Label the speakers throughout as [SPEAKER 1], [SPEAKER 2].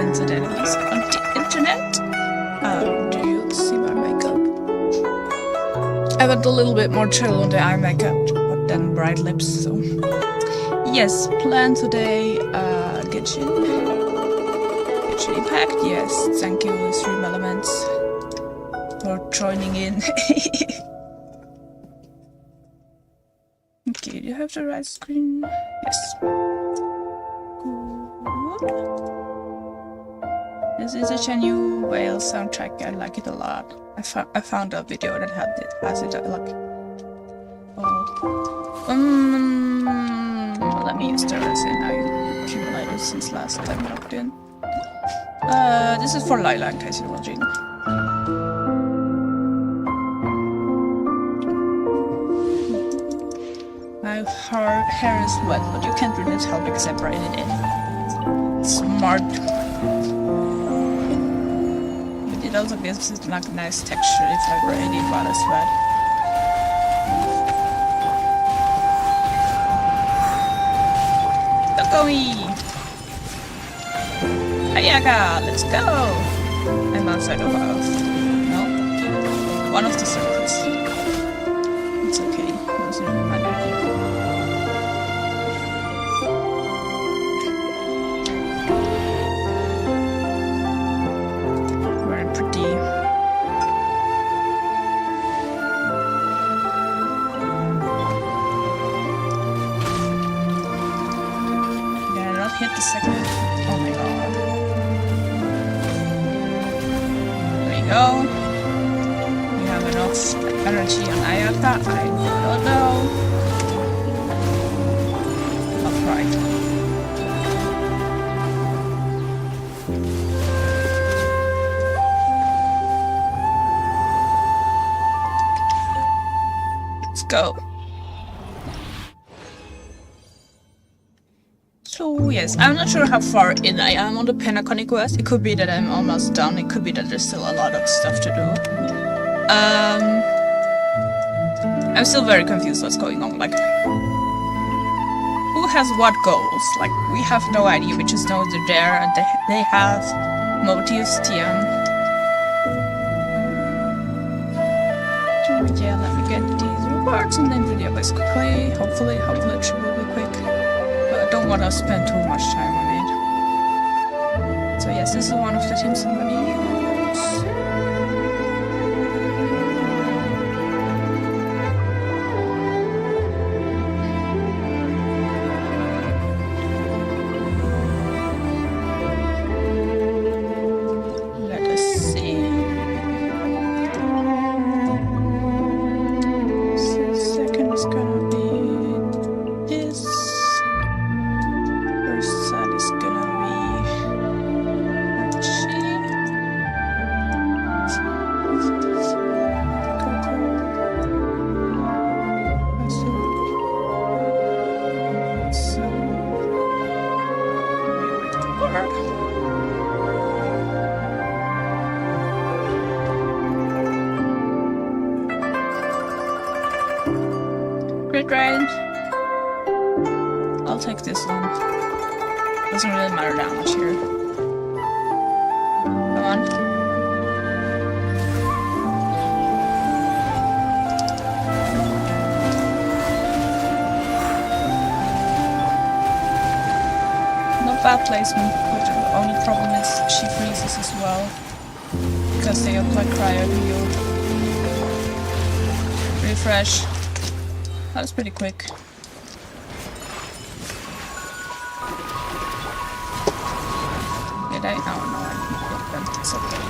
[SPEAKER 1] censored enemies on the internet. Do you see my makeup? I went a little bit more chill on the eye makeup, but then bright lips, so... Yes, plan today, Genshin Impact, yes, thank you, Stream Elements, for joining in. Okay, do you have the right screen? Yes. Good. This is a genuine whale soundtrack, I like it a lot. I found a video that has it like... Oh. Let me use the resin I accumulated since last time I logged in. This is for Lila, in case you're watching. My hair is wet, but you can't really tell because I braided it in. Smart. But it also gives it like a nice texture if I braid it while it's wet. Ayaga, let's go! I'm outside of no? One of the circles. It's okay, doesn't really matter. Very pretty. Did I not hit the second? Oh my god. Go. We have enough energy on Ayaka, I don't know. Upright. Let's go. So yes, I'm not sure how far in I am on the penacony quest. It could be that I'm almost done, it could be that there's still a lot of stuff to do. I'm still very confused what's going on, like... Who has what goals? Like, we have no idea, we just know they're there and they have motives, TM. Yeah, let me get these rewards and then do the others quickly. Hopefully it will be quick. I don't want to spend too much time on it. So yes, this is one of the teams I'm gonna use. Let us see. So second is gonna be this. First side is gonna be Great ride. I'll take this one. Doesn't really matter that much here. Come on. Not bad placement, but the only problem is she freezes as well. Because they apply cryo to you. Refresh. That was pretty quick. Did I? Oh no, I didn't. It's okay.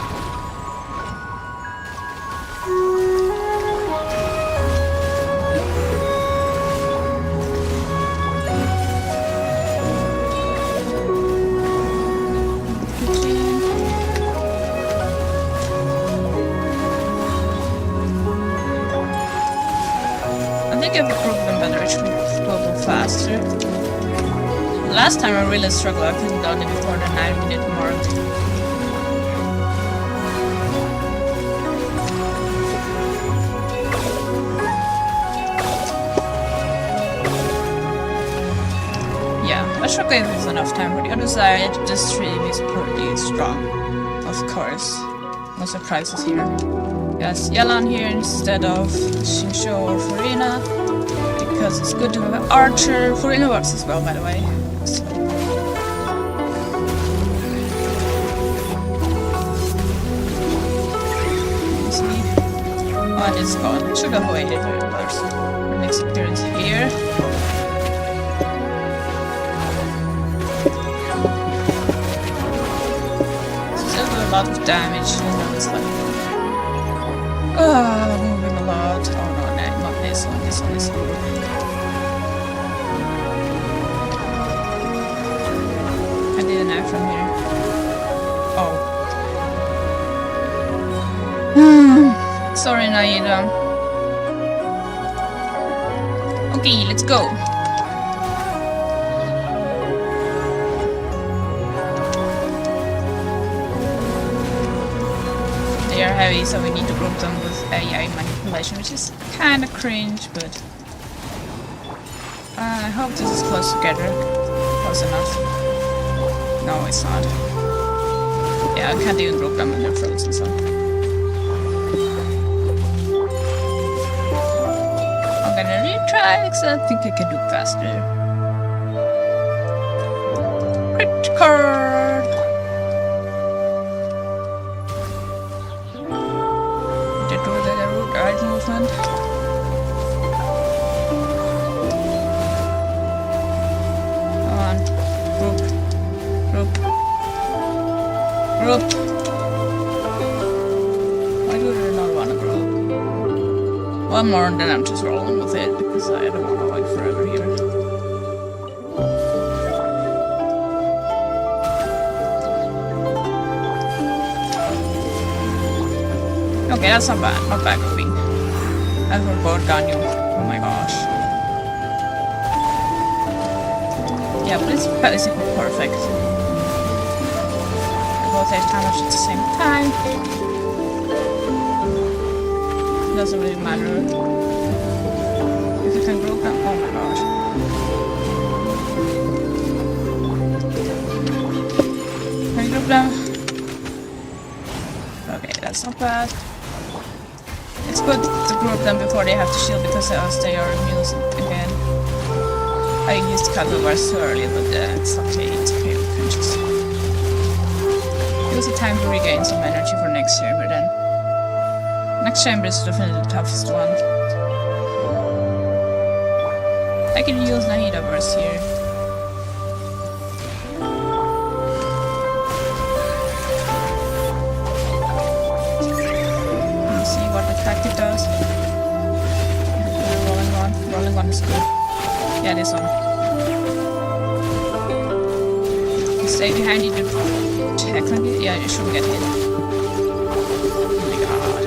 [SPEAKER 1] I think I've improved them better, it should go a little faster. Last time I really struggled, I couldn't done it before the 9-minute mark. should give us enough time. For the other side, the stream is pretty strong. Of course. No surprises here. Yes, Yelan here instead of Shinsho or Furina. Because it's good to have an archer. Furina works as well, by the way. So. Oh, and it's gone. I should have waited for the next appearance here. Still do a lot of damage. It's like moving a lot. Oh no, not this one, this one. I did a knife from here. Oh. Sorry, Naida. Okay, let's go. They are heavy, so we need to group them with AI manipulation, which is kind of cringe, but I hope this is close together. Close enough. No, it's not. Yeah, I can't even group them in their throats and stuff. I'm gonna retry because I think I can do faster. Crit card! Did do the right movement. Come on. Group. Why do I not want to group? One more and then I'm just rolling with it because I don't want to wait forever here. Okay, that's not bad. Not bad grouping. I forgot Ganyu. Oh my gosh. Yeah, but it's basically perfect. Both their damage at the same time. Doesn't really matter. If you can group them, oh my gosh. Can you group them? Okay, that's not bad. It's good to group them before they have to shield because else they are immune again. I used Cuddle Bars too early, but it's okay, we can just use the time to regain some energy for next chamber then. Next chamber is definitely the toughest one. I can use Nahida Burst here. Let's see what effect it does. Rolling one is good. Yeah, this one. Stay behind you. Technically, yeah, you shouldn't get hit. Oh my god.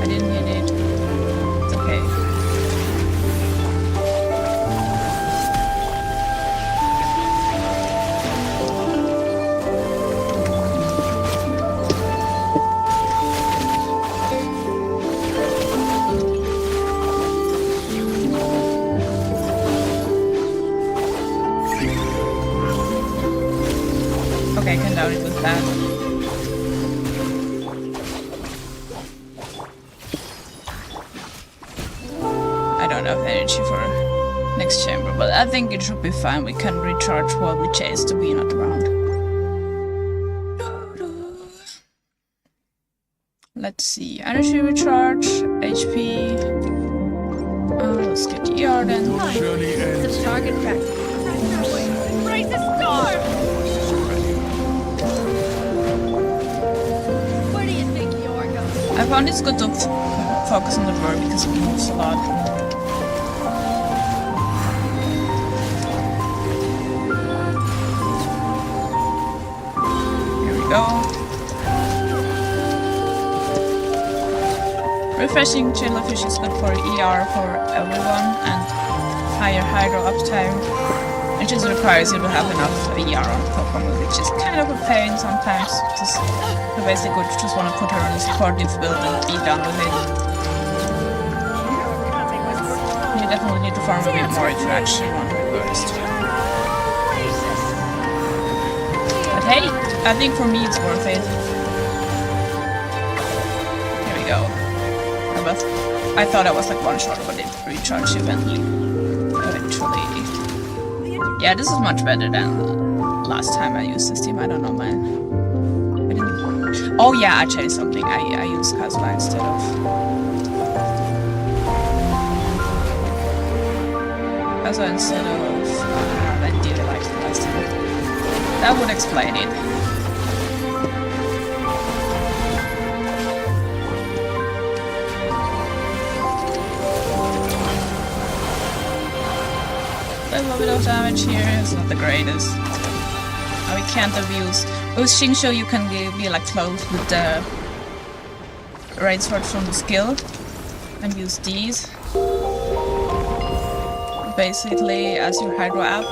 [SPEAKER 1] I didn't hit it. It's okay. Okay, I can down it with that. I don't have energy for next chamber, but I think it should be fine. We can recharge while we chase the bee not around. Let's see. Energy recharge, HP. Let's get the ER then.
[SPEAKER 2] Some target practice. Raise the storm! Where do you think you're going?
[SPEAKER 1] I found it's good to focus on the bird because it moves a lot. Here we go. Refreshing jellyfish is good for ER for everyone and higher hydro uptime. It just requires you to have enough ER on Pokemon, which is kind of a pain sometimes. Because you basically just want to put her in a supportive build and be done with it. You definitely need to farm a bit more interaction on her first. But hey, I think for me it's worth it. Here we go. I thought I was like one shot, but it recharged eventually. Yeah, this is much better than last time I used this team. I don't know, man. Oh yeah, I changed something. I used Kazuma instead of... Kazuma instead of... Vendili like last time. That would explain it. A little bit of damage here, it's not the greatest. We can't abuse. With Shinsho you can be like close with the Raid Sword from the skill and use these basically as your Hydro app.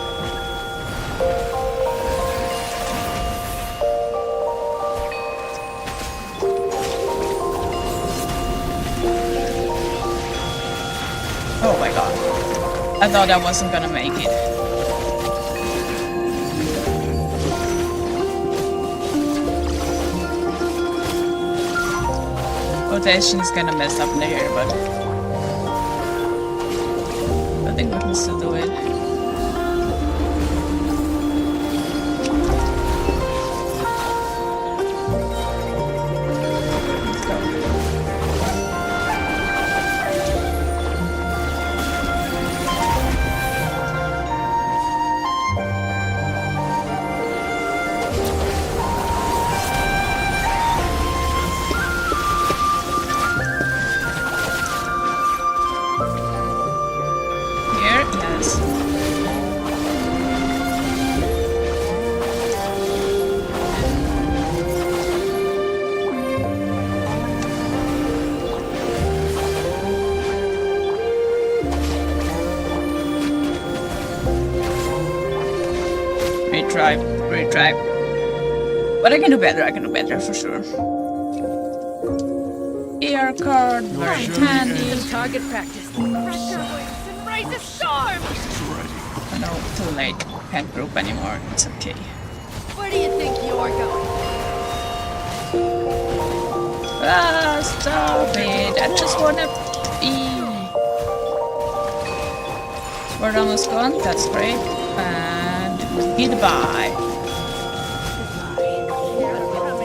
[SPEAKER 1] Oh my god. I thought I wasn't gonna make it. Rotation is gonna mess up there, but I think we can still do it. Let's go. Retry. But I can do better for sure. ER card, very handy.
[SPEAKER 2] Some target practice. Press your wings and raise a storm!
[SPEAKER 1] Oh no, too late. Can't group anymore. It's okay.
[SPEAKER 2] Where do you think you're going?
[SPEAKER 1] Ah, stop it. I just wanna be. We're almost gone. That's great. And goodbye.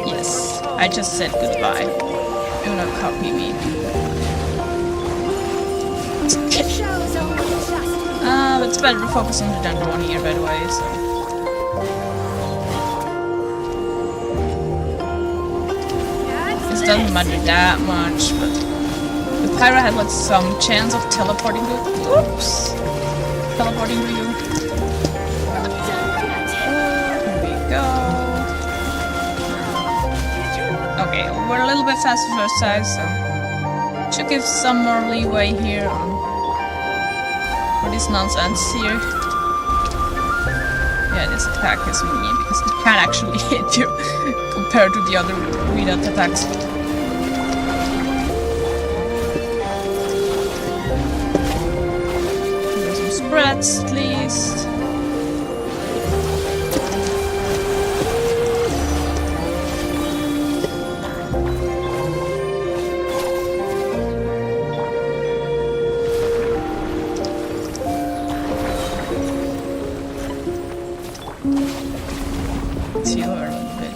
[SPEAKER 1] Yes, I just said goodbye. Do not copy me. It's better to focus on the dungeon one here, by the way, so. This doesn't matter that much, but the Pyra had like some chance of teleporting to Oops! Teleporting to you. Here we go. Okay, we're a little bit faster first time, so should give some more leeway here for this nonsense here. Yeah, this attack is mean because it can't actually hit you compared to the other readout attacks. There's some spreads at least. See her a little bit.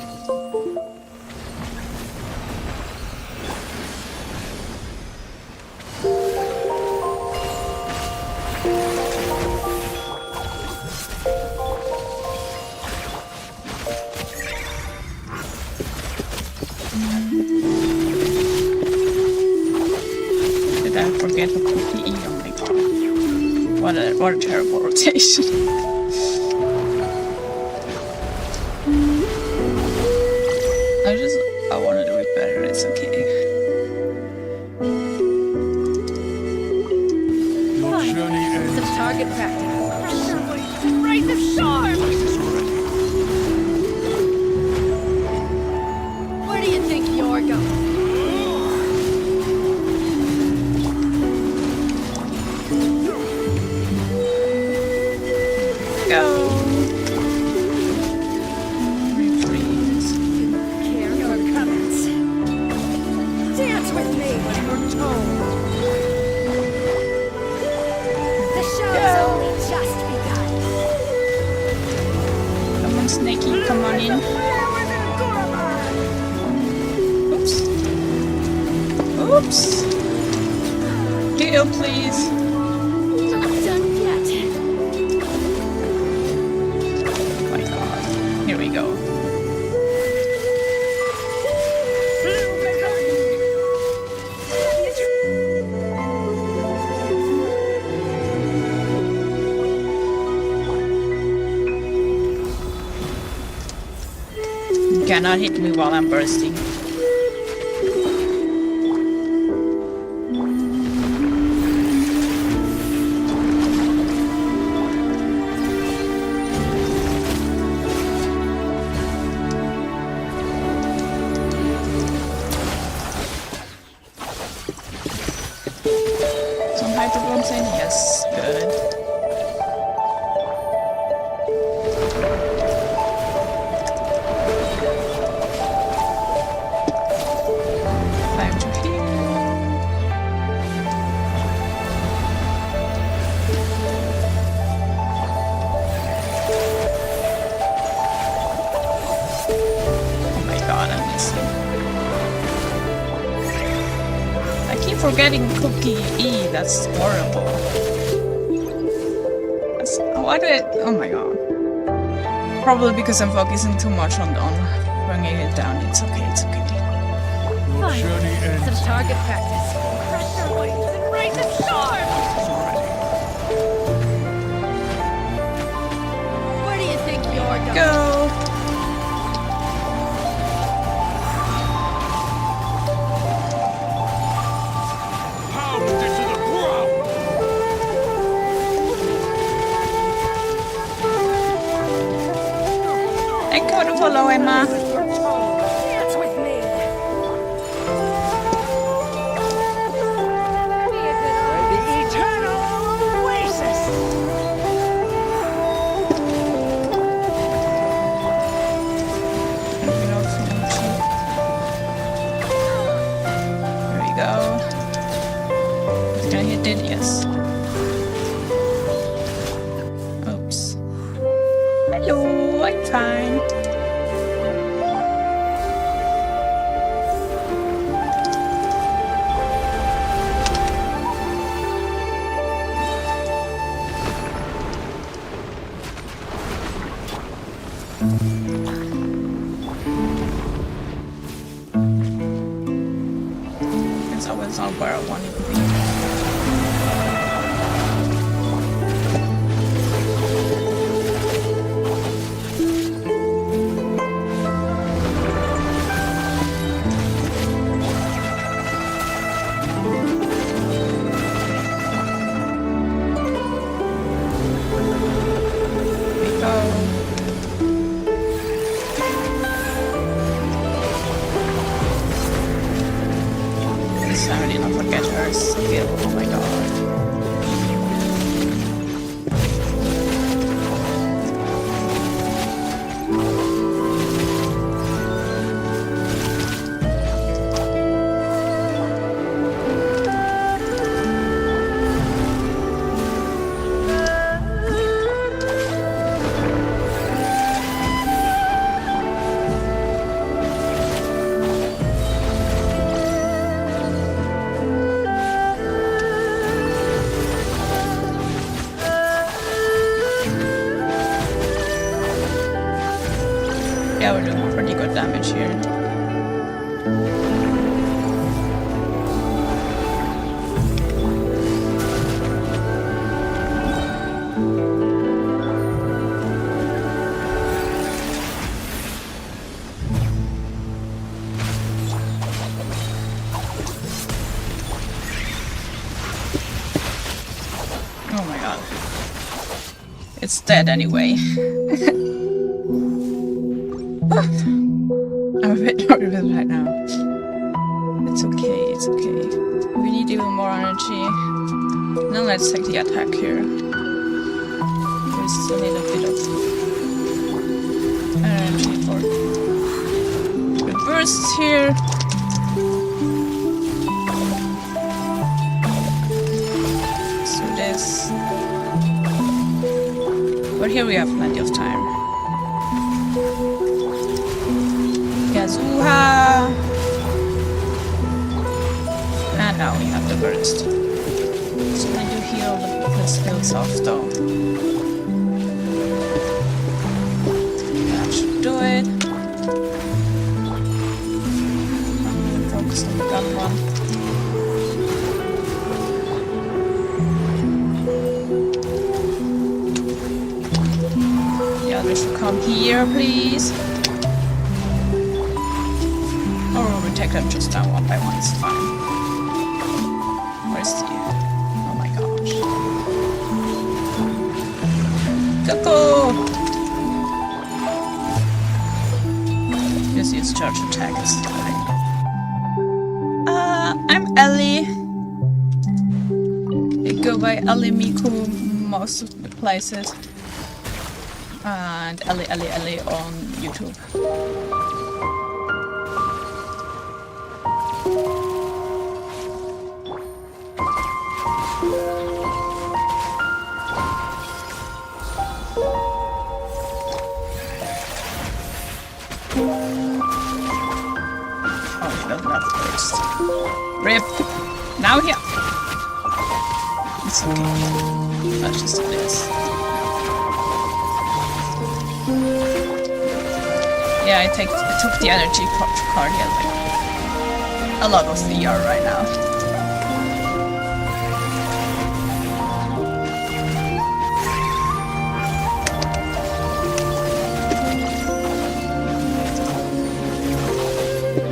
[SPEAKER 1] Did I forget to put the E on my car? What a terrible rotation. I want to do it better, it's okay.
[SPEAKER 2] Some target practice. Raise the Dance with me on your toes. The show's only just begun.
[SPEAKER 1] Come on, Snakey, come on in. Oops. Oops. Deal, please.
[SPEAKER 2] Not done yet.
[SPEAKER 1] Oh my god. Here we go. You cannot hit me while I'm bursting. Some hydroblocks in? Yes, good. Time to heal. Oh my god, I'm missing. I keep forgetting Cookie E, that's horrible. Why do I... Oh my god. Probably because I'm focusing too much on bringing it down. It's okay, it's okay.
[SPEAKER 2] Fine. Some target practice. Crush your wings and raise a storm! Where do you think you're going?
[SPEAKER 1] Go! Echo to follow, Emma.
[SPEAKER 2] Dance with me! Be a good old... The eternal oasis!
[SPEAKER 1] Here we go. Can I hit it? Yes. Oops. Hello, I'm fine. Guess I was not where I wanted to be. I did not forget her skill. Oh my god. Yeah, we're doing pretty good damage here. Oh my god. It's dead anyway. I'm a bit nervous right now. It's okay, it's okay. We need even more energy. Now let's take the attack here. There's a little bit of energy for the bursts here. But here we have plenty of time. Kazuha! And now we have the burst. So I do heal the skills off though. That should do it. Focus on the gun one. The others should come here, please. Or we take them just down one by one, it's fine. Where's the... Oh my gosh. Coco! Just use charge attack, it's fine. I'm Elli. I go by Elli Miku most of the places. And Elli on YouTube. Oh, he doesn't have first. RIP! Now here! It's okay. Let's just do this. Yeah, I took the energy card here. Like, a lot of VR right now.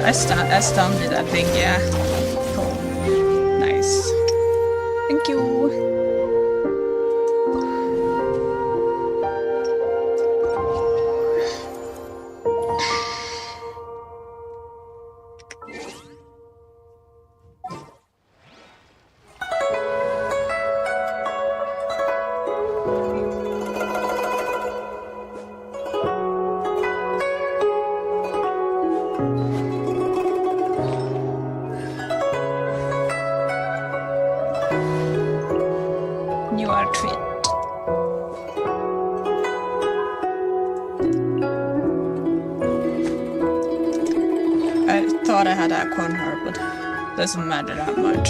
[SPEAKER 1] I stunned it, I think, yeah. Cool. Nice. Thank you. You are a treat. I thought I had Aqua on her, but doesn't matter that much.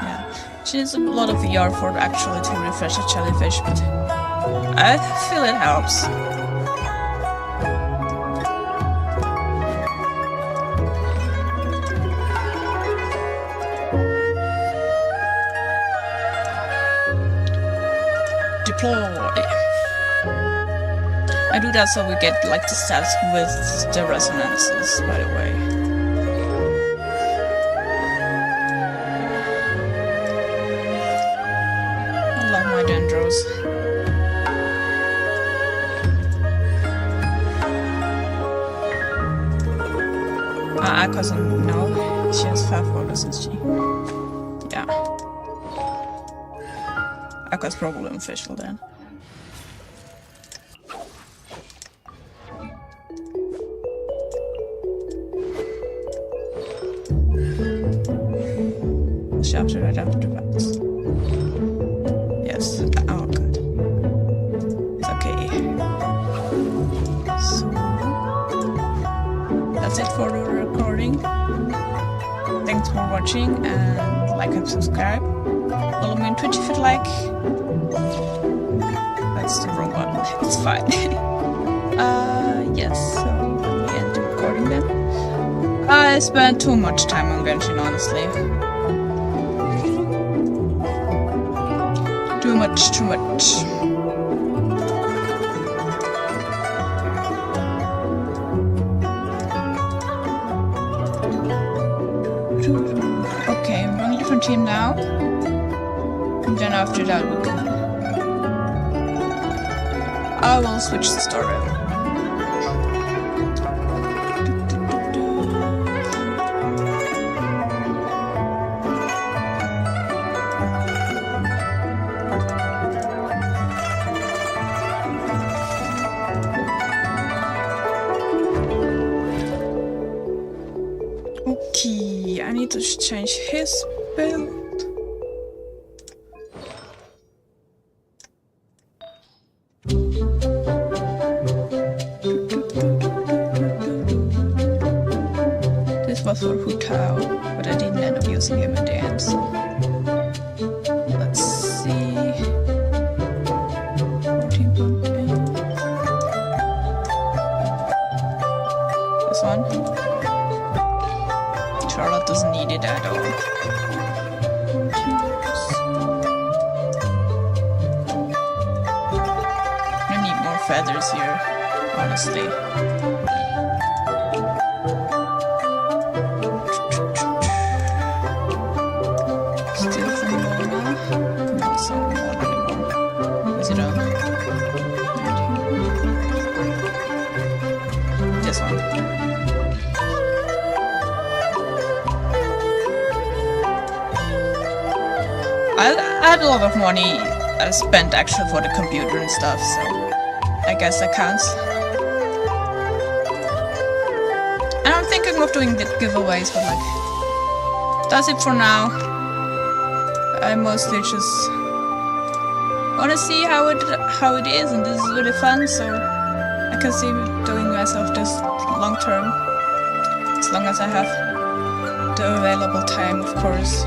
[SPEAKER 1] Yeah, she needs a lot of VR for actually to refresh a jellyfish, but I feel it helps. I do that so we get like the stats with the resonances, by the way. I love my dendros. I cousin, no, she has 5 orders, isn't she? Yeah. Aqua's probably official then. Chapter right after the bats. Yes. Oh, good. It's okay. So that's it for the recording. Thanks for watching and like and subscribe. Follow me on Twitch if you'd like. That's the wrong one. It's fine. Yes, so let me end the recording then. I spent too much time on Genshin, honestly. Too much. Okay, I'm on a different team now. And then after that we can... I will switch the story. to change his build. This was for Hu Tao, but I didn't end up using him in the end, so let's see. 14.8. This one. Charlotte doesn't need it at all. I need more feathers here, honestly. Still from Mona. No, it's not Mona anymore. Is it on? This one. I had a lot of money spent actually for the computer and stuff, so I guess that counts. And I'm thinking of doing the giveaways, but like, that's it for now. I mostly just want to see how it is, and this is really fun, so I can see doing myself this long term, as long as I have the available time, of course.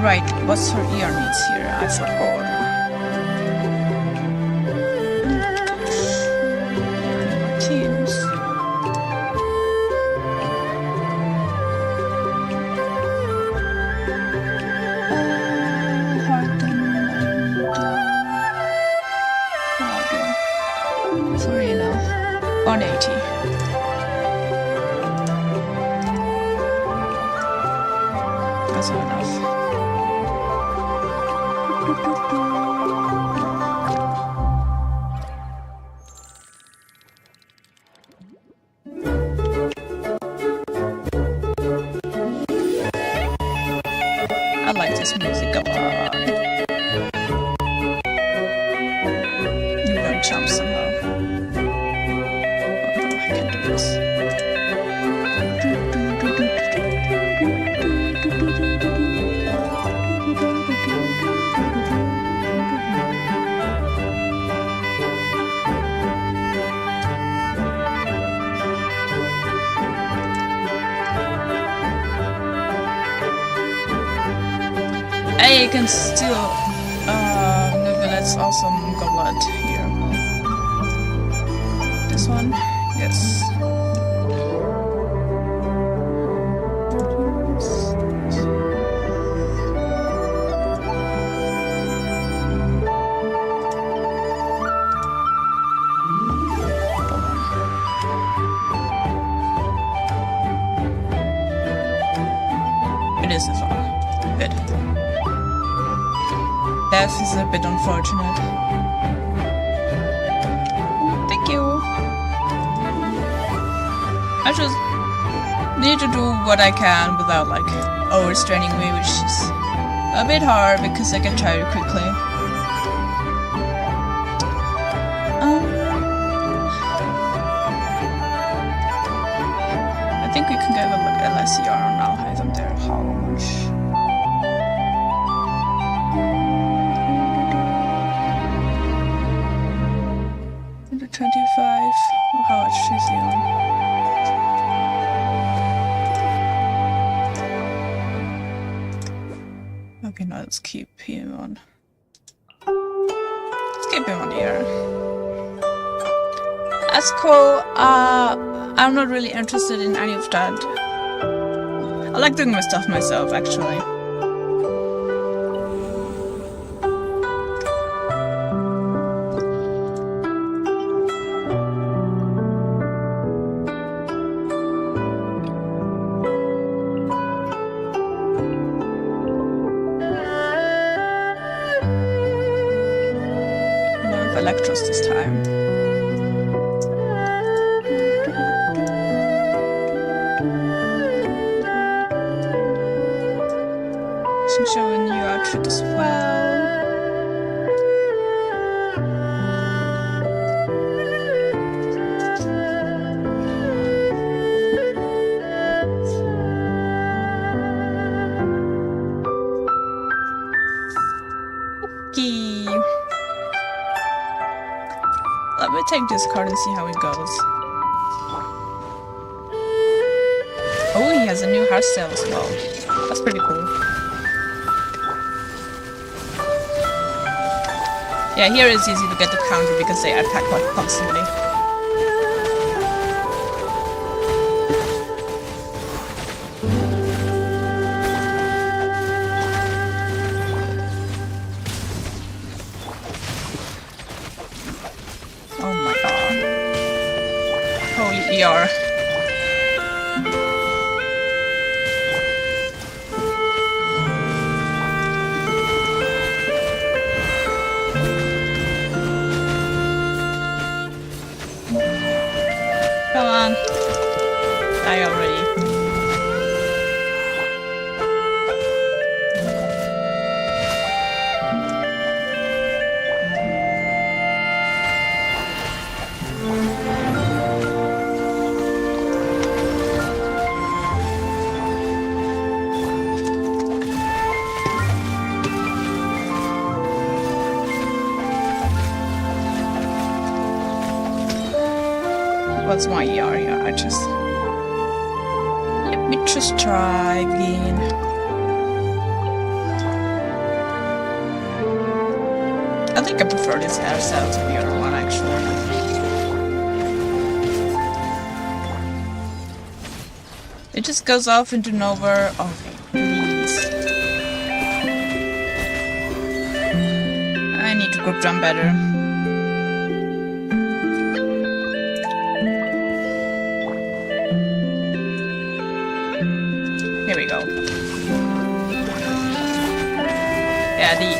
[SPEAKER 1] Right, what's her ear needs here? I forgot. Teams. Sorry now. 180. That's not enough. I like this music a lot. You don't jump somehow. Oh no, I can't do this. I can still let's awesome goblet here. This one? Yes. It is this one. Good. Death is a bit unfortunate. Thank you. I just need to do what I can without like overstraining me, which is a bit hard because I get tired quickly. I think we can get a LSCR now. I don't care how much. 25. How much is he on? Okay, now let's keep him on. Let's keep him on here. Esco, I'm not really interested in any of that. I like doing my stuff myself, actually. Electros this time. Key. Let me take this card and see how it goes. Oh, he has a new hairstyle as well. That's pretty cool. Yeah, here it's easy to get the counter because they attack like constantly. Oh my god. Holy ER. Come on. Die already. What's my ER? Yeah, let me just try again. I think I prefer this hairstyle to the other one actually. It just goes off into nowhere. Okay, please. I need to grip drum better. Here we go. Yeah, the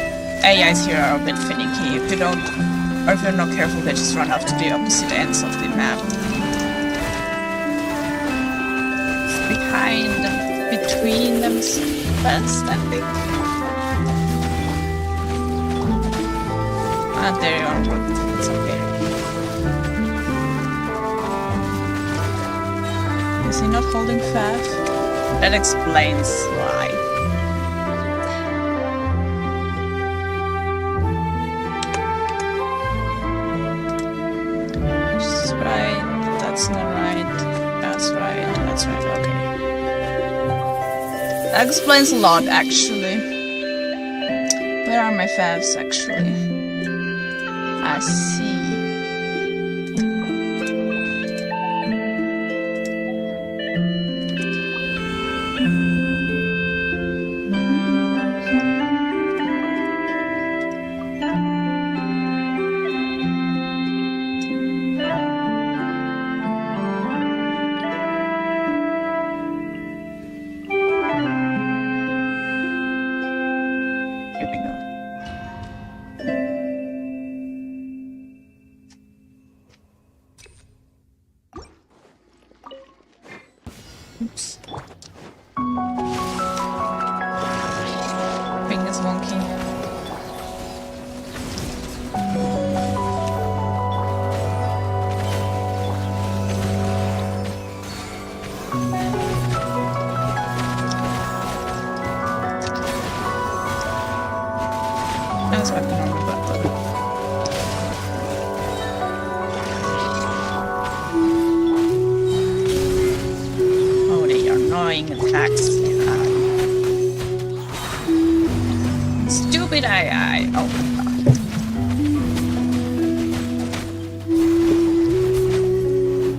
[SPEAKER 1] AIs here are a bit finicky. If you don't, or if you're not careful, they just run off to the opposite ends of the map. Behind them, between them is best, I think. Ah, there you are. It's okay. Is he not holding fast? That explains why. That's right. That's not right. That's right. That's right. Okay. That explains a lot, actually. Where are my favs, actually? I see. Oops. Thing is wonky. That's what the normal button. Annoying attacks. Stupid AI. Oh my god.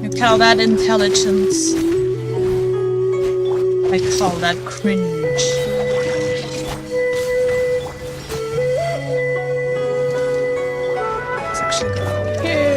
[SPEAKER 1] You call that intelligence? I call that cringe. Let's actually go here.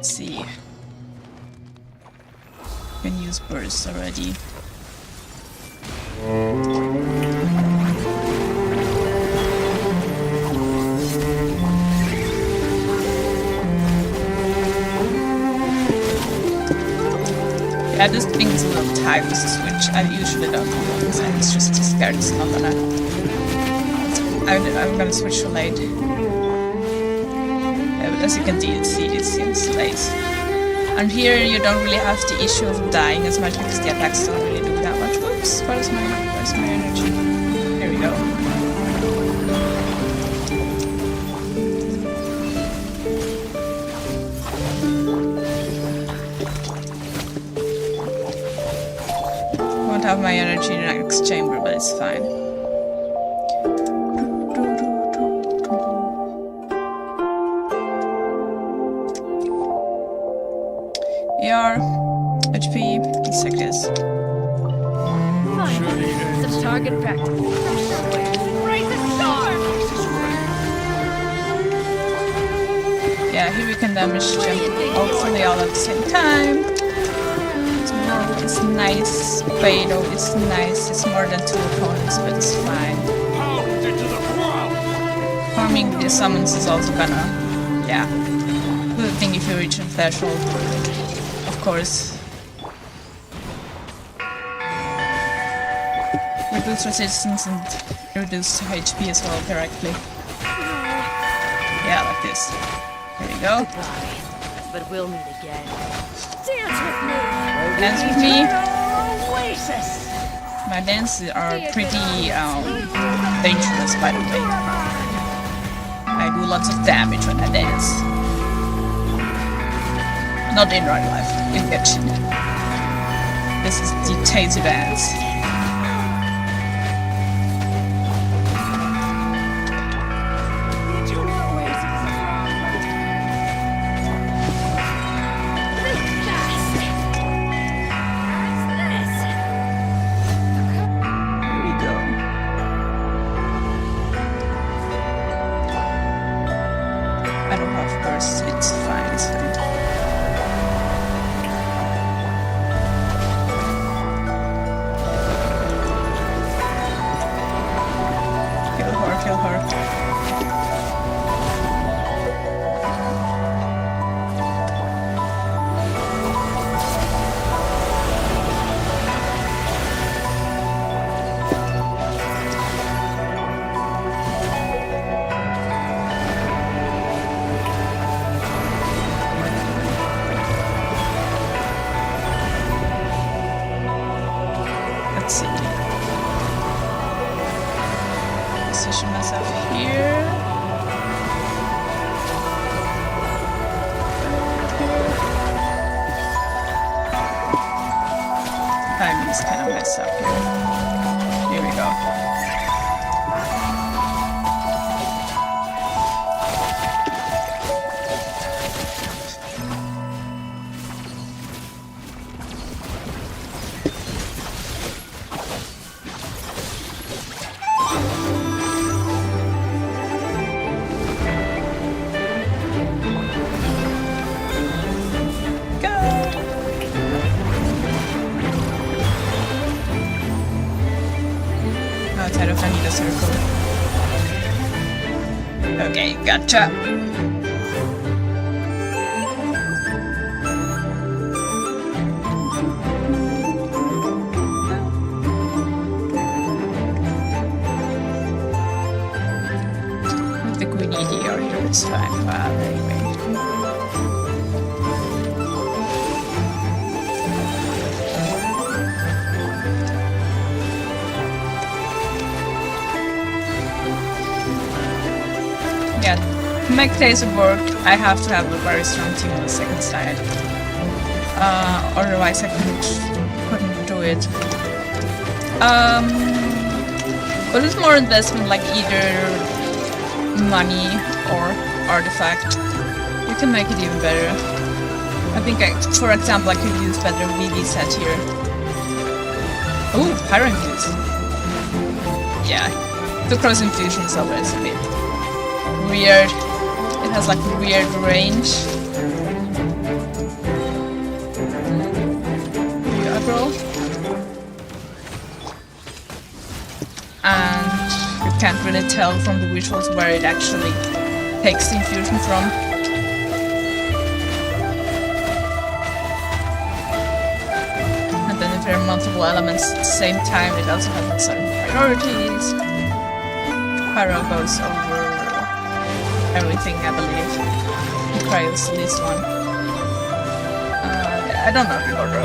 [SPEAKER 1] Let's see. Can use bursts already. Yeah, this thing is a little tight with the switch. I usually don't do it because I'm just scared it's not gonna. I'm gonna switch to late. Yeah, but as you can see, it seems late. And here you don't really have the issue of dying as much because the attacks don't really do that much. Whoops, where's my energy? Here we go. Won't have my energy in the next chamber, but it's fine. AR, HP, it's like this.
[SPEAKER 2] Finally, some target practice. Right the storm!
[SPEAKER 1] Yeah, here we can damage them hopefully all at the same time. It's nice. Beidou is nice. It's more than 2 opponents, but it's fine. Farming the summons is also gonna, yeah, good thing if you reach a threshold. Of course. Reduce resistance and reduce HP as well directly. Yeah, like this. There you go.
[SPEAKER 2] But we'll meet again. Dance with me!
[SPEAKER 1] Dance with me.
[SPEAKER 2] Oasis!
[SPEAKER 1] My dances are pretty dangerous, by the way. I do lots of damage when I dance. Not in real life, in Genshin. This is the Tasty dance. It's fine, it's fine. Kill her. Let's see. Position myself here. Timing is kind of messed up here. Here we go. Outside of I need a circle. Okay, gotcha. With the Queen EDR here, it's fine. Wow, anyway. Yeah, to make days of work, I have to have a very strong team on the second side. Otherwise I couldn't do it. But it's more investment, like either money or artifact. You can make it even better. I think, for example, I could use better VD set here. Ooh, Pyro Infuse. Yeah, the Cross Infusion is always a bit weird. It has like weird range. bro. And you can't really tell from the visuals where it actually takes the infusion from. And then if there are multiple elements at the same time, it also has certain priorities. Pyro goes over everything, I believe. Cryo's the least one. I don't know the order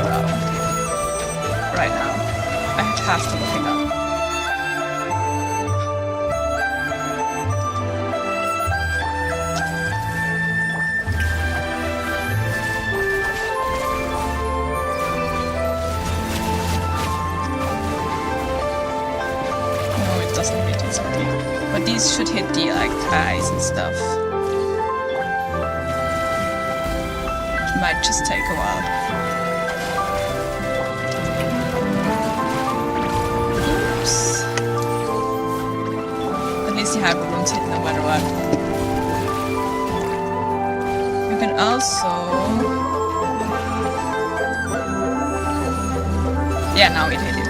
[SPEAKER 1] right now. I have to look it up. No, it doesn't hit it, okay. But these should hit the like eyes and stuff. It might just take a while. At least you have room to hit no matter what. You can also... Yeah, now it hit it.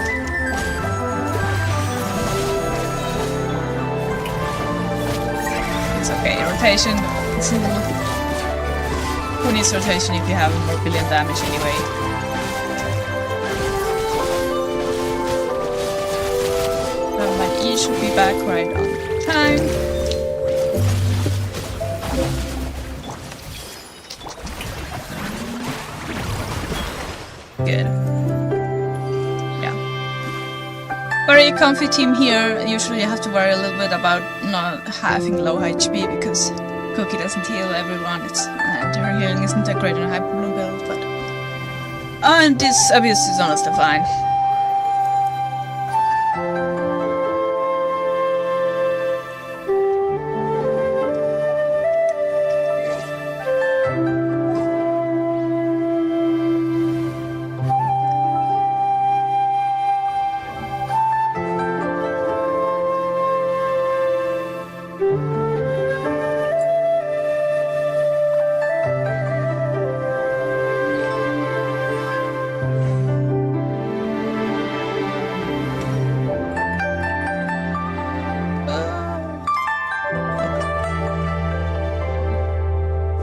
[SPEAKER 1] It's okay, rotation. Who needs rotation if you have more billion damage anyway? You should be back right on time. Good. Yeah. Very comfy team here. Usually you have to worry a little bit about not having low HP because Cookie doesn't heal everyone. Her healing isn't that great in a Hyper Bloom build, but... and this Abyss is honestly fine.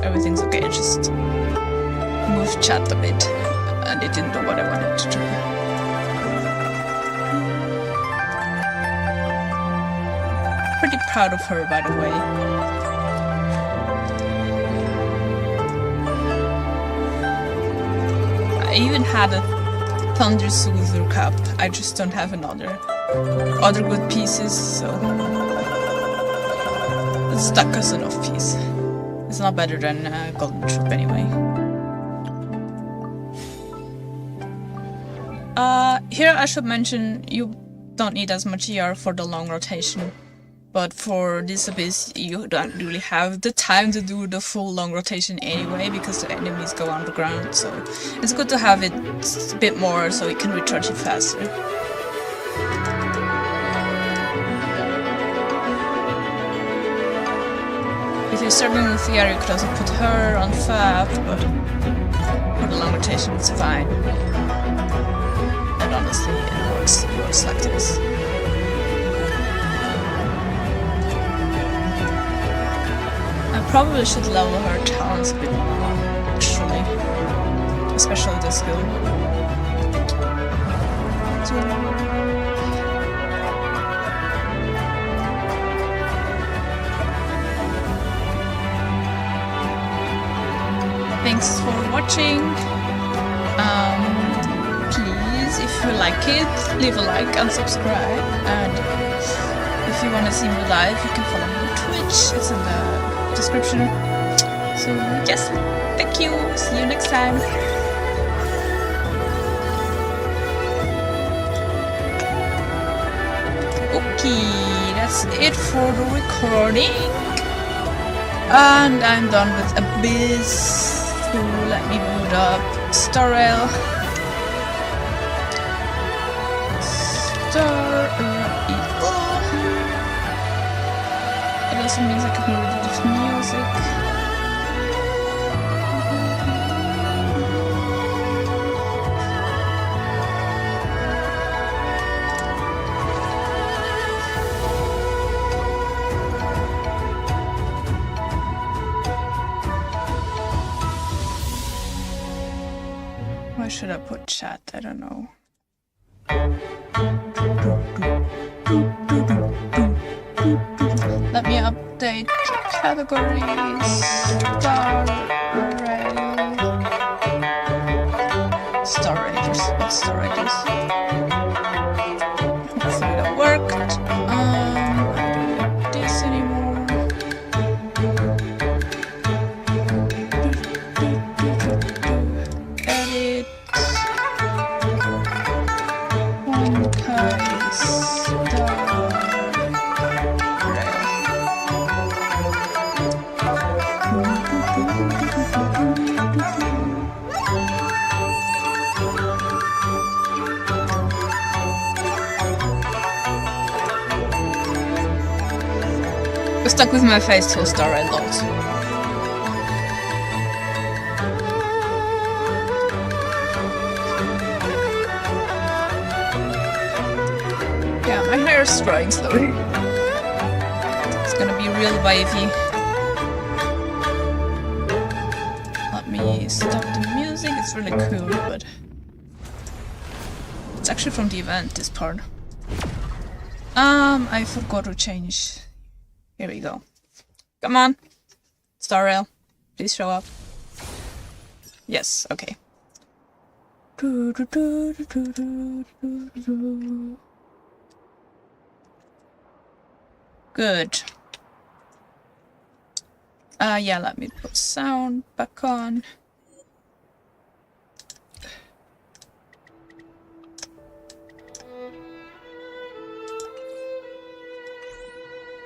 [SPEAKER 1] Everything's okay, I just moved chat a bit and it didn't do what I wanted to do. Pretty proud of her, by the way. I even had a Thunder Soother cup, I just don't have another. Other good pieces, so... it's stuck as an off piece. It's not better than Golden Troop anyway. Here I should mention you don't need as much ER for the long rotation, but for this Abyss you don't really have the time to do the full long rotation anyway because the enemies go underground, so it's good to have it a bit more so it can recharge it faster. If you're starting with ER, you could also put her on Fab, but for the long rotation it's fine. And honestly, it works like this. I probably should level her talents a bit more, actually. Especially the skill. Thanks for watching. Please, if you like it, leave a like and subscribe. And if you want to see me live, you can follow me on Twitch. It's in the description. So yes, thank you. See you next time. Okay, that's it for the recording. And I'm done with Abyss. So let me boot up Starrail. It also means I can read this music. Where should I put chat? I don't know. Let me update categories. Star Raiders. What Star Raiders? Hopefully that worked. I don't need this anymore. Edit. One I'm stuck with my face till Star Rail loads. Yeah, my hair is drying slowly. It's gonna be real wavy. Let me stop the music. It's really cool, but it's actually from the event, this part. I forgot to change. Here we go. Come on. Star Rail, please show up. Yes, okay. Good. Yeah, let me put sound back on.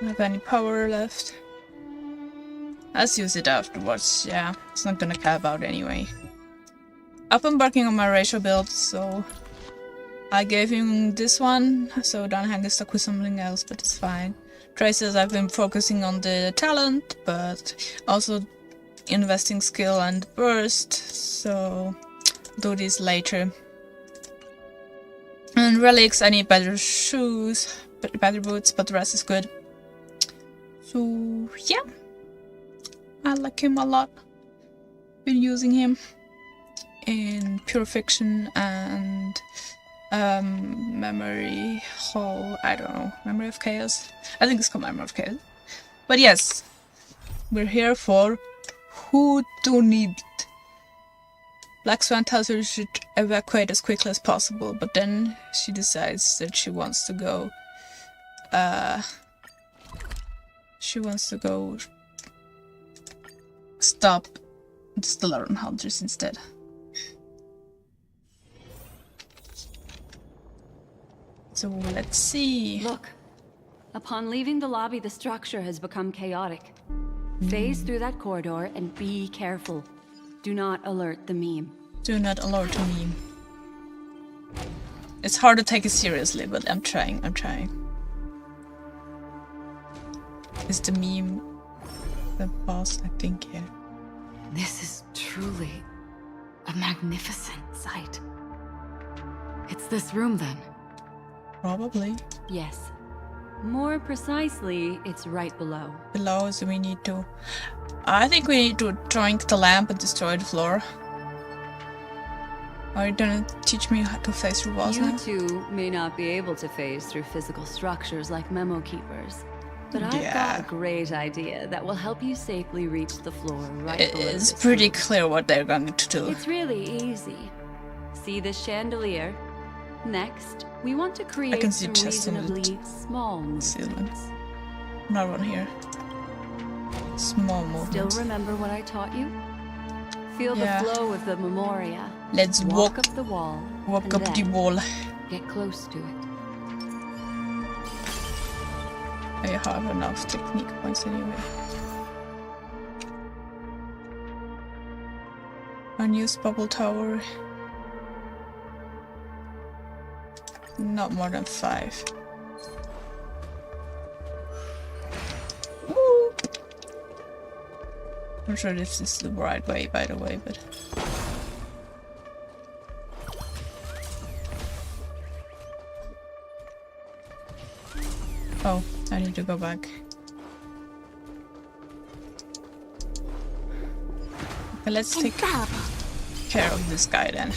[SPEAKER 1] Don't have any power left. Let's use it afterwards. Yeah, it's not gonna cap out anyway. I've been working on my ratio build, so I gave him this one, so Dunhang is stuck with something else, but it's fine. Traces, I've been focusing on the talent, but also investing skill and burst, so do this later. And relics, I need better shoes, better boots, but the rest is good. So yeah, I like him a lot. Been using him in Pure Fiction and Memory Hall. I don't know, Memory of Chaos. I think it's called Memory of Chaos. But yes, we're here for Who Do Need It. Black Swan tells her she should evacuate as quickly as possible, but then she decides that she wants to go. She wants to go stop the Stellaron Hunters instead. So let's see.
[SPEAKER 2] Look, upon leaving the lobby, the structure has become chaotic. Phase through that corridor and be careful. Do not alert the meme.
[SPEAKER 1] Do not alert the meme. It's hard to take it seriously, but I'm trying. Is the meme the boss? I think, yeah.
[SPEAKER 3] This is truly a magnificent sight. It's this room, then?
[SPEAKER 1] Probably.
[SPEAKER 2] Yes. More precisely, it's right below.
[SPEAKER 1] Below, so we need to... I think we need to drink the lamp and destroy the floor. Are you gonna teach me how to phase through walls now?
[SPEAKER 2] You two may not be able to phase through physical structures like memo keepers, but I've got a great idea that will help you safely reach the floor right below.
[SPEAKER 1] It's pretty clear what they're going to do.
[SPEAKER 2] It's really easy. See this chandelier? Next, we want to create some reasonably small movements.
[SPEAKER 1] Not one here. Small movements.
[SPEAKER 2] Still remember what I taught you? Feel the flow of the memoria.
[SPEAKER 1] Let's
[SPEAKER 2] walk up the wall.
[SPEAKER 1] Walk up the wall.
[SPEAKER 2] Get close to it.
[SPEAKER 1] I have enough technique points anyway. Unused bubble tower. Not more than 5. Woo! I'm sure this is the right way, by the way, but... Oh, I need to go back. Okay, let's take care of this guy then.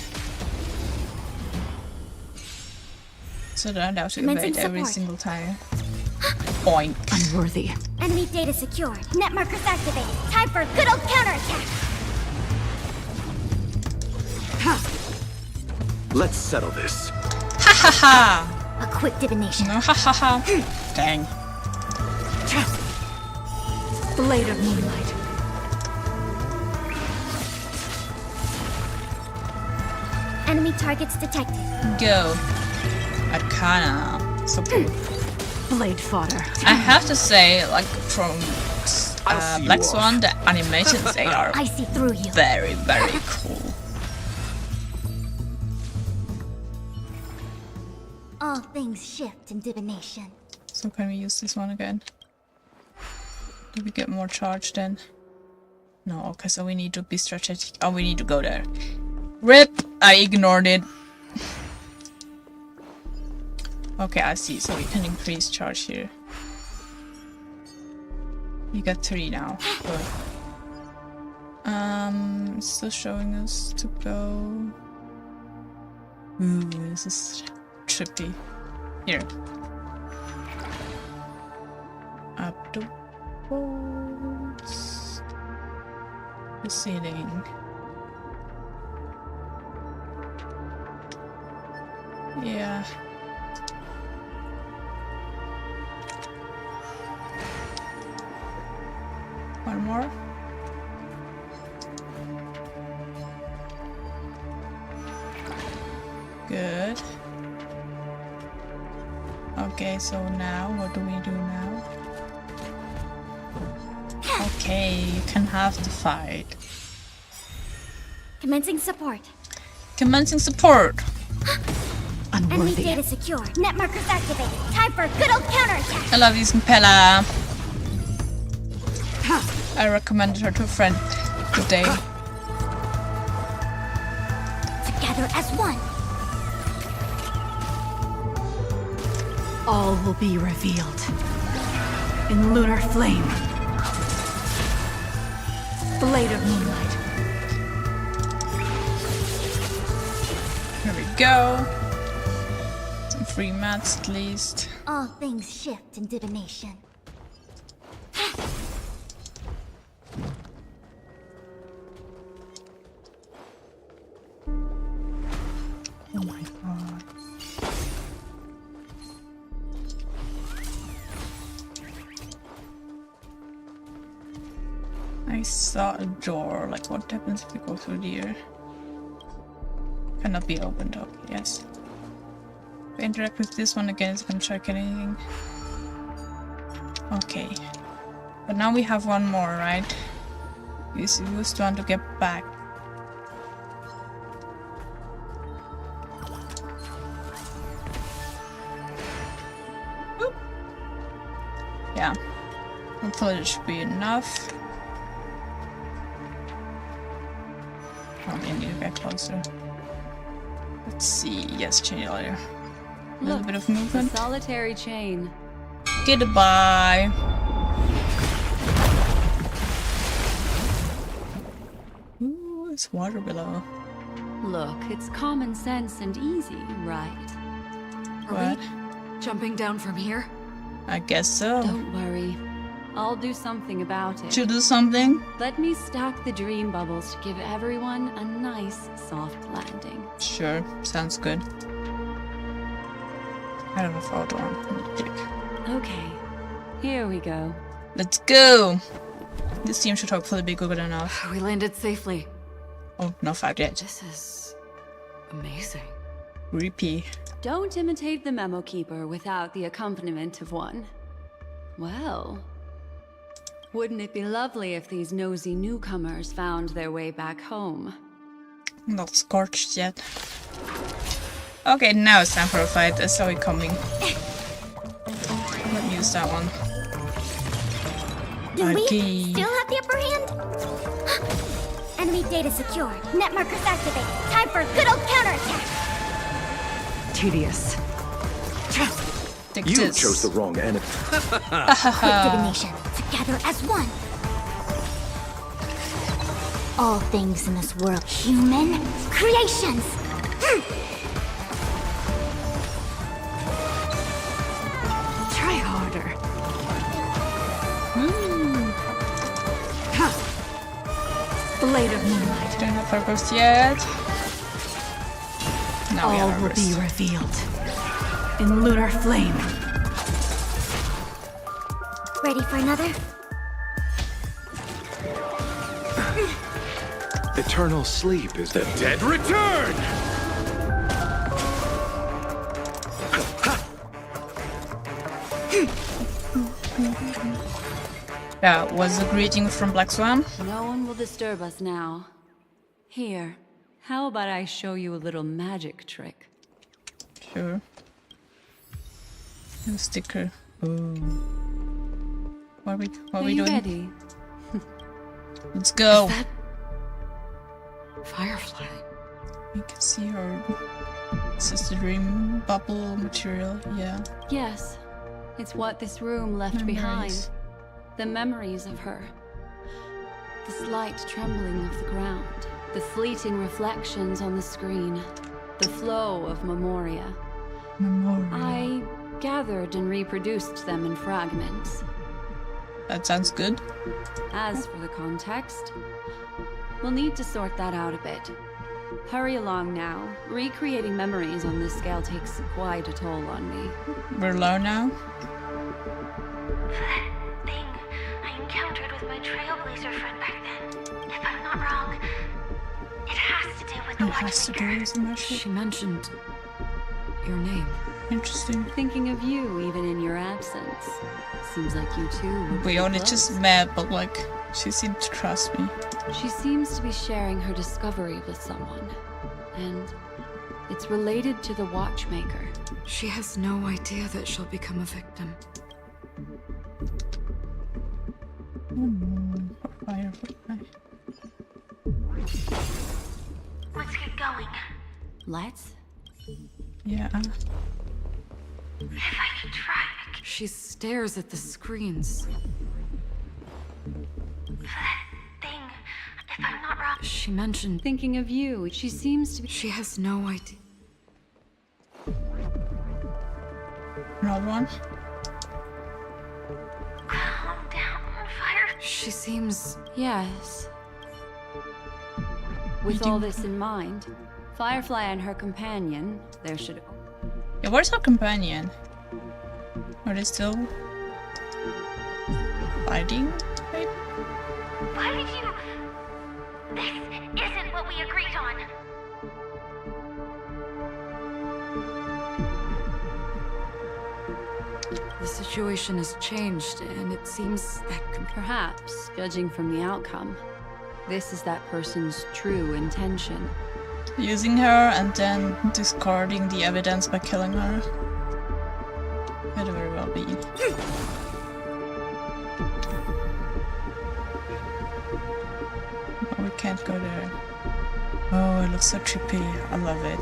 [SPEAKER 1] So I don't have to
[SPEAKER 4] Commencing
[SPEAKER 1] evade every
[SPEAKER 4] support.
[SPEAKER 1] single time. Boink.
[SPEAKER 3] Unworthy.
[SPEAKER 4] Enemy data secured. Net markers activated. Time for a good old counterattack.
[SPEAKER 5] Let's settle this.
[SPEAKER 1] Ha ha ha!
[SPEAKER 4] A quick divination.
[SPEAKER 1] No, ha ha ha. Dang.
[SPEAKER 3] Blade of moonlight.
[SPEAKER 4] Enemy targets detected.
[SPEAKER 1] Go. Arcana. So cool.
[SPEAKER 3] Blade fodder.
[SPEAKER 1] I have to say, like, from
[SPEAKER 5] I'll see you
[SPEAKER 1] Black
[SPEAKER 5] off.
[SPEAKER 1] Swan, the animations, they are
[SPEAKER 4] I see through you.
[SPEAKER 1] very, very cool.
[SPEAKER 4] All things shift in divination.
[SPEAKER 1] So can we use this one again? Do we get more charge then? No, okay, so we need to be strategic. Oh, we need to go there. RIP! I ignored it. Okay, I see. So we can increase charge here. You got 3 now. Good. It's still showing us to go. Ooh, this is trippy. Here. Up the walls. The ceiling. Yeah. One more. Good. Okay, so now what do we do now? Okay, you can have the fight.
[SPEAKER 4] Commencing support.
[SPEAKER 1] Commencing support.
[SPEAKER 4] Enemy
[SPEAKER 3] Unworthy.
[SPEAKER 4] data secured. Net markers activated. Time for a good old counterattack.
[SPEAKER 1] I love you, Pella. I recommended her to a friend today.
[SPEAKER 4] Together as one.
[SPEAKER 3] All will be revealed. In lunar flame. Blade of moonlight.
[SPEAKER 1] Here we go. Some free mats at least.
[SPEAKER 4] All things shift in divination.
[SPEAKER 1] Oh my god. I saw a door. Like, what happens if we go through here? Cannot be opened up. Yes. If I interact with this one again, it's gonna check anything. Okay. But now we have one more, right? We used one to get back. Oop. Yeah. Hopefully it should be enough. Oh, we need to get closer. Let's see. Yes, chain earlier. A little bit of
[SPEAKER 2] The
[SPEAKER 1] movement.
[SPEAKER 2] solitary chain.
[SPEAKER 1] Goodbye. Ooh, it's water below.
[SPEAKER 2] Look, it's common sense and easy, right?
[SPEAKER 1] What?
[SPEAKER 3] Jumping down from here?
[SPEAKER 1] I guess so.
[SPEAKER 2] Don't worry. I'll do something about it.
[SPEAKER 1] To do something?
[SPEAKER 2] Let me stack the dream bubbles to give everyone a nice, soft landing.
[SPEAKER 1] Sure, sounds good. I don't know if I'll do one.
[SPEAKER 2] Okay, here we go.
[SPEAKER 1] Let's go! This team should hopefully be good enough.
[SPEAKER 3] We landed safely.
[SPEAKER 1] Oh, no fact yet.
[SPEAKER 3] This is amazing.
[SPEAKER 1] Creepy.
[SPEAKER 2] Don't imitate the memo keeper without the accompaniment of one. Well, wouldn't it be lovely if these nosy newcomers found their way back home?
[SPEAKER 1] Not scorched yet. Okay, now it's time for a fight. I saw it coming. Let me use that one.
[SPEAKER 4] Do we
[SPEAKER 1] Okay.
[SPEAKER 4] still have the upper hand? Enemy data secured. Net markers activated. Time for a good old counterattack.
[SPEAKER 3] Tedious.
[SPEAKER 1] Take
[SPEAKER 5] You
[SPEAKER 1] this.
[SPEAKER 5] chose the wrong enemy.
[SPEAKER 4] Quick divination. Together as one. All things in this world, human creations.
[SPEAKER 3] blade of moonlight.
[SPEAKER 1] Don't have focus yet. Now we
[SPEAKER 3] All
[SPEAKER 1] have
[SPEAKER 3] will be
[SPEAKER 1] Everest.
[SPEAKER 3] revealed in lunar flame.
[SPEAKER 4] Ready for another?
[SPEAKER 5] Eternal sleep is the dead return!
[SPEAKER 1] That was a greeting from Black Swan.
[SPEAKER 2] No one will disturb us now. Here, how about I show you a little magic trick?
[SPEAKER 1] Sure. A sticker. Ooh. What are we doing?
[SPEAKER 2] Ready?
[SPEAKER 1] Let's go.
[SPEAKER 3] Firefly.
[SPEAKER 1] You can see her. This is the dream bubble material. Yeah.
[SPEAKER 2] Yes, it's what this room left behind.
[SPEAKER 1] Memories.
[SPEAKER 2] The memories of her. The slight trembling of the ground. The fleeting reflections on the screen. The flow of memoria.
[SPEAKER 1] Memorial.
[SPEAKER 2] I gathered and reproduced them in fragments.
[SPEAKER 1] That sounds good.
[SPEAKER 2] As for the context, we'll need to sort that out a bit. Hurry along now. Recreating memories on this scale takes quite a toll on me.
[SPEAKER 1] We're low now.
[SPEAKER 4] That thing I encountered with my trailblazer friend back then. If I'm not wrong, it has to do with the
[SPEAKER 1] It has to do
[SPEAKER 4] watchmaker.
[SPEAKER 1] with the magic.
[SPEAKER 3] She mentioned your name.
[SPEAKER 1] Interesting.
[SPEAKER 2] Thinking of you even in your absence. Seems like you two were
[SPEAKER 1] We
[SPEAKER 2] pretty
[SPEAKER 1] only
[SPEAKER 2] close.
[SPEAKER 1] just met, but like, she seemed to trust me.
[SPEAKER 2] She seems to be sharing her discovery with someone. And it's related to the watchmaker.
[SPEAKER 3] She has no idea that she'll become a victim.
[SPEAKER 1] Firefly.
[SPEAKER 4] Let's get going.
[SPEAKER 2] Let's?
[SPEAKER 1] Yeah.
[SPEAKER 4] If I could try,
[SPEAKER 3] She stares at the screens.
[SPEAKER 4] that thing, if I'm not wrong.
[SPEAKER 3] She mentioned
[SPEAKER 2] Thinking of you, she seems to be.
[SPEAKER 3] she has no idea.
[SPEAKER 1] Another one.
[SPEAKER 4] Calm down, fire.
[SPEAKER 3] She seems
[SPEAKER 2] Yes. With all this in mind, Firefly and her companion, there should.
[SPEAKER 1] Yeah, where's our companion? Are they still fighting? Right?
[SPEAKER 4] Why did you? This isn't what we agreed on.
[SPEAKER 3] the situation has changed, and it seems that
[SPEAKER 2] Perhaps, judging from the outcome, this is that person's true intention.
[SPEAKER 1] Using her and then discarding the evidence by killing her. Could very well be. Oh, we can't go there. Oh, it looks so trippy. I love it.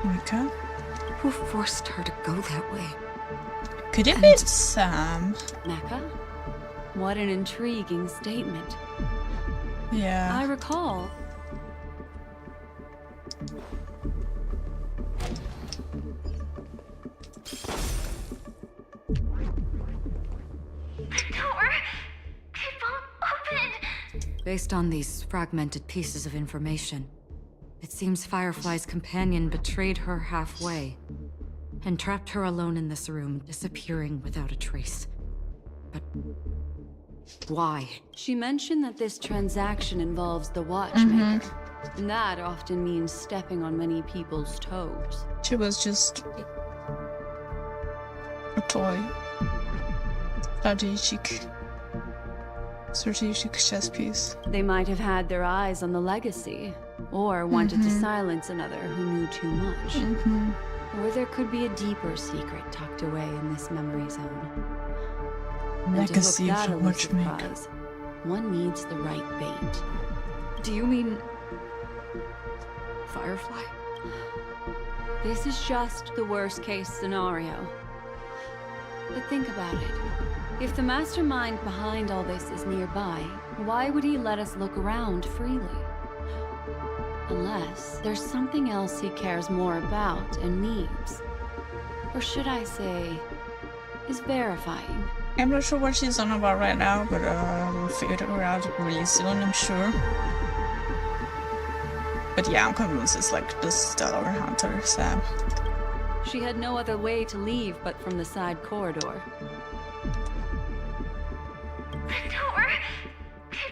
[SPEAKER 1] Mika?
[SPEAKER 3] who forced her to go that way?
[SPEAKER 1] Could it be Sam?
[SPEAKER 2] Mecca? What an intriguing statement.
[SPEAKER 1] Yeah.
[SPEAKER 2] I recall.
[SPEAKER 4] The door, it won't open.
[SPEAKER 3] Based on these fragmented pieces of information, it seems Firefly's companion betrayed her halfway and trapped her alone in this room, disappearing without a trace. But why?
[SPEAKER 2] She mentioned that this transaction involves the watchmaker. And that often means stepping on many people's toes.
[SPEAKER 1] She was just a toy. Strategic chess piece.
[SPEAKER 2] They might have had their eyes on the legacy, or wanted to silence another who knew too much. Or there could be a deeper secret tucked away in this memory zone. And
[SPEAKER 1] Legacy
[SPEAKER 2] to
[SPEAKER 1] of
[SPEAKER 2] hook
[SPEAKER 1] the
[SPEAKER 2] that
[SPEAKER 1] watchmaker.
[SPEAKER 2] surprise, one needs the right bait.
[SPEAKER 3] Do you mean Firefly?
[SPEAKER 2] This is just the worst case scenario. But think about it. If the mastermind behind all this is nearby, why would he let us look around freely? Unless there's something else he cares more about and needs. Or should I say, is verifying.
[SPEAKER 1] I'm not sure what she's on about right now, but we'll figure her out really soon, I'm sure. But yeah, I'm convinced it's like the Stellar Hunter, so...
[SPEAKER 2] She had no other way to leave but from the side corridor.
[SPEAKER 4] The door?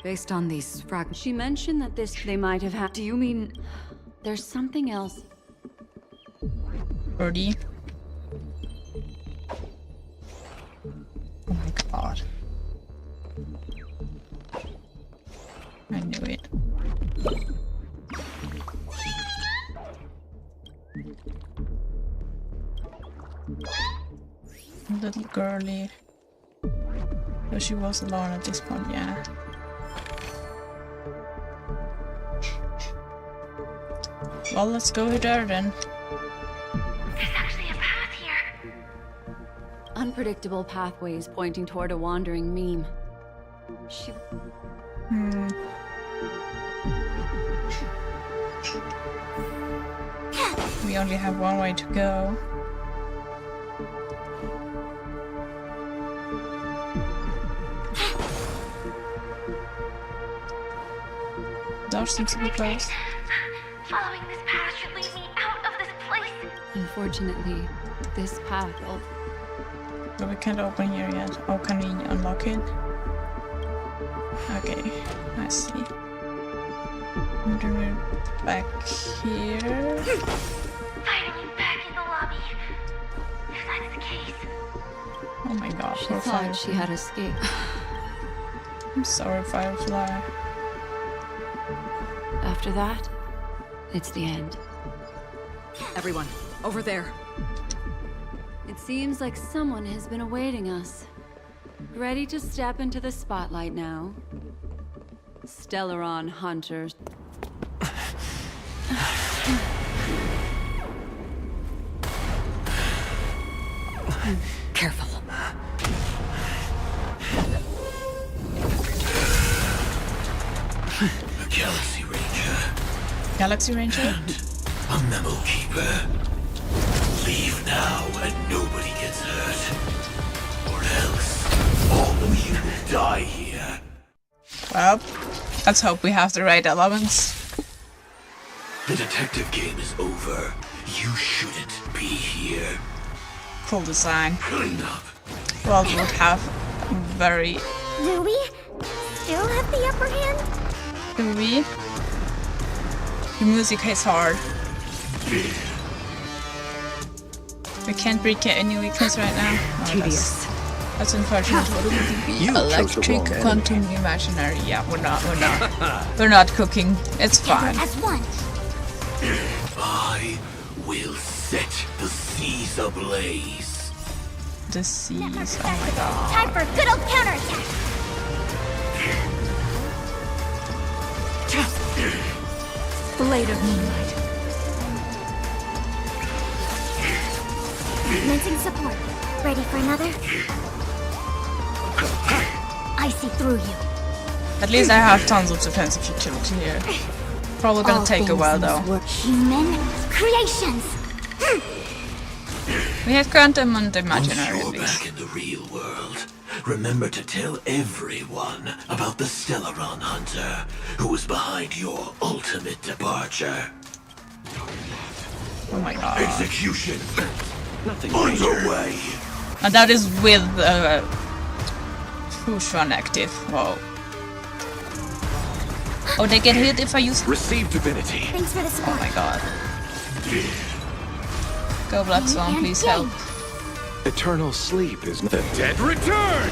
[SPEAKER 3] Based on these fragments.
[SPEAKER 2] She mentioned that they might have had. Do you mean there's something else?
[SPEAKER 1] Birdie. Oh my god. I knew it. Little girly. So she was alone at this point, yeah. Well, let's go there then.
[SPEAKER 4] There's actually a path here.
[SPEAKER 2] Unpredictable pathways pointing toward a wandering meme. She.
[SPEAKER 1] We only have one way to go. Door seems to be closed.
[SPEAKER 4] Following this path should lead me out of this place.
[SPEAKER 2] Unfortunately, this path.
[SPEAKER 1] But we can't open here yet. Oh, can we unlock it? Okay, I see. And then we're back here.
[SPEAKER 4] Finally back in the lobby. If that's the case.
[SPEAKER 1] Oh my god,
[SPEAKER 2] She
[SPEAKER 1] poor
[SPEAKER 2] thought she
[SPEAKER 1] Firefly.
[SPEAKER 2] had escaped.
[SPEAKER 1] I'm sorry, Firefly.
[SPEAKER 2] After that, it's the end.
[SPEAKER 3] Everyone, over there.
[SPEAKER 2] It seems like someone has been awaiting us. Ready to step into the spotlight now. Stellaron Hunters.
[SPEAKER 3] Careful.
[SPEAKER 6] A Galaxy Ranger
[SPEAKER 1] Galaxy Ranger?
[SPEAKER 6] and a Memo Keeper. Leave now and nobody gets hurt. Or else, all of you will die here.
[SPEAKER 1] Well, let's hope we have the right elements.
[SPEAKER 6] The detective game is over. You shouldn't be here.
[SPEAKER 1] Cool design.
[SPEAKER 6] Clean up.
[SPEAKER 1] Well, we would have very...
[SPEAKER 4] Do we still have the upper hand?
[SPEAKER 1] Do we? The music hits hard. We can't break any weakness right now. Oh,
[SPEAKER 3] Tedious.
[SPEAKER 1] that's unfortunate. What would it be?
[SPEAKER 5] You chose the
[SPEAKER 1] Electric,
[SPEAKER 5] wrong enemy.
[SPEAKER 1] quantum, imaginary. Yeah, we're not. We're not cooking. It's fine.
[SPEAKER 4] As one.
[SPEAKER 6] I will set the seas ablaze.
[SPEAKER 1] The seas. Oh my god.
[SPEAKER 4] Time for a good old counterattack.
[SPEAKER 3] Blade of moonlight.
[SPEAKER 4] Commencing support. Ready for another? I see through you.
[SPEAKER 1] At least I have tons of defensive utility here. Probably gonna
[SPEAKER 4] All
[SPEAKER 1] take a
[SPEAKER 4] things
[SPEAKER 1] while
[SPEAKER 4] must
[SPEAKER 1] though.
[SPEAKER 4] work. Human creations.
[SPEAKER 1] We have quantum and
[SPEAKER 6] Once
[SPEAKER 1] imaginary at
[SPEAKER 6] you're
[SPEAKER 1] least.
[SPEAKER 6] back in the real world, remember to tell everyone about the Stellaron Hunter who was behind your ultimate departure.
[SPEAKER 1] Oh my god.
[SPEAKER 6] Execution
[SPEAKER 5] Nothing
[SPEAKER 6] underway.
[SPEAKER 1] And that is with push on active. Whoa. Oh, they get hit if I use.
[SPEAKER 5] Receive divinity.
[SPEAKER 4] Thanks for the
[SPEAKER 1] Oh
[SPEAKER 4] support.
[SPEAKER 1] my god. Go Blood Swan, please help.
[SPEAKER 5] Eternal sleep is the dead return.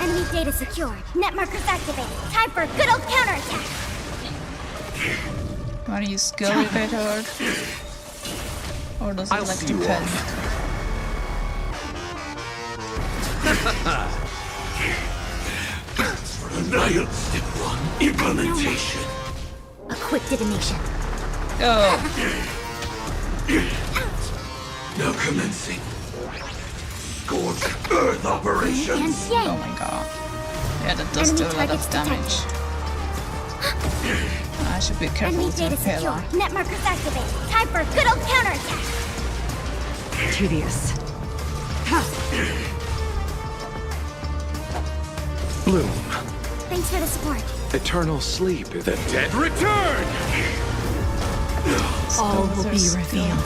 [SPEAKER 4] Enemy data secured. Net markers activated. Time for a good old counterattack.
[SPEAKER 1] Wanna use skill repeat or does it
[SPEAKER 5] I'll
[SPEAKER 1] like
[SPEAKER 5] see you
[SPEAKER 1] depend?
[SPEAKER 6] Annihilate Step 1 implementation.
[SPEAKER 4] A quick detonation.
[SPEAKER 1] Go!
[SPEAKER 6] Now commencing. Scorched Earth
[SPEAKER 4] And
[SPEAKER 6] operations.
[SPEAKER 1] Oh
[SPEAKER 4] yang.
[SPEAKER 1] my god. Yeah, that does do a lot of damage. I should be careful
[SPEAKER 4] Enemy
[SPEAKER 1] with
[SPEAKER 4] data
[SPEAKER 1] my payload.
[SPEAKER 4] secured. Net markers activated. Time for a good old counterattack.
[SPEAKER 3] Tedious.
[SPEAKER 5] Bloom,
[SPEAKER 4] Thanks for the support.
[SPEAKER 5] eternal sleep is
[SPEAKER 6] The dead return!
[SPEAKER 3] All will be revealed.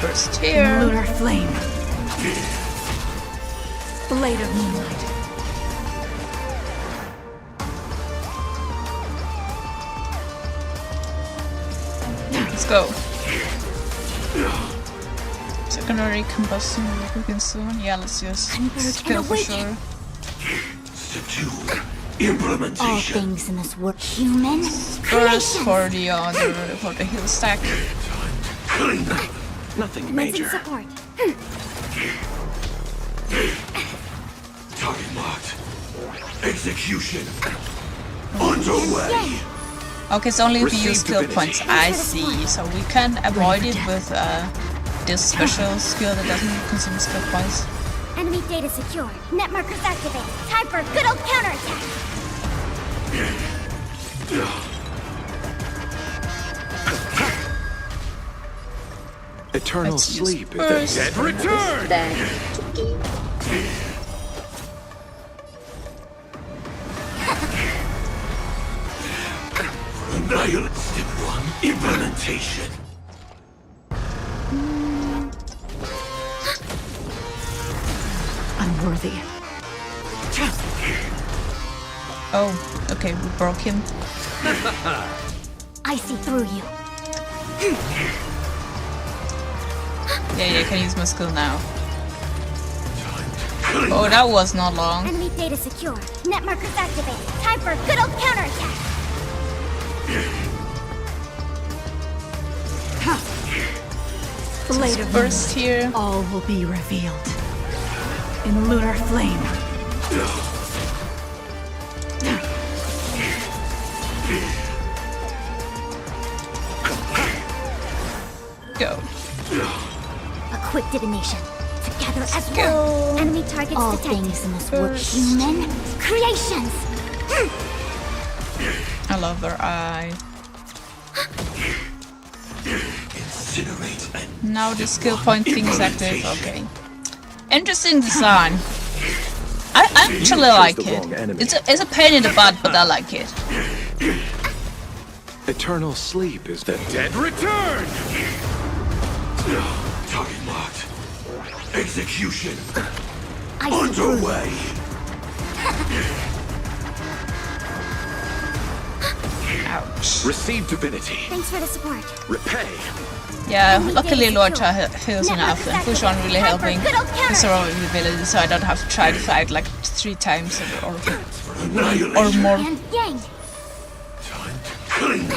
[SPEAKER 1] First
[SPEAKER 3] In
[SPEAKER 1] here.
[SPEAKER 3] lunar flame. Blade of moonlight.
[SPEAKER 1] Let's go. Secondary combustion will begin soon. Yeah, let's just skill for sure.
[SPEAKER 6] Subdue.
[SPEAKER 4] All
[SPEAKER 6] Implementation.
[SPEAKER 4] things in this world, human
[SPEAKER 1] First for the heal stack.
[SPEAKER 6] Clean.
[SPEAKER 5] nothing
[SPEAKER 4] Missing
[SPEAKER 5] major.
[SPEAKER 4] support.
[SPEAKER 6] Target marked. Execution. Underway.
[SPEAKER 4] Yay!
[SPEAKER 1] Okay, it's only if you use
[SPEAKER 6] Receive
[SPEAKER 1] skill
[SPEAKER 6] divinity.
[SPEAKER 1] points. I see. So we can avoid it with this special skill that doesn't consume skill points.
[SPEAKER 4] Enemy data secured. Net markers activated. Time for a good old counterattack.
[SPEAKER 5] Eternal
[SPEAKER 1] Let's use
[SPEAKER 5] sleep is
[SPEAKER 1] first.
[SPEAKER 5] the
[SPEAKER 6] Dead return! Annihilate. Step 1. Implementation.
[SPEAKER 3] Unworthy.
[SPEAKER 1] Oh, okay, we broke him.
[SPEAKER 4] I see through you.
[SPEAKER 1] Yeah, I can use my skill now. Oh, that was not long.
[SPEAKER 4] Enemy data secured. Net markers activated. Time for a good old counterattack.
[SPEAKER 3] Blade of
[SPEAKER 1] First here.
[SPEAKER 3] All will be revealed. In lunar flame.
[SPEAKER 1] Go.
[SPEAKER 4] A quick divination. Together as
[SPEAKER 1] go.
[SPEAKER 4] one. Enemy targets
[SPEAKER 2] All
[SPEAKER 4] detected.
[SPEAKER 2] things in this
[SPEAKER 4] world,
[SPEAKER 1] First.
[SPEAKER 4] human creations.
[SPEAKER 1] I love her eye.
[SPEAKER 6] Incinerate and
[SPEAKER 1] Now the skill point thing is active. Okay. Interesting design. I actually like
[SPEAKER 5] the
[SPEAKER 1] it.
[SPEAKER 5] wrong enemy.
[SPEAKER 1] It's a pain in the butt, but I like it.
[SPEAKER 5] Eternal sleep is the
[SPEAKER 6] dead return! Target marked. Execution.
[SPEAKER 4] I see through you.
[SPEAKER 6] Underway.
[SPEAKER 1] Ouch.
[SPEAKER 5] receive divinity.
[SPEAKER 4] Thanks for the support.
[SPEAKER 5] Repay.
[SPEAKER 1] Yeah, luckily Lorcha heals enough, and Fushan really helping the survivability, so I don't have to try to fight like 3 times or more.
[SPEAKER 4] And yang.
[SPEAKER 6] Clean.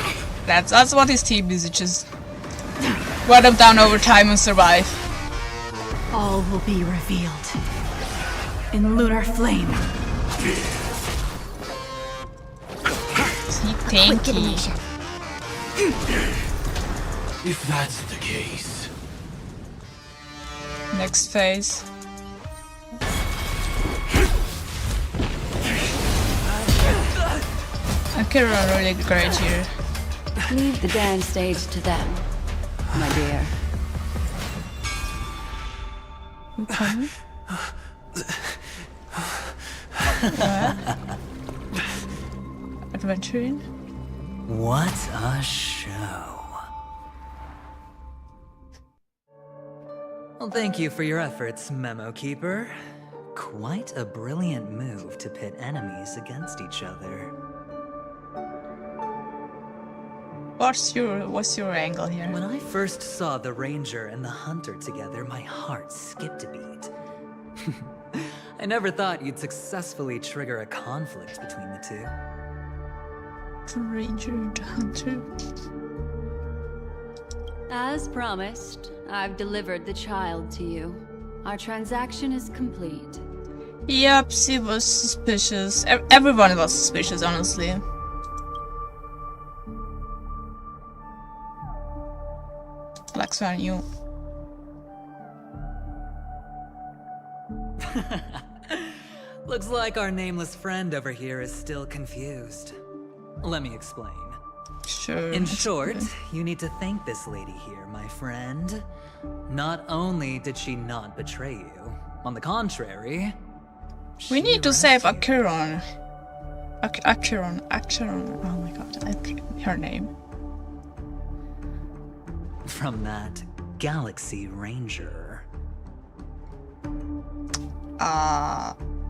[SPEAKER 1] That's what his team is. It just wear them down over time and survive.
[SPEAKER 3] All will be revealed. In lunar flame.
[SPEAKER 1] He
[SPEAKER 4] Quick
[SPEAKER 1] tanky.
[SPEAKER 4] divination.
[SPEAKER 6] If that's the case.
[SPEAKER 1] Next phase. Akira really great here.
[SPEAKER 2] Leave the dance stage to them, my dear.
[SPEAKER 1] Okay. Adventuring.
[SPEAKER 7] What a show. Well, thank you for your efforts, Memo Keeper. Quite a brilliant move to pit enemies against each other.
[SPEAKER 1] What's your angle here?
[SPEAKER 7] When I first saw the Ranger and the Hunter together, my heart skipped a beat. I never thought you'd successfully trigger a conflict between the two.
[SPEAKER 1] The Ranger and the Hunter.
[SPEAKER 2] As promised, I've delivered the child to you. Our transaction is complete.
[SPEAKER 1] Yep, she was suspicious. Everyone was suspicious, honestly. Like Swan, you.
[SPEAKER 7] Looks like our nameless friend over here is still confused. Let me explain.
[SPEAKER 1] Sure.
[SPEAKER 7] In
[SPEAKER 1] that's
[SPEAKER 7] short,
[SPEAKER 1] good.
[SPEAKER 7] you need to thank this lady here, my friend. Not only did she not betray you, On the contrary,
[SPEAKER 1] We
[SPEAKER 7] she
[SPEAKER 1] need to save
[SPEAKER 7] rescued-
[SPEAKER 1] Acheron. Acheron. Oh my god, her name.
[SPEAKER 7] from that Galaxy Ranger.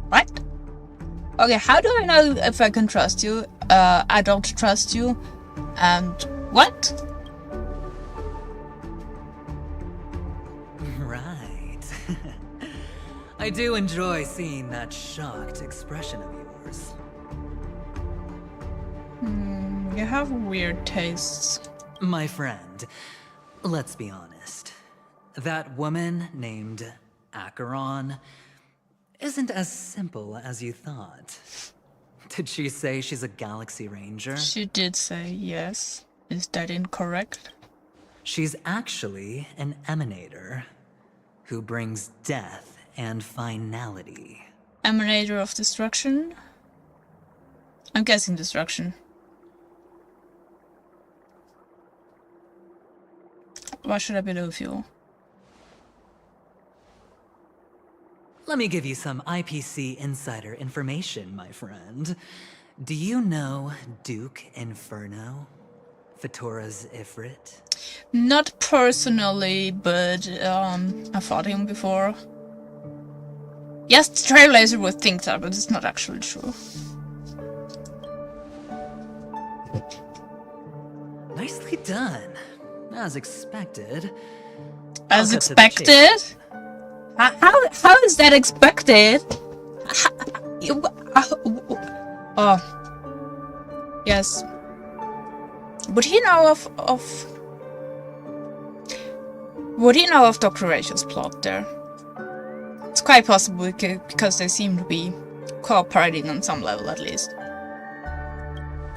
[SPEAKER 1] What? Okay, how do I know if I can trust you? I don't trust you. And what?
[SPEAKER 7] Right. I do enjoy seeing that shocked expression of yours.
[SPEAKER 1] You have weird tastes.
[SPEAKER 7] My friend, let's be honest. That woman named Acheron isn't as simple as you thought. Did she say she's a Galaxy Ranger?
[SPEAKER 1] She did say yes. Is that incorrect?
[SPEAKER 7] She's actually an emanator who brings death and finality.
[SPEAKER 1] Emanator of destruction? I'm guessing destruction. Why should I believe you?
[SPEAKER 7] Let me give you some IPC insider information, my friend. Do you know Duke Inferno? Fatora's Ifrit?
[SPEAKER 1] Not personally, but I fought him before. Yes, the Trailblazer would think that, but it's not actually true.
[SPEAKER 7] Nicely done. As expected.
[SPEAKER 1] As
[SPEAKER 7] I'll cut to the
[SPEAKER 1] expected?
[SPEAKER 7] chase.
[SPEAKER 1] How is that expected? Oh. Yes. Would he know of... Would he know of Dr. Rachel's plot there? It's quite possible because they seem to be cooperating on some level at least.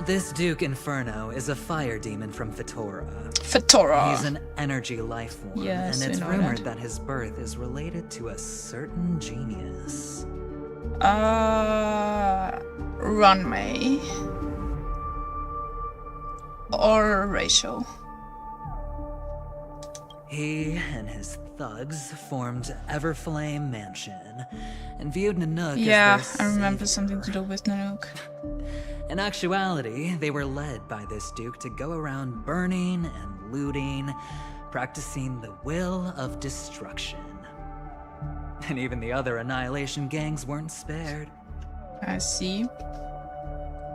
[SPEAKER 7] This Duke Inferno is a fire demon from Fatora.
[SPEAKER 1] Fatora.
[SPEAKER 7] He's an energy life form,
[SPEAKER 1] Yes,
[SPEAKER 7] and it's
[SPEAKER 1] we know
[SPEAKER 7] rumored
[SPEAKER 1] that.
[SPEAKER 7] that his birth is related to a certain genius.
[SPEAKER 1] Runway. Or Rachel.
[SPEAKER 7] He and his thugs formed Everflame Mansion and viewed Nanook
[SPEAKER 1] Yeah,
[SPEAKER 7] as their
[SPEAKER 1] I remember
[SPEAKER 7] savior.
[SPEAKER 1] something to do with Nanook.
[SPEAKER 7] In actuality, they were led by this Duke to go around burning and looting, practicing the will of destruction. And even the other Annihilation gangs weren't spared.
[SPEAKER 1] I see.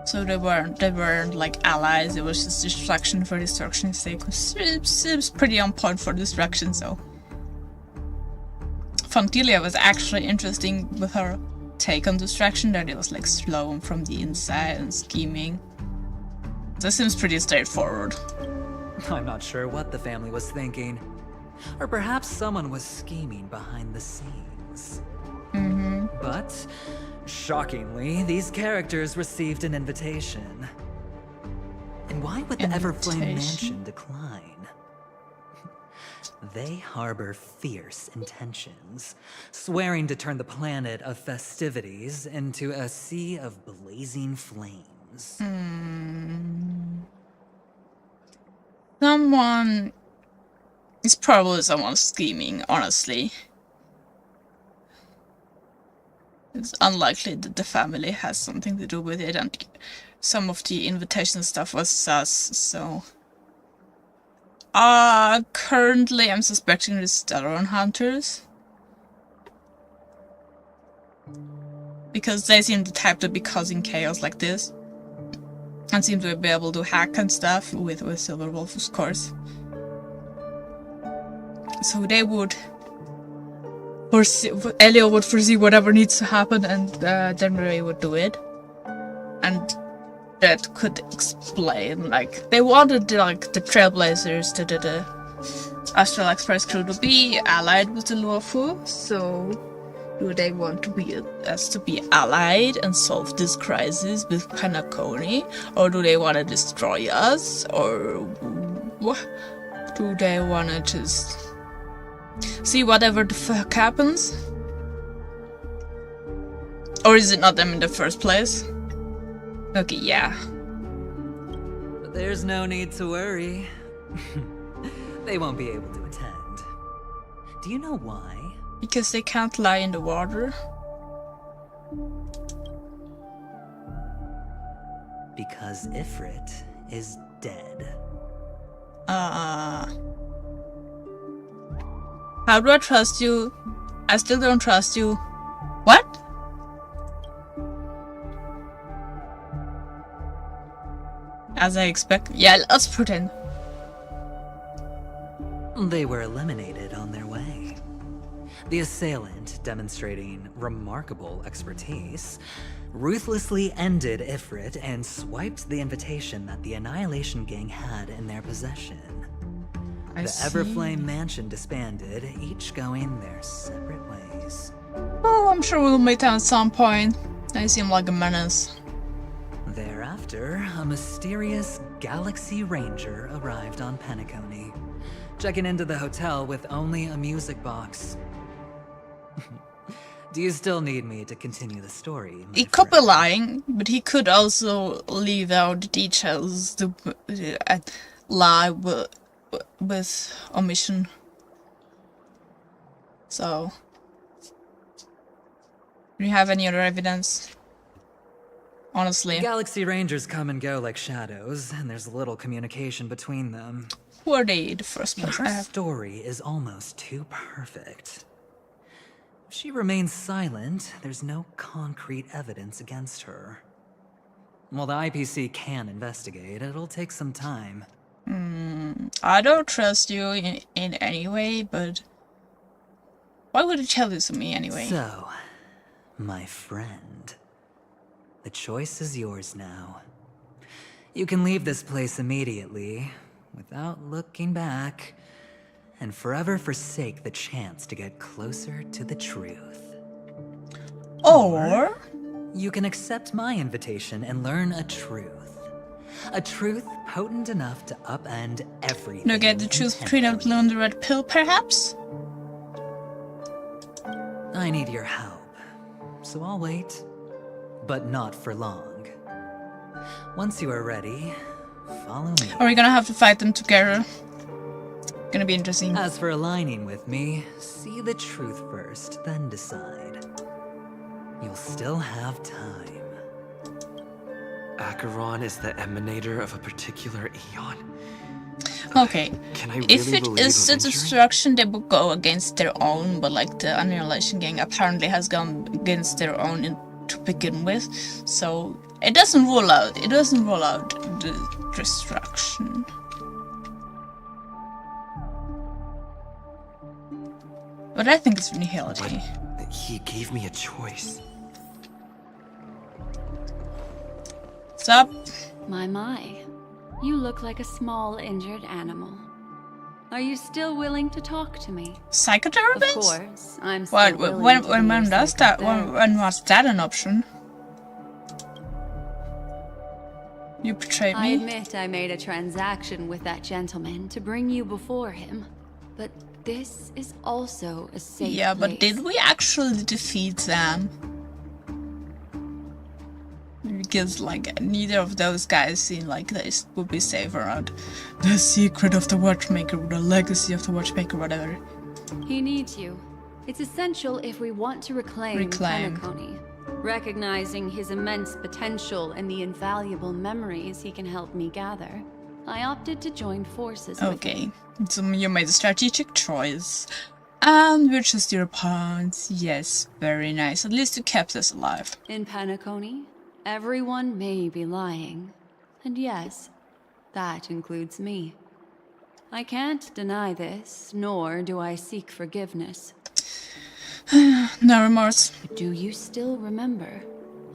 [SPEAKER 1] So they weren't like allies, it was just destruction for destruction's sake. Seems pretty on point for destruction, so. Fontilia was actually interesting with her take on destruction, that it was like slow and from the inside and scheming. That seems pretty straightforward.
[SPEAKER 7] I'm not sure what the family was thinking. Or perhaps someone was scheming behind the scenes. But, shockingly, these characters received an invitation. And why would the Everflame
[SPEAKER 1] Invitation?
[SPEAKER 7] Mansion decline? They harbor fierce intentions, swearing to turn the planet of festivities into a sea of blazing flames.
[SPEAKER 1] Someone... It's probably someone scheming, honestly. It's unlikely that the family has something to do with it, and some of the invitation stuff was sus, so... currently I'm suspecting the Stellaron Hunters. Because they seem the type to be causing chaos like this. And seem to be able to hack and stuff with Silverwolf, of course. So they would foresee, Elio would foresee whatever needs to happen, and then Ray would do it. And that could explain, like, they wanted like the Trailblazers, the Astral Express crew to be allied with the Luofu, so do they want to be us to be allied and solve this crisis with penacony, or do they want to destroy us, or what? Do they want to just see whatever the fuck happens? Or is it not them in the first place? Okay, yeah.
[SPEAKER 7] But there's no need to worry. They won't be able to attend. Do you know why?
[SPEAKER 1] Because they can't lie in the water.
[SPEAKER 7] Because Ifrit is dead.
[SPEAKER 1] How do I trust you? I still don't trust you. What? As I expect. Yeah, let's pretend.
[SPEAKER 7] They were eliminated on their way. The assailant, demonstrating remarkable expertise, ruthlessly ended Ifrit and swiped the invitation that the Annihilation Gang had in their possession.
[SPEAKER 1] I
[SPEAKER 7] The
[SPEAKER 1] see.
[SPEAKER 7] Everflame Mansion disbanded, each going their separate ways.
[SPEAKER 1] Oh, I'm sure we'll meet them at some point. They seem like a menace.
[SPEAKER 7] Thereafter, a mysterious Galaxy Ranger arrived on Penacony, checking into the hotel with only a music box. Do you still need me to continue the story?
[SPEAKER 1] He could be lying, but he could also leave out the details to lie with omission. So, do you have any other evidence? Honestly,
[SPEAKER 7] Galaxy Rangers come and go like shadows, and there's little communication between them.
[SPEAKER 1] who are they in the first place?
[SPEAKER 7] Her story is almost too perfect. If she remains silent, there's no concrete evidence against her. While the IPC can investigate, it'll take some time.
[SPEAKER 1] I don't trust you in any way, but why would you tell this to me anyway?
[SPEAKER 7] So, my friend, the choice is yours now. You can leave this place immediately, without looking back, and forever forsake the chance to get closer to the truth.
[SPEAKER 1] Or
[SPEAKER 7] You can accept my invitation and learn a truth. A truth potent enough to upend everything.
[SPEAKER 1] no, get the truth between the blue and the red pill, perhaps?
[SPEAKER 7] I need your help, so I'll wait. But not for long. Once you are ready, follow me.
[SPEAKER 1] Or are we gonna have to fight them together? Gonna be interesting.
[SPEAKER 7] As for aligning with me, see the truth first, then decide. You'll still have time.
[SPEAKER 5] Acheron is the emanator of a particular eon.
[SPEAKER 1] Okay,
[SPEAKER 5] Can I really
[SPEAKER 1] if it
[SPEAKER 5] believe
[SPEAKER 1] is the
[SPEAKER 5] eventually?
[SPEAKER 1] destruction, they would go against their own, but like the Annihilation Gang apparently has gone against their own to begin with, so it doesn't rule out. It doesn't rule out the destruction. But I think it's nihility.
[SPEAKER 5] But he gave me a choice.
[SPEAKER 1] What's up?
[SPEAKER 2] My. You look like a small, injured animal. Are you still willing to talk to me? Of
[SPEAKER 1] Psychotherapist?
[SPEAKER 2] course, I'm still
[SPEAKER 1] What?
[SPEAKER 2] willing
[SPEAKER 1] When
[SPEAKER 2] to be your
[SPEAKER 1] does that?
[SPEAKER 2] psychotherapist.
[SPEAKER 1] When was that an option? You betrayed
[SPEAKER 2] I
[SPEAKER 1] me.
[SPEAKER 2] admit I made a transaction with that gentleman to bring you before him, but this is also a safe
[SPEAKER 1] Yeah, but
[SPEAKER 2] place.
[SPEAKER 1] did we actually defeat them? Because, like, neither of those guys seem like they would be safe around the secret of the watchmaker, the legacy of the watchmaker, whatever.
[SPEAKER 2] He needs you. It's essential if we want to reclaim penacony. Recognizing his immense potential and the invaluable memories he can help me gather, I opted to join forces with
[SPEAKER 1] Okay,
[SPEAKER 2] him.
[SPEAKER 1] so you made a strategic choice. And we're just your pawns. Yes, very nice. At least you kept us alive.
[SPEAKER 2] In penacony, everyone may be lying. And yes, that includes me. I can't deny this, nor do I seek forgiveness.
[SPEAKER 1] No remorse.
[SPEAKER 2] Do you still remember?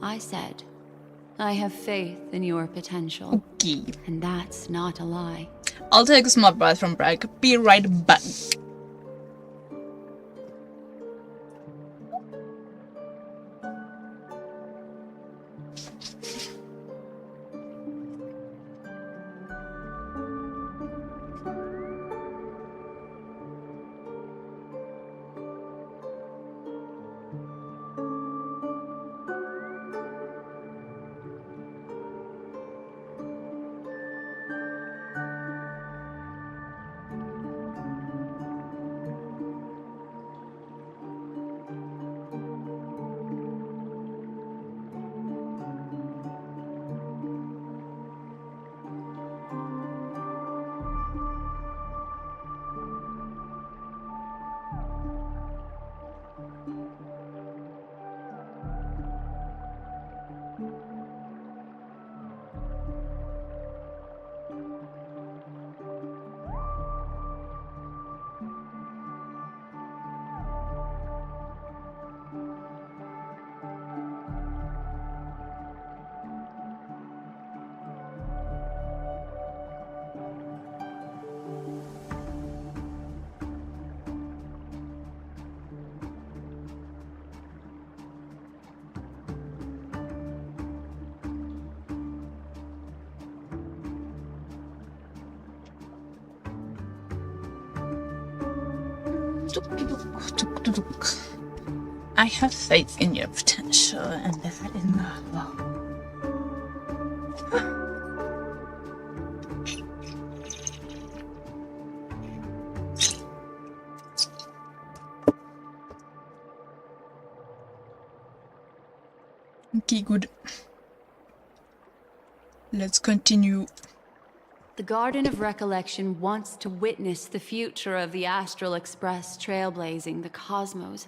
[SPEAKER 2] I said, I have faith in your potential.
[SPEAKER 1] Okay.
[SPEAKER 2] And that's not a lie.
[SPEAKER 1] I'll take a small breath from Bragg. Be right back. I have faith in your potential and that in love. Okay, good. Let's continue.
[SPEAKER 2] The Garden of Recollection wants to witness the future of the Astral Express trailblazing the cosmos.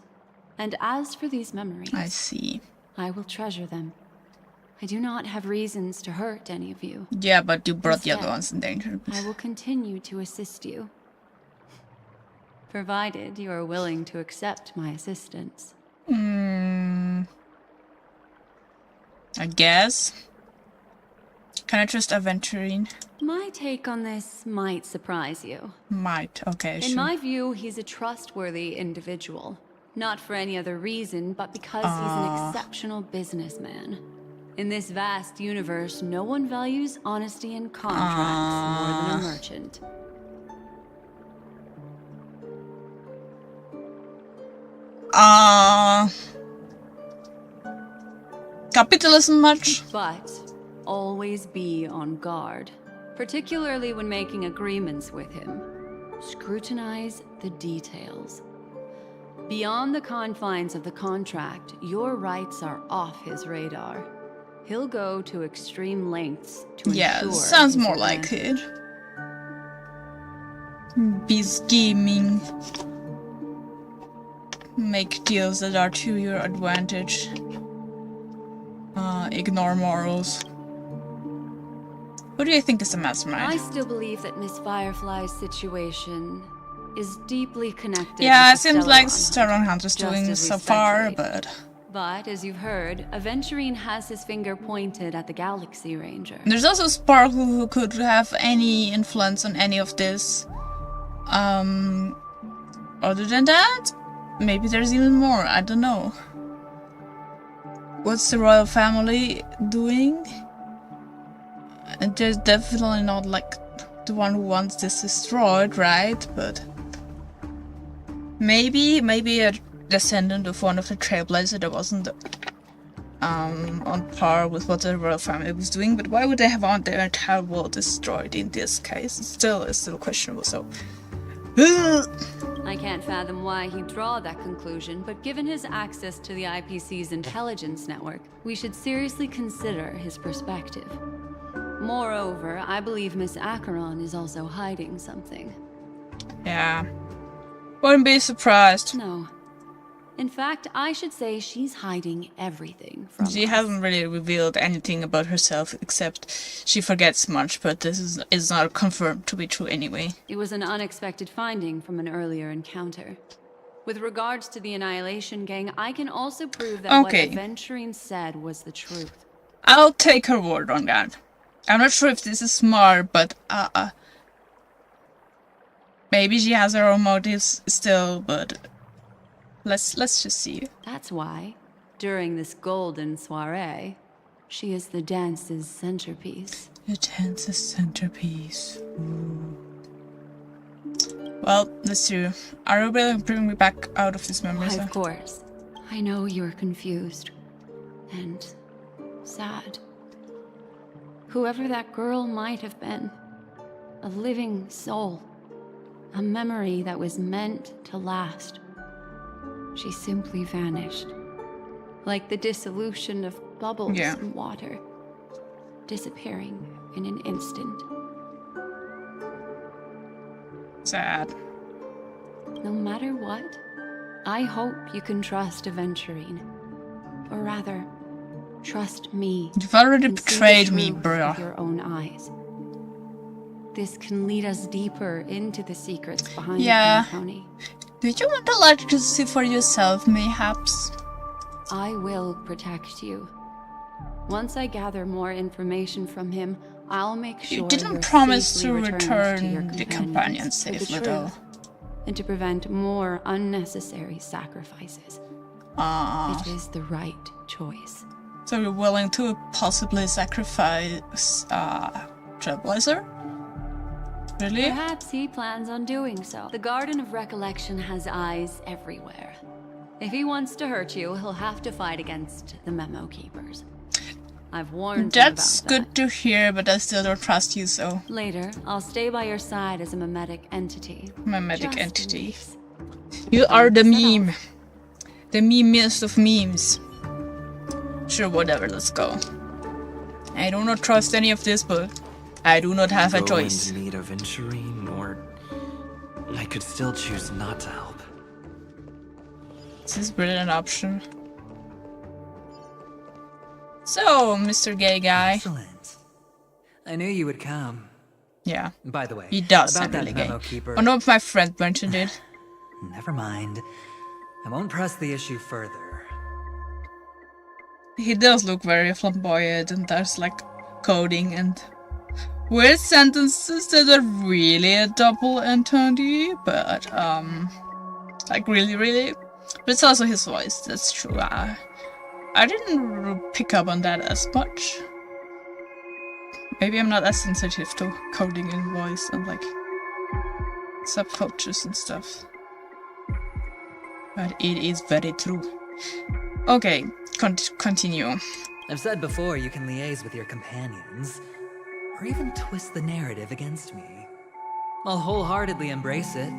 [SPEAKER 2] And as for these memories,
[SPEAKER 1] I see.
[SPEAKER 2] I will treasure them. I do not have reasons to hurt any of you.
[SPEAKER 1] Yeah, but you brought the other
[SPEAKER 2] Instead,
[SPEAKER 1] ones in danger.
[SPEAKER 2] I will continue to assist you. Provided you are willing to accept my assistance.
[SPEAKER 1] I guess. Can I trust Aventurine?
[SPEAKER 2] My take on this might surprise you.
[SPEAKER 1] Might. Okay,
[SPEAKER 2] In
[SPEAKER 1] sure.
[SPEAKER 2] my view, he's a trustworthy individual. Not for any other reason, but because he's an exceptional businessman. In this vast universe, no one values honesty in contracts more than a merchant.
[SPEAKER 1] Capitalism much?
[SPEAKER 2] But always be on guard, particularly when making agreements with him. Scrutinize the details. Beyond the confines of the contract, your rights are off his radar. He'll go to extreme lengths to
[SPEAKER 1] Yeah,
[SPEAKER 2] ensure
[SPEAKER 1] sounds
[SPEAKER 2] his
[SPEAKER 1] more like
[SPEAKER 2] advantage.
[SPEAKER 1] it. Be scheming. Make deals that are to your advantage. Ignore morals. Who do you think is the mastermind?
[SPEAKER 2] I still believe that Miss Firefly's situation is deeply connected.
[SPEAKER 1] Yeah, it
[SPEAKER 2] with the
[SPEAKER 1] seems like
[SPEAKER 2] Stellar
[SPEAKER 1] Stellar Hunter's
[SPEAKER 2] just
[SPEAKER 1] doing
[SPEAKER 2] as we
[SPEAKER 1] so far,
[SPEAKER 2] speculate.
[SPEAKER 1] but
[SPEAKER 2] But, as you've heard, Aventurine has his finger pointed at the Galaxy Ranger.
[SPEAKER 1] there's also Sparkle who could have any influence on any of this. Other than that, maybe there's even more, I don't know. What's the royal family doing? And there's definitely not like the one who wants this destroyed, right? But maybe a descendant of one of the Trailblazers that wasn't on par with what the royal family was doing. But why would they have want their entire world destroyed in this case? It's still questionable. So.
[SPEAKER 2] I can't fathom why he'd draw that conclusion, but given his access to the IPC's intelligence network, we should seriously consider his perspective. Moreover, I believe Miss Acheron is also hiding something.
[SPEAKER 1] Yeah. Wouldn't be surprised.
[SPEAKER 2] No. In fact, I should say she's hiding everything from
[SPEAKER 1] She
[SPEAKER 2] us.
[SPEAKER 1] hasn't really revealed anything about herself except she forgets much, but this is not confirmed to be true anyway.
[SPEAKER 2] It was an unexpected finding from an earlier encounter. With regards to the Annihilation Gang, I can also prove that
[SPEAKER 1] Okay.
[SPEAKER 2] what Aventurine said was the truth.
[SPEAKER 1] I'll take her word on that. I'm not sure if this is smart, but maybe she has her own motives still, but let's just see.
[SPEAKER 2] That's why, during this golden soiree, she is the dance's centerpiece.
[SPEAKER 1] The dance's centerpiece. Ooh. Well, let's see. Are you able to bring me back out of this memory?
[SPEAKER 2] Why,
[SPEAKER 1] sir?
[SPEAKER 2] of course. I know you're confused and sad. Whoever that girl might have been, a living soul, a memory that was meant to last. She simply vanished, like the dissolution of bubbles
[SPEAKER 1] Yeah.
[SPEAKER 2] in water, disappearing in an instant.
[SPEAKER 1] Sad.
[SPEAKER 2] No matter what, I hope you can trust Aventurine. Or rather, trust me.
[SPEAKER 1] You've already
[SPEAKER 2] and see the
[SPEAKER 1] betrayed me,
[SPEAKER 2] truth
[SPEAKER 1] bro.
[SPEAKER 2] with your own eyes. This can lead us deeper into the secrets behind
[SPEAKER 1] Yeah.
[SPEAKER 2] the penacony.
[SPEAKER 1] Do you want the light to see for yourself, mayhaps?
[SPEAKER 2] I will protect you. Once I gather more information from him, I'll make sure
[SPEAKER 1] You didn't
[SPEAKER 2] you're
[SPEAKER 1] promise to
[SPEAKER 2] safely returned to your
[SPEAKER 1] return the companion
[SPEAKER 2] with the
[SPEAKER 1] safely, though.
[SPEAKER 2] truth, and to prevent more unnecessary sacrifices.
[SPEAKER 1] Ah,
[SPEAKER 2] It is the right choice.
[SPEAKER 1] so you're willing to possibly sacrifice Trailblazer? Really?
[SPEAKER 2] Perhaps he plans on doing so. The Garden of Recollection has eyes everywhere. If he wants to hurt you, he'll have to fight against the Memo Keepers. I've warned you about
[SPEAKER 1] That's
[SPEAKER 2] that.
[SPEAKER 1] good to hear, but I still don't trust you, so.
[SPEAKER 2] Later, I'll stay by your side as a memetic entity.
[SPEAKER 1] Memetic
[SPEAKER 2] Just in
[SPEAKER 1] entity.
[SPEAKER 2] case.
[SPEAKER 1] You are the
[SPEAKER 2] Set
[SPEAKER 1] meme.
[SPEAKER 2] off.
[SPEAKER 1] The memest of memes. Sure, whatever, let's go. I do not trust any of this, but I do not have a choice.
[SPEAKER 5] In need of insuring, or I could still choose not to help.
[SPEAKER 1] This is really an option. So, Mr. Gay Guy.
[SPEAKER 7] Excellent. I knew you would come.
[SPEAKER 1] Yeah,
[SPEAKER 7] By the way,
[SPEAKER 1] he does
[SPEAKER 7] about
[SPEAKER 1] sound
[SPEAKER 7] that
[SPEAKER 1] really gay.
[SPEAKER 7] memo keeper.
[SPEAKER 1] One of my friends mentioned it.
[SPEAKER 7] Never mind. I won't press the issue further.
[SPEAKER 1] He does look very flamboyant and does like coding and weird sentences that are really a double entendre, but like really. But it's also his voice. That's true. I didn't pick up on that as much. Maybe I'm not as sensitive to coding in voice and like subcultures and stuff. But it is very true. Okay, continue.
[SPEAKER 7] I've said before you can liaise with your companions, or even twist the narrative against me. I'll wholeheartedly embrace it.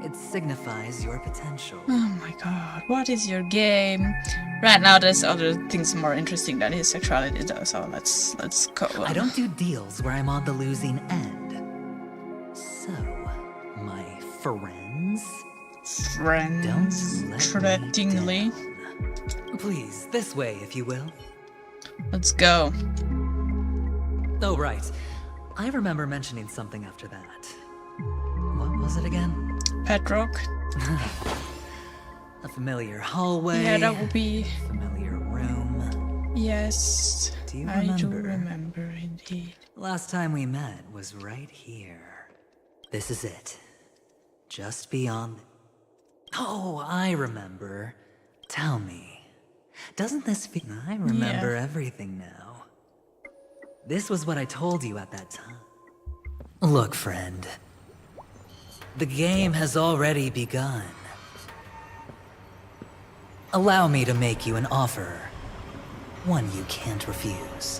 [SPEAKER 7] It signifies your potential.
[SPEAKER 1] Oh my god, what is your game? Right now there's other things more interesting than his sexuality though, so let's go.
[SPEAKER 7] I don't do deals where I'm on the losing end. So, my friends,
[SPEAKER 1] Friends,
[SPEAKER 7] don't let
[SPEAKER 1] threateningly.
[SPEAKER 7] me down. Please, this way, if you will.
[SPEAKER 1] Let's go.
[SPEAKER 7] Oh, right. I remember mentioning something after that. What was it again?
[SPEAKER 1] Petrock.
[SPEAKER 7] A familiar hallway.
[SPEAKER 1] Yeah, that would be.
[SPEAKER 7] Familiar room.
[SPEAKER 1] Yes.
[SPEAKER 7] Do you
[SPEAKER 1] I do
[SPEAKER 7] remember?
[SPEAKER 1] remember indeed.
[SPEAKER 7] Last time we met was right here. This is it. Just beyond. Oh, I remember. Tell me. Doesn't this feel. I remember everything now. This was what I told you at that time. Look, friend. The game has already begun. Allow me to make you an offer. One you can't refuse.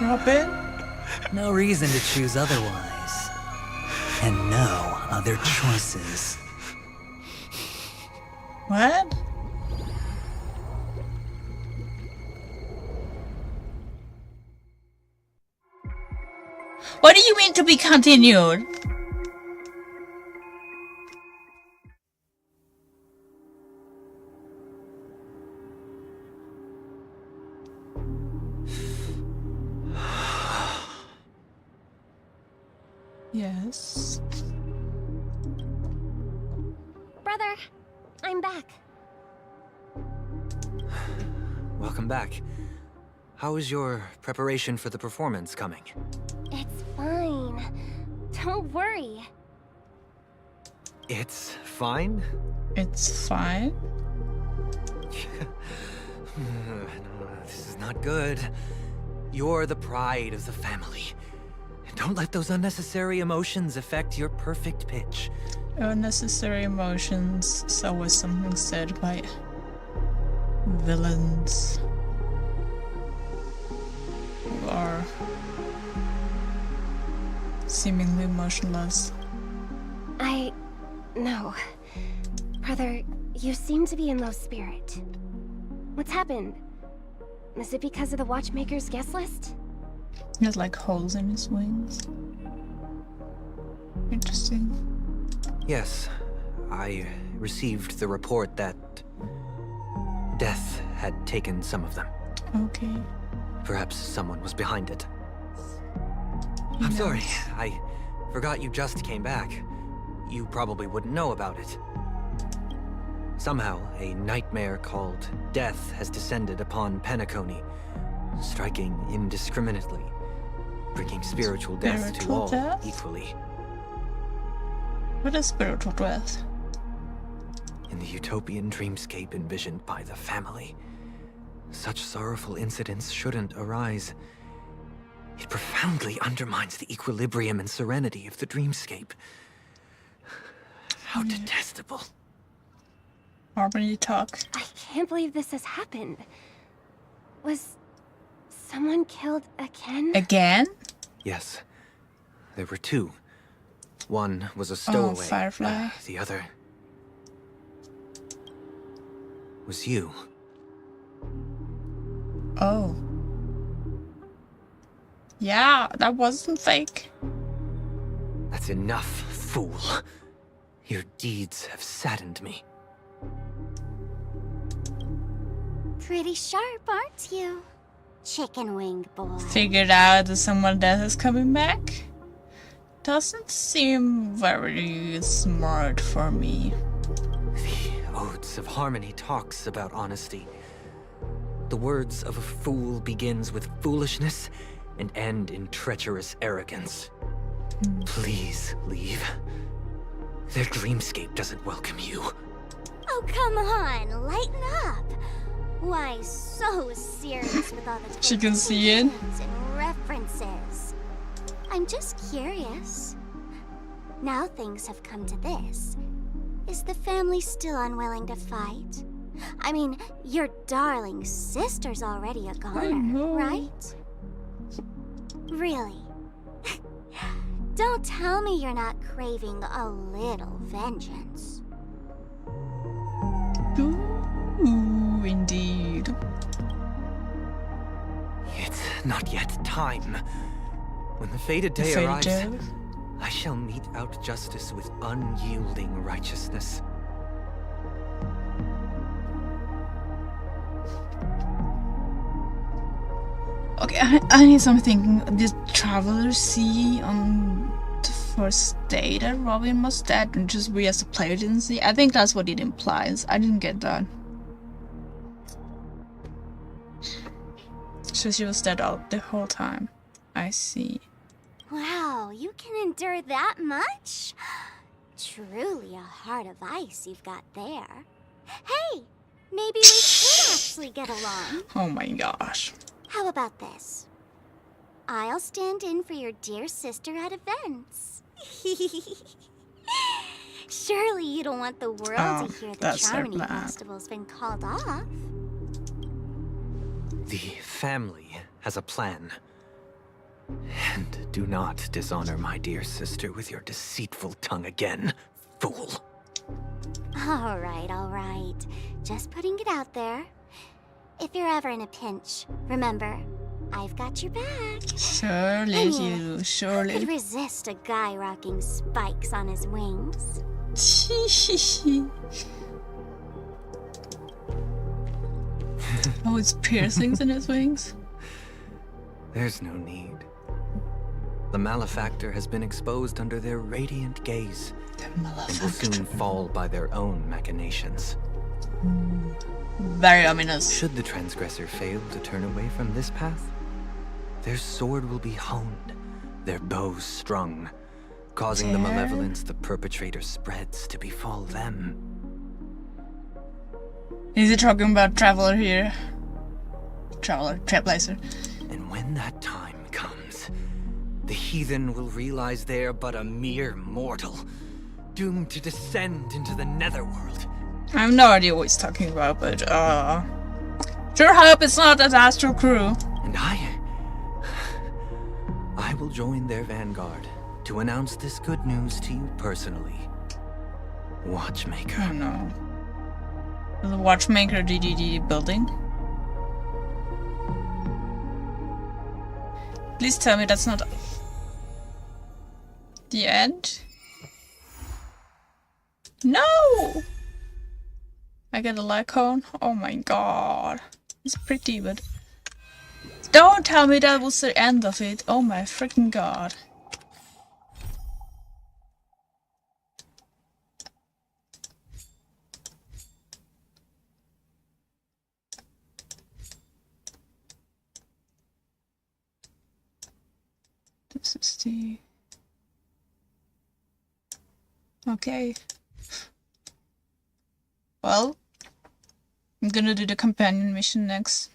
[SPEAKER 1] Robin?
[SPEAKER 7] No reason to choose otherwise. And no other choices.
[SPEAKER 1] What? What do you mean to be continued? Yes.
[SPEAKER 4] Brother, I'm back.
[SPEAKER 5] Welcome back. How is your preparation for the performance coming?
[SPEAKER 4] It's fine. Don't worry.
[SPEAKER 5] It's fine?
[SPEAKER 1] It's fine.
[SPEAKER 5] This is not good. You're the pride of the family. Don't let those unnecessary emotions affect your perfect pitch.
[SPEAKER 1] Unnecessary emotions. So was something said by villains who are seemingly emotionless.
[SPEAKER 4] No. Brother, you seem to be in low spirit. What's happened? Is it because of the Watchmaker's guest list?
[SPEAKER 1] He has like holes in his wings. Interesting.
[SPEAKER 5] Yes, I received the report that death had taken some of them.
[SPEAKER 1] Okay.
[SPEAKER 5] Perhaps someone was behind it. I'm sorry, I forgot you just came back. You probably wouldn't know about it. Somehow, a nightmare called death has descended upon Penacony, striking indiscriminately, bringing spiritual death to
[SPEAKER 1] Spiritual
[SPEAKER 5] all
[SPEAKER 1] death?
[SPEAKER 5] equally.
[SPEAKER 1] What is spiritual death?
[SPEAKER 5] In the utopian dreamscape envisioned by the family, Such sorrowful incidents shouldn't arise. It profoundly undermines the equilibrium and serenity of the dreamscape. How detestable.
[SPEAKER 1] Harmony talk.
[SPEAKER 4] I can't believe this has happened. Was someone killed again?
[SPEAKER 1] Again?
[SPEAKER 5] Yes. There were two. One was a stowaway.
[SPEAKER 1] Firefly.
[SPEAKER 5] The other was you.
[SPEAKER 1] Oh. Yeah, that wasn't fake.
[SPEAKER 5] That's enough, fool. Your deeds have saddened me.
[SPEAKER 8] Pretty sharp, aren't you? Chicken-winged boy.
[SPEAKER 1] Figured out that someone else is coming back? Doesn't seem very smart for me.
[SPEAKER 5] The Odes of Harmony talks about honesty. The words of a fool begins with foolishness and end in treacherous arrogance. Please leave. Their dreamscape doesn't welcome you.
[SPEAKER 8] Oh, come on, lighten up. Why so serious with all the
[SPEAKER 1] She can see it.
[SPEAKER 8] quotations and references? I'm just curious. Now things have come to this. Is the family still unwilling to fight? I mean, your darling sister's already a goner, right? Really? Don't tell me you're not craving a little vengeance.
[SPEAKER 1] Ooh, indeed.
[SPEAKER 5] It's not yet time. When the fated day
[SPEAKER 1] fated
[SPEAKER 5] arrives,
[SPEAKER 1] day?
[SPEAKER 5] I shall mete out justice with unyielding righteousness.
[SPEAKER 1] Okay, I need something. Did Traveler see on the first day that Robin was dead and just we as the player didn't see? I think that's what it implies. I didn't get that. So she was dead all the whole time. I see.
[SPEAKER 8] Wow, you can endure that much? Truly a heart of ice you've got there. Hey, maybe we could actually get along.
[SPEAKER 1] Oh my gosh.
[SPEAKER 8] How about this? I'll stand in for your dear sister at events. Surely you don't want the world
[SPEAKER 1] Oh,
[SPEAKER 8] to hear the
[SPEAKER 1] that's their
[SPEAKER 8] Charmony
[SPEAKER 1] plan.
[SPEAKER 8] Festival's been called off.
[SPEAKER 5] The family has a plan. And do not dishonor my dear sister with your deceitful tongue again, fool.
[SPEAKER 8] All right. Just putting it out there. If you're ever in a pinch, remember, I've got your back.
[SPEAKER 1] Surely
[SPEAKER 8] I mean,
[SPEAKER 1] you,
[SPEAKER 8] Who could
[SPEAKER 1] surely.
[SPEAKER 8] resist a guy rocking spikes on his wings?
[SPEAKER 1] Oh, it's piercings in his wings?
[SPEAKER 5] There's no need. The malefactor has been exposed under their radiant gaze
[SPEAKER 1] The
[SPEAKER 5] and will
[SPEAKER 1] malefactor.
[SPEAKER 5] soon fall by their own machinations.
[SPEAKER 1] Very ominous.
[SPEAKER 5] Should the transgressor fail to turn away from this path, their sword will be honed, their bows strung, causing the
[SPEAKER 1] Dare?
[SPEAKER 5] malevolence the perpetrator spreads to befall them.
[SPEAKER 1] Is he talking about Traveler here? Trailblazer.
[SPEAKER 5] And when that time comes, the heathen will realize they're but a mere mortal, doomed to descend into the netherworld.
[SPEAKER 1] I have no idea what he's talking about, but sure hope it's not that Astro Crew.
[SPEAKER 5] And I will join their vanguard to announce this good news to you personally. Watchmaker.
[SPEAKER 1] Oh no. The Watchmaker DDD building. Please tell me that's not the end. No! I get a Lycone? Oh my god. It's pretty, but don't tell me that was the end of it. Oh my freaking god. This is the... Okay. Well, I'm gonna do the companion mission next.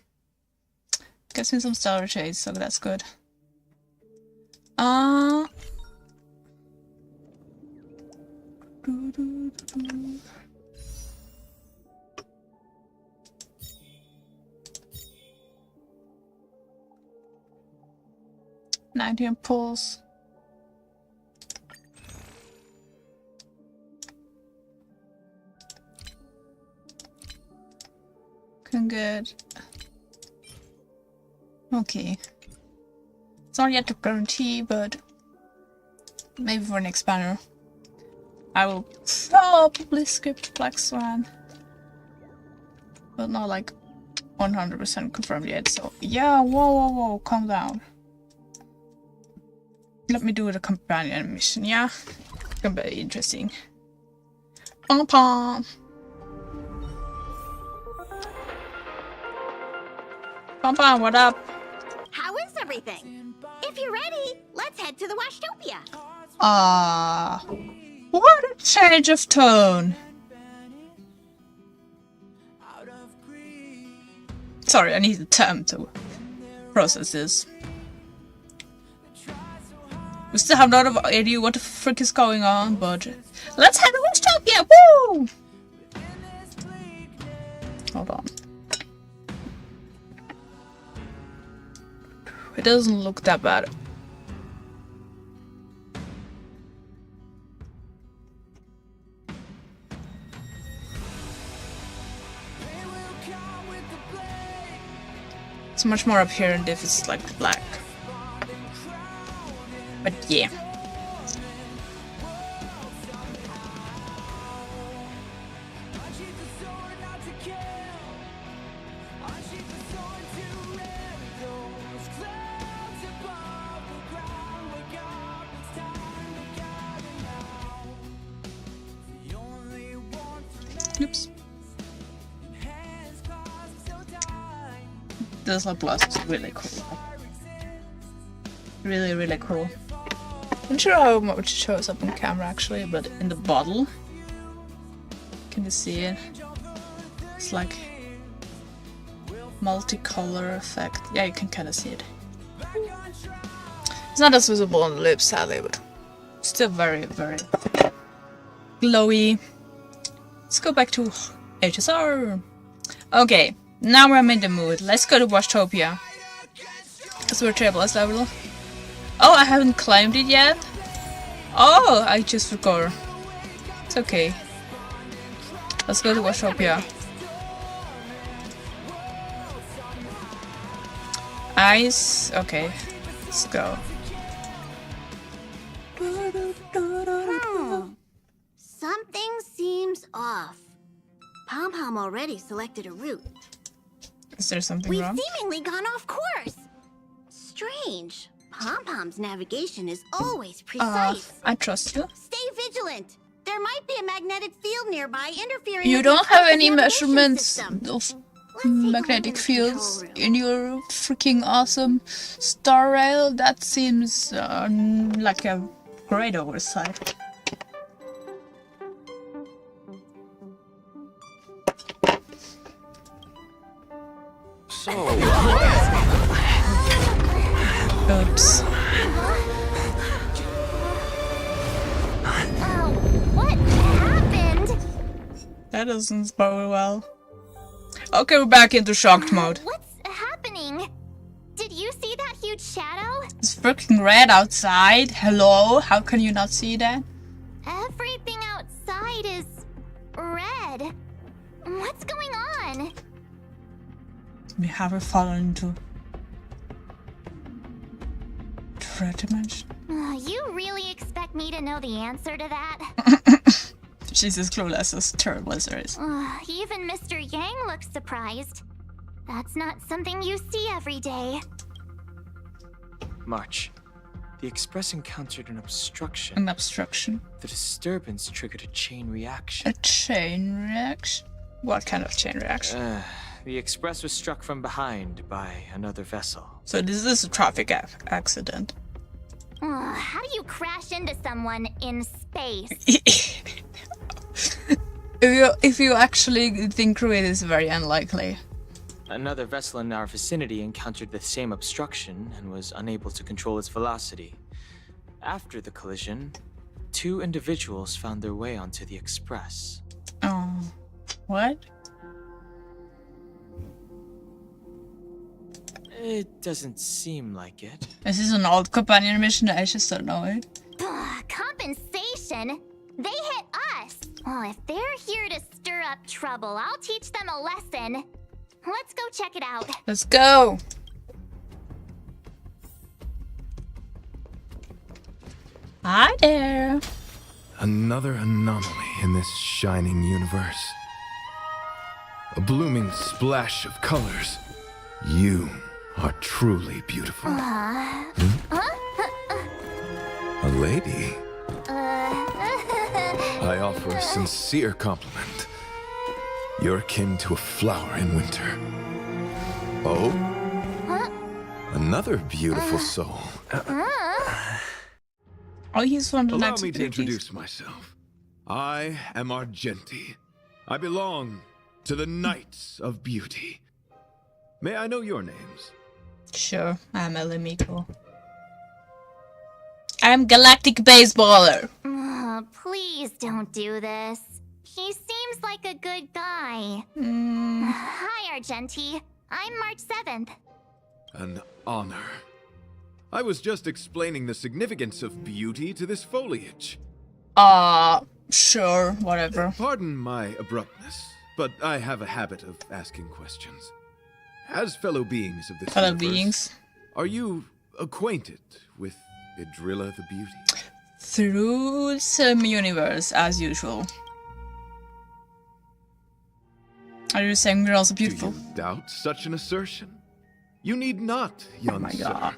[SPEAKER 1] Gets me some starter shades, so that's good. 19 pulls. Can get. Okay. It's not yet a guarantee, but maybe for next banner. I will probably skip Black Swan. But not like 100% confirmed yet, so yeah, whoa, calm down. Let me do the companion mission, yeah? It's gonna be interesting. Pom pom! Pom pom, what up?
[SPEAKER 8] How is everything? If you're ready, let's head to the Washtopia.
[SPEAKER 1] What a change of tone! Sorry, I need time to process this. We still have not an idea what the frick is going on, but let's head to Washtopia! Woo! Hold on. It doesn't look that bad. It's much more apparent if it's like black. But yeah. Oops. This lip gloss is really cool. Really cool. I'm not sure how much it shows up on camera actually, but in the bottle, can you see it? It's like multicolor effect. Yeah, you can kind of see it. It's not as visible on the lips, sadly, but still very glowy. Let's go back to HSR. Okay, now I'm in the mood. Let's go to Washtopia. It's where table is level. Oh, I haven't climbed it yet? Oh, I just forgot. It's okay. Let's go to Washtopia. Ice. Okay, let's go.
[SPEAKER 8] Something seems off. Pom-Pom already selected a route.
[SPEAKER 1] Is there something
[SPEAKER 8] We've
[SPEAKER 1] wrong?
[SPEAKER 8] seemingly gone off course. Strange. Pom-Pom's navigation is always precise.
[SPEAKER 1] I trust you.
[SPEAKER 8] Stay vigilant. There might be a magnetic field nearby interfering
[SPEAKER 1] You
[SPEAKER 8] with
[SPEAKER 1] don't
[SPEAKER 8] the
[SPEAKER 1] have any
[SPEAKER 8] navigation
[SPEAKER 1] measurements
[SPEAKER 8] system.
[SPEAKER 1] of
[SPEAKER 8] Let's take a look
[SPEAKER 1] magnetic
[SPEAKER 8] in the
[SPEAKER 1] fields
[SPEAKER 8] control room.
[SPEAKER 1] in your freaking awesome star rail? That seems like a great oversight.
[SPEAKER 5] So,
[SPEAKER 1] Oops.
[SPEAKER 8] What happened?
[SPEAKER 1] That doesn't bode well. Okay, we're back into shocked mode.
[SPEAKER 8] What's happening? Did you see that huge shadow?
[SPEAKER 1] It's freaking red outside. Hello? How can you not see that?
[SPEAKER 8] Everything outside is red. What's going on?
[SPEAKER 1] We haven't fallen into the red dimension.
[SPEAKER 8] You really expect me to know the answer to that?
[SPEAKER 1] She's as clueless as terrible as there is.
[SPEAKER 8] Even Mr. Yang looks surprised. That's not something you see every day.
[SPEAKER 9] March. The Express encountered an obstruction.
[SPEAKER 1] An obstruction.
[SPEAKER 9] The disturbance triggered a chain reaction.
[SPEAKER 1] A chain reaction? What kind of chain reaction?
[SPEAKER 9] The Express was struck from behind by another vessel.
[SPEAKER 1] So this is a traffic accident.
[SPEAKER 8] How do you crash into someone in space?
[SPEAKER 1] If you actually think through it, it's very unlikely.
[SPEAKER 9] Another vessel in our vicinity encountered the same obstruction and was unable to control its velocity. After the collision, 2 individuals found their way onto the Express.
[SPEAKER 1] Oh. What?
[SPEAKER 9] It doesn't seem like it.
[SPEAKER 1] Es ist so ein old companion mission, I just don't know it.
[SPEAKER 8] Compensation? They hit us! Well, if they're here to stir up trouble, I'll teach them a lesson. Let's go check it out.
[SPEAKER 1] Let's go! Hi there!
[SPEAKER 10] Another anomaly in this shining universe. A blooming splash of colors. You are truly beautiful. A lady? I offer a sincere compliment. You're akin to a flower in winter. Oh? Another beautiful soul.
[SPEAKER 1] Oh, he's from the
[SPEAKER 10] Allow
[SPEAKER 1] Knights
[SPEAKER 10] me
[SPEAKER 1] of
[SPEAKER 10] to
[SPEAKER 1] Beauty.
[SPEAKER 10] introduce myself. I am Argenti. I belong to the Knights of Beauty. May I know your names?
[SPEAKER 1] Sure, I'm Elli. I'm Galactic Baseballer.
[SPEAKER 8] Please don't do this. He seems like a good guy.
[SPEAKER 1] Mm.
[SPEAKER 8] Hi, Argenti. I'm March 7th.
[SPEAKER 10] An honor. I was just explaining the significance of beauty to this foliage.
[SPEAKER 1] Sure, whatever.
[SPEAKER 10] Pardon my abruptness, but I have a habit of asking questions. As fellow beings of this
[SPEAKER 1] Fellow
[SPEAKER 10] universe,
[SPEAKER 1] beings.
[SPEAKER 10] are you acquainted with Idrilla the Beauty?
[SPEAKER 1] Through some universe, as usual. Are you saying we're also beautiful?
[SPEAKER 10] Do you doubt such an assertion? You need not, young sir.
[SPEAKER 1] God.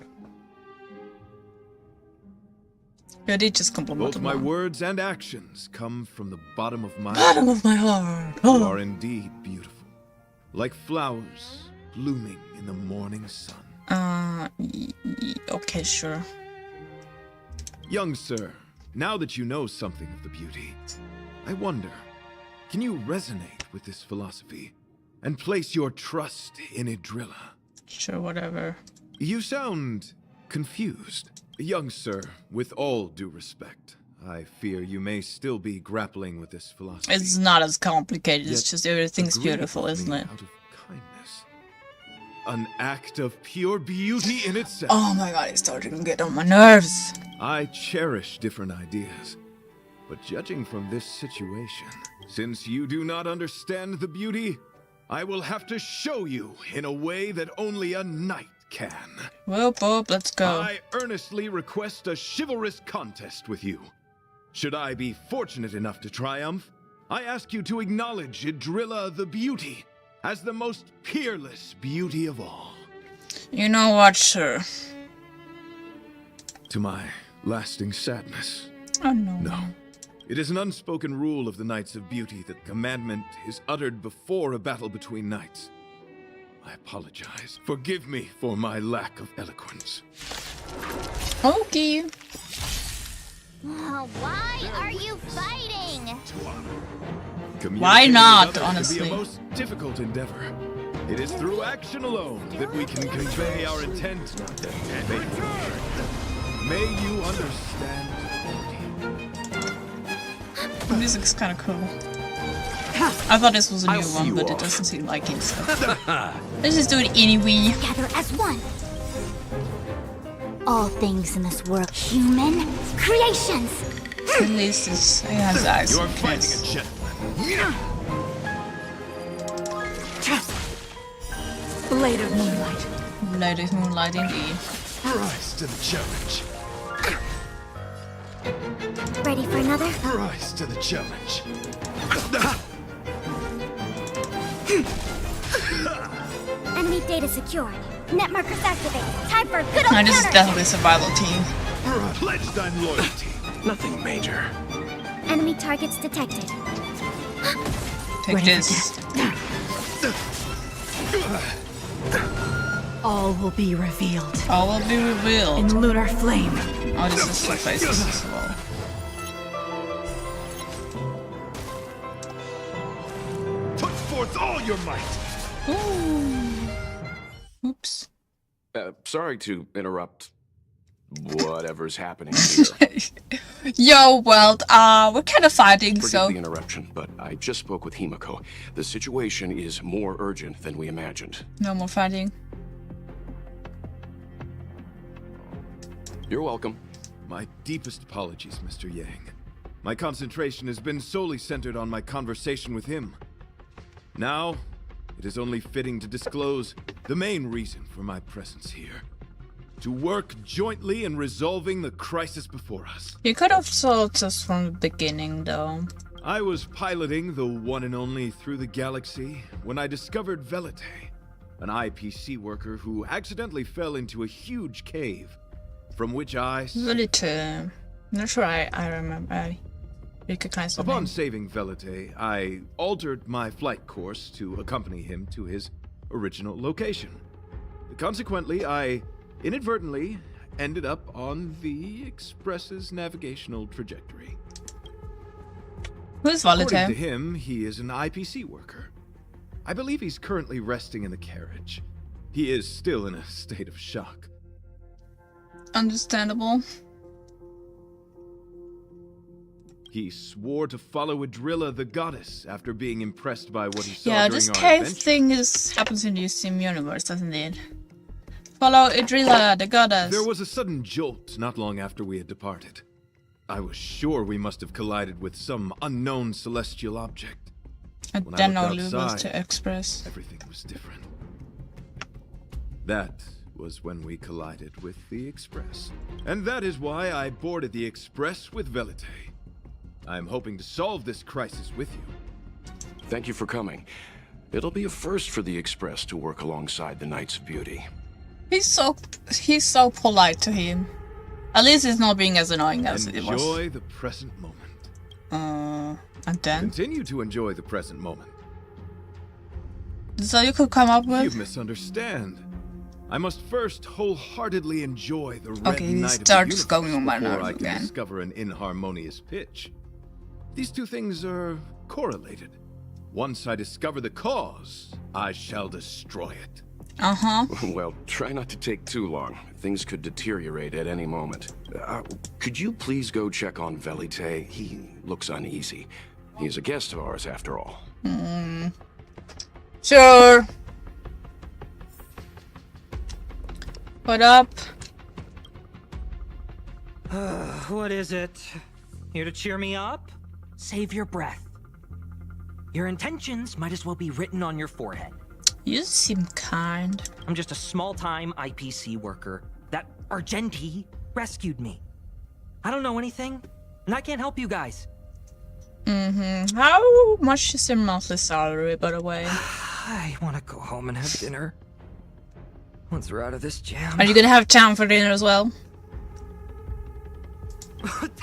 [SPEAKER 1] Yeah, they just
[SPEAKER 10] Both
[SPEAKER 1] complimented
[SPEAKER 10] my
[SPEAKER 1] me.
[SPEAKER 10] words and actions come from the bottom of my
[SPEAKER 1] Bottom of my heart.
[SPEAKER 10] You
[SPEAKER 1] Oh.
[SPEAKER 10] are indeed beautiful, like flowers blooming in the morning sun.
[SPEAKER 1] Okay, sure.
[SPEAKER 10] Young sir, now that you know something of the beauty, I wonder, can you resonate with this philosophy and place your trust in Idrilla?
[SPEAKER 1] Sure, whatever.
[SPEAKER 10] You sound confused. Young sir, with all due respect, I fear you may still be grappling with this philosophy.
[SPEAKER 1] It's not as complicated, it's
[SPEAKER 10] Yet
[SPEAKER 1] just everything's
[SPEAKER 10] agree
[SPEAKER 1] beautiful,
[SPEAKER 10] with
[SPEAKER 1] isn't
[SPEAKER 10] me
[SPEAKER 1] it?
[SPEAKER 10] Out of kindness. An act of pure beauty in itself.
[SPEAKER 1] Oh my god, it's starting to get on my nerves.
[SPEAKER 10] I cherish different ideas, but judging from this situation, since you do not understand the beauty, I will have to show you in a way that only a knight can.
[SPEAKER 1] Whoop, whoop, let's go.
[SPEAKER 10] I earnestly request a chivalrous contest with you. Should I be fortunate enough to triumph, I ask you to acknowledge Idrilla the Beauty as the most peerless beauty of all.
[SPEAKER 1] You know what, sure.
[SPEAKER 10] To my lasting sadness,
[SPEAKER 1] Oh no.
[SPEAKER 10] no. It is an unspoken rule of the Knights of Beauty that commandment is uttered before a battle between knights. I apologize. Forgive me for my lack of eloquence.
[SPEAKER 1] Okay.
[SPEAKER 8] Why are you fighting?
[SPEAKER 1] Why not,
[SPEAKER 10] Communicating with others can
[SPEAKER 1] honestly?
[SPEAKER 10] be a most difficult endeavor. It is through action alone that we can convey our intent and make it. May you understand
[SPEAKER 1] The music's kind of cool. I thought this was a new one, but it doesn't seem like it, so. Let's just do it anyway.
[SPEAKER 8] Together as one. All things in this world, human creations.
[SPEAKER 1] At least it has eyes.
[SPEAKER 10] you are
[SPEAKER 1] and
[SPEAKER 10] fighting
[SPEAKER 1] ears.
[SPEAKER 10] a gentleman.
[SPEAKER 3] Blade of moonlight.
[SPEAKER 1] Blade of moonlight indeed.
[SPEAKER 6] Rise to the challenge.
[SPEAKER 8] Ready for another?
[SPEAKER 6] Rise to the challenge.
[SPEAKER 8] Enemy data secured. Net markers activated. Time for a good old
[SPEAKER 1] No, this is
[SPEAKER 8] counter.
[SPEAKER 1] definitely a survival team.
[SPEAKER 6] Pledge thine loyalty. Nothing major.
[SPEAKER 8] Enemy targets detected.
[SPEAKER 1] Take this.
[SPEAKER 3] All will be revealed
[SPEAKER 1] All will be revealed.
[SPEAKER 3] in lunar flame.
[SPEAKER 1] Oh, this is two faces as well.
[SPEAKER 6] Put forth all your might.
[SPEAKER 1] Ooh.
[SPEAKER 11] Sorry to interrupt whatever's happening here.
[SPEAKER 1] Yo, well, we're kind of fighting,
[SPEAKER 11] Forgive
[SPEAKER 1] so...
[SPEAKER 11] the interruption, but I just spoke with Himiko. The situation is more urgent than we imagined.
[SPEAKER 1] No more fighting.
[SPEAKER 11] You're welcome.
[SPEAKER 10] My deepest apologies, Mr. Yang. My concentration has been solely centered on my conversation with him. Now, it is only fitting to disclose the main reason for my presence here. To work jointly in resolving the crisis before us.
[SPEAKER 1] You could have told us from the beginning, though.
[SPEAKER 10] I was piloting the one and only Through the Galaxy when I discovered Velite, an IPC worker who accidentally fell into a huge cave, from which I...
[SPEAKER 1] Velite. Not sure I remember. I recognize the
[SPEAKER 10] Upon
[SPEAKER 1] name.
[SPEAKER 10] saving Velite, I altered my flight course to accompany him to his original location. Consequently, I inadvertently ended up on the Express's navigational trajectory.
[SPEAKER 1] Who's
[SPEAKER 10] According to
[SPEAKER 1] Velite?
[SPEAKER 10] him, he is an IPC worker. I believe he's currently resting in the carriage. He is still in a state of shock.
[SPEAKER 1] Understandable.
[SPEAKER 10] He swore to follow Adrilla the goddess after being impressed by what he saw
[SPEAKER 1] Yeah,
[SPEAKER 10] during
[SPEAKER 1] this
[SPEAKER 10] our
[SPEAKER 1] cave
[SPEAKER 10] adventure.
[SPEAKER 1] thing happens in the Sim universe, doesn't it? Follow Idrilla, the goddess.
[SPEAKER 10] There was a sudden jolt not long after we had departed. I was sure we must have collided with some unknown celestial object.
[SPEAKER 1] And
[SPEAKER 10] When I
[SPEAKER 1] then
[SPEAKER 10] looked
[SPEAKER 1] only was
[SPEAKER 10] outside,
[SPEAKER 1] to express.
[SPEAKER 10] everything was different. That was when we collided with the Express. And that is why I boarded the Express with Velite. I'm hoping to solve this crisis with you.
[SPEAKER 11] Thank you for coming. It'll be a first for the Express to work alongside the Knights of Beauty.
[SPEAKER 1] He's so polite to him. At least he's not being as annoying as it was.
[SPEAKER 10] Enjoy the present moment.
[SPEAKER 1] And then?
[SPEAKER 10] Continue to enjoy the present moment.
[SPEAKER 1] So you could come up
[SPEAKER 10] You
[SPEAKER 1] with?
[SPEAKER 10] misunderstand. I must first wholeheartedly enjoy the red
[SPEAKER 1] Okay, he
[SPEAKER 10] night of the
[SPEAKER 1] starts
[SPEAKER 10] universe
[SPEAKER 1] going on my
[SPEAKER 10] before
[SPEAKER 1] nerves
[SPEAKER 10] I can
[SPEAKER 1] again.
[SPEAKER 10] discover an inharmonious pitch. These two things are correlated. Once I discover the cause, I shall destroy it.
[SPEAKER 1] Uh-huh.
[SPEAKER 11] Well, try not to take too long. Things could deteriorate at any moment. Could you please go check on Velite? He looks uneasy. He's a guest of ours, after all.
[SPEAKER 1] Sure. What up?
[SPEAKER 12] What is it? Here to cheer me up? Save your breath. Your intentions might as well be written on your forehead.
[SPEAKER 1] You seem kind.
[SPEAKER 12] I'm just a small-time IPC worker. That Argenti rescued me. I don't know anything, and I can't help you guys.
[SPEAKER 1] How much is your monthly salary, by the way?
[SPEAKER 12] I want to go home and have dinner. Once we're out of this jam.
[SPEAKER 1] Are you gonna have time for dinner as well?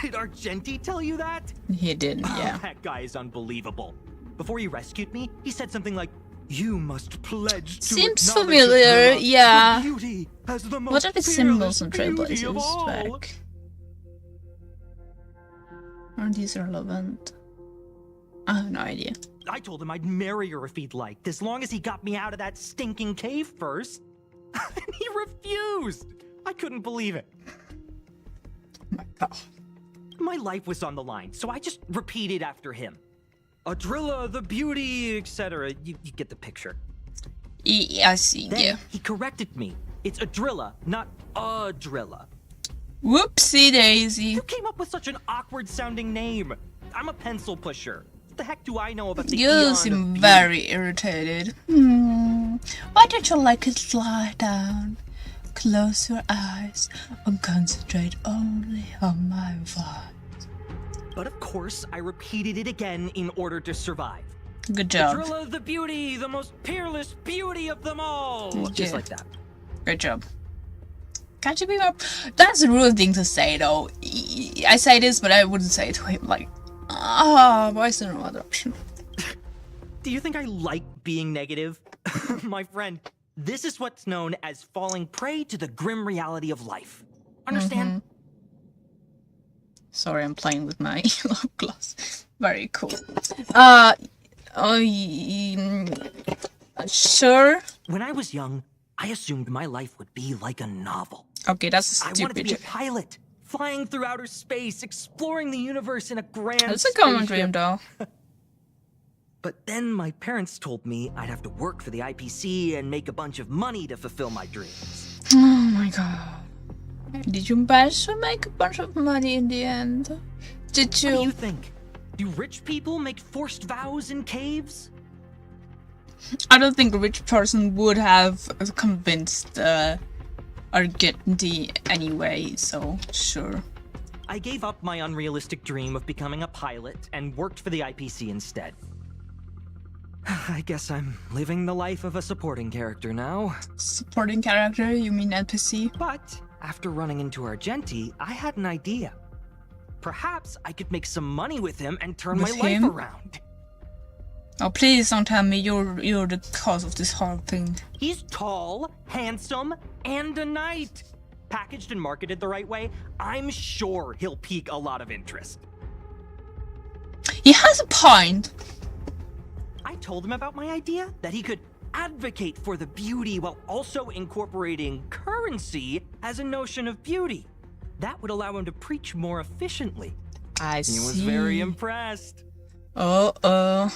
[SPEAKER 12] Did Argenti tell you that?
[SPEAKER 1] He didn't, yeah.
[SPEAKER 12] That guy is unbelievable. Before he rescued me, he said something like, "You must pledge to
[SPEAKER 1] Seems
[SPEAKER 12] acknowledge
[SPEAKER 1] familiar,
[SPEAKER 12] the
[SPEAKER 1] yeah.
[SPEAKER 12] beauty as the
[SPEAKER 1] What are the
[SPEAKER 12] most
[SPEAKER 1] symbols and
[SPEAKER 12] fearless beauty of
[SPEAKER 1] trailblazers
[SPEAKER 12] all."
[SPEAKER 1] back? Aren't these relevant? I have no idea.
[SPEAKER 12] I told him I'd marry her if he'd liked, as long as he got me out of that stinking cave first. And he refused. I couldn't believe it.
[SPEAKER 1] Oh my god.
[SPEAKER 12] My life was on the line, so I just repeated after him. Adrilla, the beauty, etc. You get the picture.
[SPEAKER 1] I see,
[SPEAKER 12] Then
[SPEAKER 1] yeah.
[SPEAKER 12] he corrected me. It's Adrilla, not Adrilla.
[SPEAKER 1] Whoopsie daisy.
[SPEAKER 12] You came up with such an awkward-sounding name. I'm a pencil pusher. What the heck do I know about the
[SPEAKER 1] You
[SPEAKER 12] eon
[SPEAKER 1] seem
[SPEAKER 12] of beauty?
[SPEAKER 1] very irritated. Why don't you like it lie down? Close your eyes and concentrate only on my voice.
[SPEAKER 12] But of course, I repeated it again in order to survive.
[SPEAKER 1] Good job.
[SPEAKER 12] Adrilla, the beauty, the most peerless beauty of them all.
[SPEAKER 1] Yeah.
[SPEAKER 12] Just like that.
[SPEAKER 1] Good job. Can't you be more... That's a rude thing to say, though. I say this, but I wouldn't say it to him, like... why is there no other option?
[SPEAKER 12] Do you think I like being negative? My friend, this is what's known as falling prey to the grim reality of life. Understand?
[SPEAKER 1] Sorry, I'm playing with my lip gloss. Very cool. Sure.
[SPEAKER 12] When I was young, I assumed my life would be like a novel.
[SPEAKER 1] Okay, that's
[SPEAKER 12] I wanted to be a
[SPEAKER 1] stupid.
[SPEAKER 12] pilot, flying through outer space, exploring the universe in a grand
[SPEAKER 1] That's a common
[SPEAKER 12] spaceship.
[SPEAKER 1] dream, though.
[SPEAKER 12] But then my parents told me I'd have to work for the IPC and make a bunch of money to fulfill my dreams.
[SPEAKER 1] Oh my god. Did you manage to make a bunch of money in the end? Did
[SPEAKER 12] What do you
[SPEAKER 1] you?
[SPEAKER 12] think? Do rich people make forced vows in caves?
[SPEAKER 1] I don't think a rich person would have convinced Argenti anyway, so sure.
[SPEAKER 12] I gave up my unrealistic dream of becoming a pilot and worked for the IPC instead. I guess I'm living the life of a supporting character now.
[SPEAKER 1] Supporting character, you mean NPC?
[SPEAKER 12] But after running into Argenti, I had an idea. Perhaps I could make some money with him and turn
[SPEAKER 1] With
[SPEAKER 12] my
[SPEAKER 1] him?
[SPEAKER 12] life around.
[SPEAKER 1] Oh, please don't tell me you're the cause of this whole thing.
[SPEAKER 12] He's tall, handsome, and a knight. Packaged and marketed the right way, I'm sure he'll pique a lot of interest.
[SPEAKER 1] He has a point.
[SPEAKER 12] I told him about my idea, that he could advocate for the beauty while also incorporating currency as a notion of beauty. That would allow him to preach more efficiently.
[SPEAKER 1] I
[SPEAKER 12] He was
[SPEAKER 1] see.
[SPEAKER 12] very impressed.
[SPEAKER 1] Uh-oh.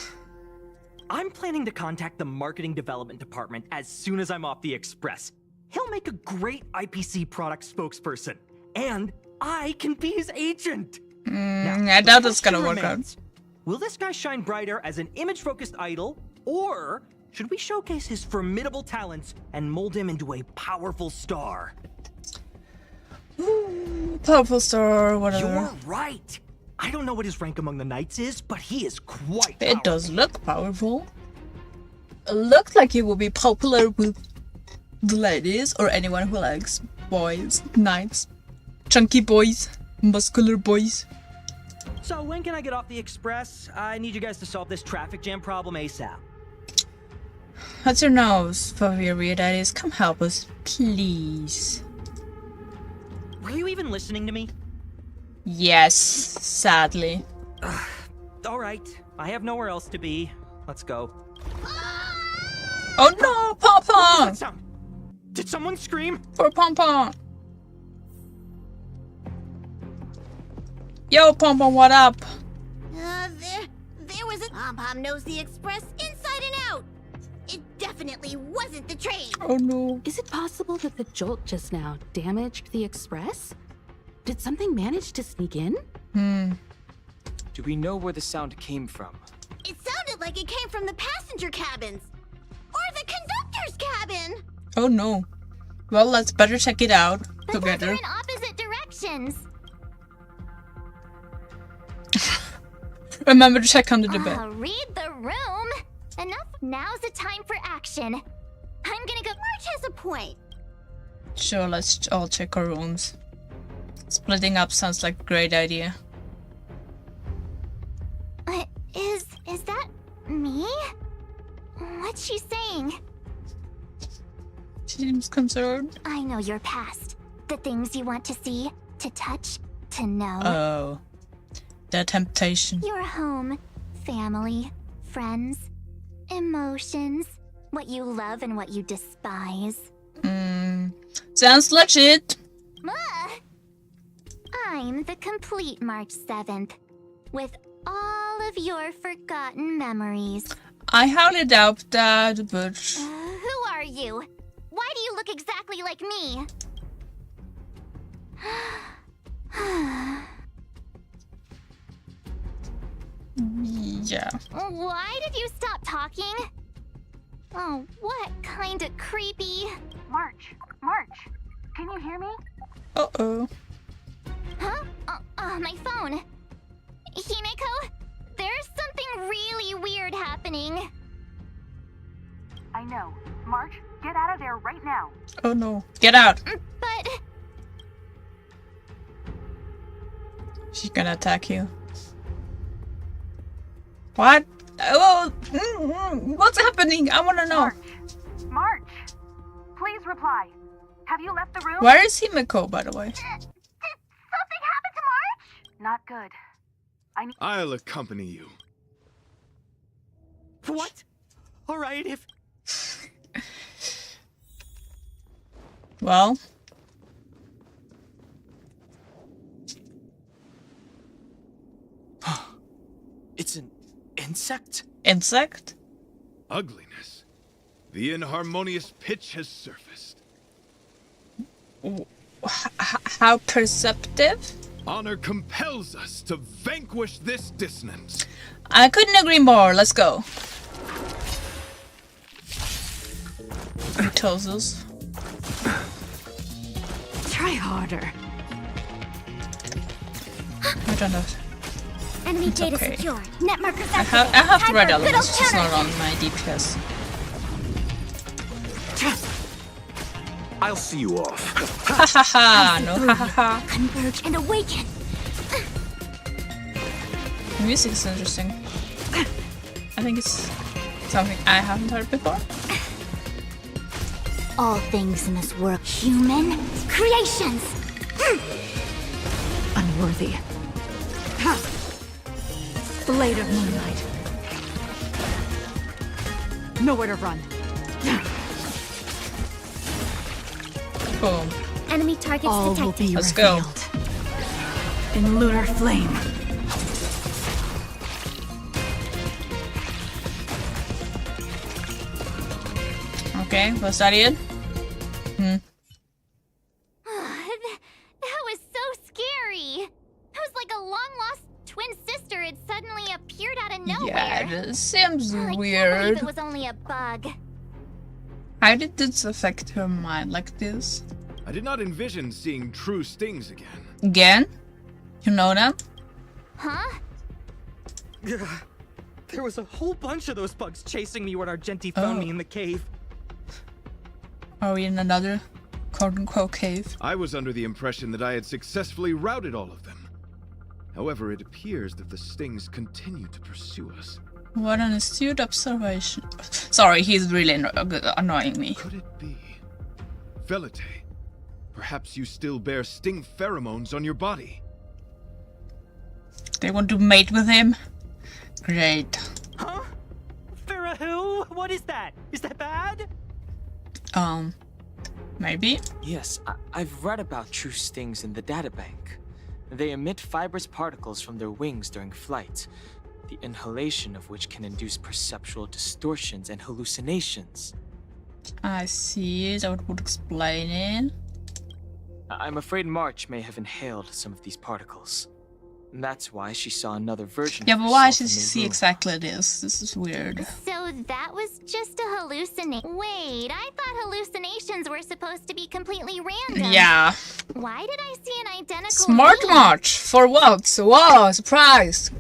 [SPEAKER 12] I'm planning to contact the marketing development department as soon as I'm off the express. He'll make a great IPC product spokesperson, and I can be his agent.
[SPEAKER 1] I doubt that's gonna
[SPEAKER 12] question
[SPEAKER 1] work out.
[SPEAKER 12] remains. Will this guy shine brighter as an image-focused idol, or should we showcase his formidable talents and mold him into a powerful star?
[SPEAKER 1] Powerful star, whatever.
[SPEAKER 12] You're right. I don't know what his rank among the knights is, but he is quite
[SPEAKER 1] It does look powerful. It looks like he will be popular with the ladies or anyone who likes boys, knights, chunky boys, muscular boys.
[SPEAKER 12] So when can I get off the express? I need you guys to solve this traffic jam problem ASAP.
[SPEAKER 1] What's your nose, Faviri? That is, come help us, please.
[SPEAKER 12] Were you even listening to me?
[SPEAKER 1] Yes, sadly.
[SPEAKER 12] All right, I have nowhere else to be. Let's go.
[SPEAKER 1] Oh no, Pom Pom!
[SPEAKER 12] That sound? Did someone scream?
[SPEAKER 1] For Pom Pom! Yo, Pom Pom, what up?
[SPEAKER 8] There was a Pom-Pom knows the express inside and out. It definitely wasn't the train.
[SPEAKER 1] Oh no.
[SPEAKER 13] Is it possible that the jolt just now damaged the express? Did something manage to sneak in?
[SPEAKER 9] Do we know where the sound came from?
[SPEAKER 8] It sounded like it came from the passenger cabins. Or the conductor's cabin.
[SPEAKER 1] Oh no. Well, let's better check it out
[SPEAKER 8] But those
[SPEAKER 1] together.
[SPEAKER 8] are in opposite directions.
[SPEAKER 1] Remember to check under the bed.
[SPEAKER 8] Read the room. Enough. Now's the time for action. I'm gonna go. March has a point.
[SPEAKER 1] Sure, let's all check our rooms. Splitting up sounds like a great idea.
[SPEAKER 8] Is that me? What's she saying?
[SPEAKER 1] She seems concerned.
[SPEAKER 8] I know your past. The things you want to see, to touch, to know.
[SPEAKER 1] Oh. The temptation.
[SPEAKER 8] Your home, family, friends, emotions, what you love and what you despise.
[SPEAKER 1] Sounds legit.
[SPEAKER 8] I'm the complete March 7th, with all of your forgotten memories.
[SPEAKER 1] I highly doubt that, but...
[SPEAKER 8] Who are you? Why do you look exactly like me?
[SPEAKER 1] Yeah.
[SPEAKER 8] Why did you stop talking? Oh, what kind of creepy...
[SPEAKER 14] March, can you hear me?
[SPEAKER 1] Uh-oh.
[SPEAKER 8] Huh? My phone. Himeko, there's something really weird happening.
[SPEAKER 14] I know. March, get out of there right now.
[SPEAKER 1] Oh no. Get out.
[SPEAKER 8] But...
[SPEAKER 1] She's gonna attack you. What? Oh, what's happening? I wanna know.
[SPEAKER 14] March, please reply. Have you left the room?
[SPEAKER 1] Where is Himeko, by the way?
[SPEAKER 14] Did something happen to March? Not good.
[SPEAKER 10] I'll accompany you.
[SPEAKER 12] What? All right, if...
[SPEAKER 1] Well.
[SPEAKER 9] It's an insect?
[SPEAKER 1] Insect?
[SPEAKER 10] Ugliness. The inharmonious pitch has surfaced.
[SPEAKER 1] How perceptive?
[SPEAKER 10] Honor compels us to vanquish this dissonance.
[SPEAKER 1] I couldn't agree more. Let's go. He tells us.
[SPEAKER 3] Try harder.
[SPEAKER 1] I don't know.
[SPEAKER 8] Enemy
[SPEAKER 1] It's
[SPEAKER 8] data
[SPEAKER 1] okay.
[SPEAKER 8] secure. Net markers
[SPEAKER 1] I
[SPEAKER 8] activated.
[SPEAKER 1] have to
[SPEAKER 8] Time
[SPEAKER 1] write
[SPEAKER 8] for a good
[SPEAKER 1] elements,
[SPEAKER 8] old
[SPEAKER 1] just not
[SPEAKER 8] counterattack.
[SPEAKER 1] on my DPS.
[SPEAKER 11] I'll see you off.
[SPEAKER 1] Ha ha ha! No ha ha ha.
[SPEAKER 8] Converge and awaken.
[SPEAKER 1] The music is interesting. I think it's something I haven't heard before.
[SPEAKER 8] All things in this world, human creations.
[SPEAKER 3] Unworthy. Ha! Blade of moonlight. Nowhere to run.
[SPEAKER 1] Boom.
[SPEAKER 8] Enemy targets
[SPEAKER 3] All will
[SPEAKER 8] detected.
[SPEAKER 3] be
[SPEAKER 1] Let's go.
[SPEAKER 3] revealed. In lunar flame.
[SPEAKER 1] Okay, was that it?
[SPEAKER 8] That was so scary. It was like a long-lost twin sister had suddenly appeared out of nowhere.
[SPEAKER 1] Yeah, this seems
[SPEAKER 8] I can't believe
[SPEAKER 1] weird.
[SPEAKER 8] it was only a bug.
[SPEAKER 1] How did this affect her mind like this?
[SPEAKER 10] I did not envision seeing true stings again.
[SPEAKER 1] Again? You know them?
[SPEAKER 8] Huh?
[SPEAKER 12] There was a whole bunch of those bugs chasing me when Argenti found me in the cave.
[SPEAKER 1] Are we in another quote-unquote cave?
[SPEAKER 10] I was under the impression that I had successfully routed all of them. However, it appears that the stings continue to pursue us.
[SPEAKER 1] What an astute observation. Sorry, he's really annoying me.
[SPEAKER 10] Could it be? Velite, perhaps you still bear sting pheromones on your body.
[SPEAKER 1] They want to mate with him? Great.
[SPEAKER 12] Huh? Farah, what is that? Is that bad?
[SPEAKER 1] Maybe?
[SPEAKER 9] Yes, I've read about true stings in the databank. They emit fibrous particles from their wings during flight, the inhalation of which can induce perceptual distortions and hallucinations.
[SPEAKER 1] I see, that would explain it.
[SPEAKER 9] I'm afraid March may have inhaled some of these particles. And that's why she saw another version
[SPEAKER 1] Yeah,
[SPEAKER 9] of
[SPEAKER 1] but why
[SPEAKER 9] herself
[SPEAKER 1] should
[SPEAKER 9] in
[SPEAKER 1] she
[SPEAKER 9] the
[SPEAKER 1] see
[SPEAKER 9] room.
[SPEAKER 1] exactly this? This is weird.
[SPEAKER 8] So that was just a hallucination. Wait, I thought hallucinations were supposed to be completely random.
[SPEAKER 1] Yeah.
[SPEAKER 8] Why did I see an identical
[SPEAKER 1] Smart
[SPEAKER 8] me?
[SPEAKER 1] March! For what? Wow, surprise!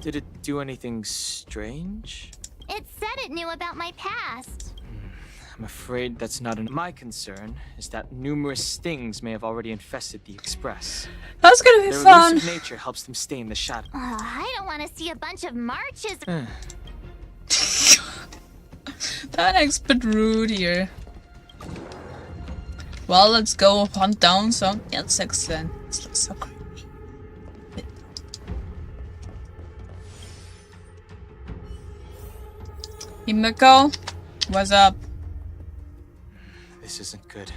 [SPEAKER 9] Did it do anything strange?
[SPEAKER 8] It said it knew about my past.
[SPEAKER 9] I'm afraid that's not my concern is that numerous stings may have already infested the Express.
[SPEAKER 1] That's gonna be
[SPEAKER 9] Their
[SPEAKER 1] fun!
[SPEAKER 9] elusive nature helps them stay in the shadow.
[SPEAKER 8] Oh, I don't want to see a bunch of marches.
[SPEAKER 1] That act's a bit rude here. Well, let's go hunt down some insects then. This looks so creepy. Himiko, what's up?
[SPEAKER 9] This isn't good.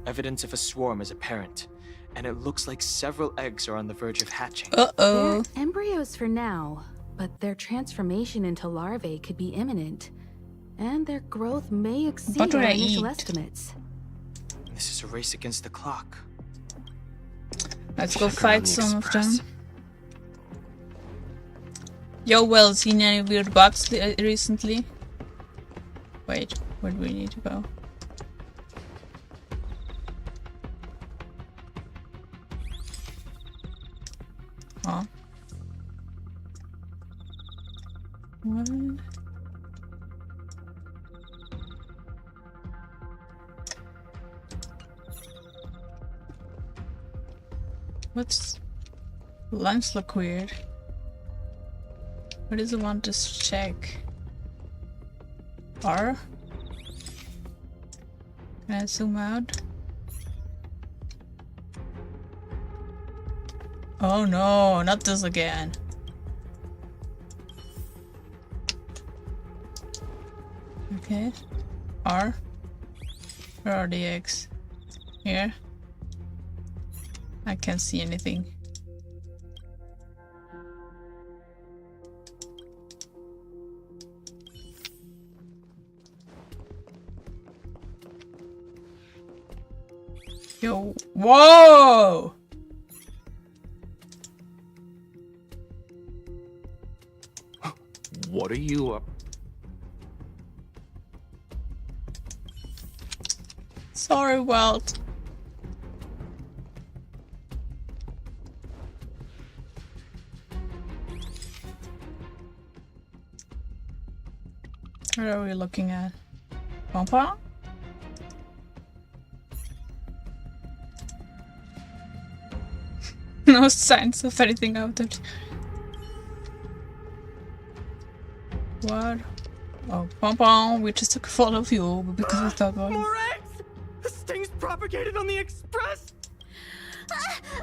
[SPEAKER 9] Evidence of a swarm is apparent, and it looks like several eggs are on the verge of hatching.
[SPEAKER 1] Uh-oh.
[SPEAKER 13] They're embryos for now, but their transformation into larvae could be imminent. And their growth may exceed
[SPEAKER 1] What do
[SPEAKER 13] our
[SPEAKER 1] I
[SPEAKER 13] initial
[SPEAKER 1] eat?
[SPEAKER 13] estimates.
[SPEAKER 9] This is a race against the clock.
[SPEAKER 1] Let's go
[SPEAKER 9] Check
[SPEAKER 1] fight
[SPEAKER 9] around the
[SPEAKER 1] some of
[SPEAKER 9] Express.
[SPEAKER 1] them. Yo, well, seen any weird bugs recently? Wait, where do we need to go? Oh. What? What's... Lines look weird. What does it want to check? R? Can I zoom out? Oh no, not this again. Okay. R. Where are the eggs? Here? I can't see anything. Yo, whoa!
[SPEAKER 11] What are you up?
[SPEAKER 1] Sorry, Walt. What are we looking at? Pom-pom? No signs of anything out there. What? Oh, Pom-pom, we just took a photo of you because we thought about it.
[SPEAKER 12] More eggs! The sting's propagated on the express!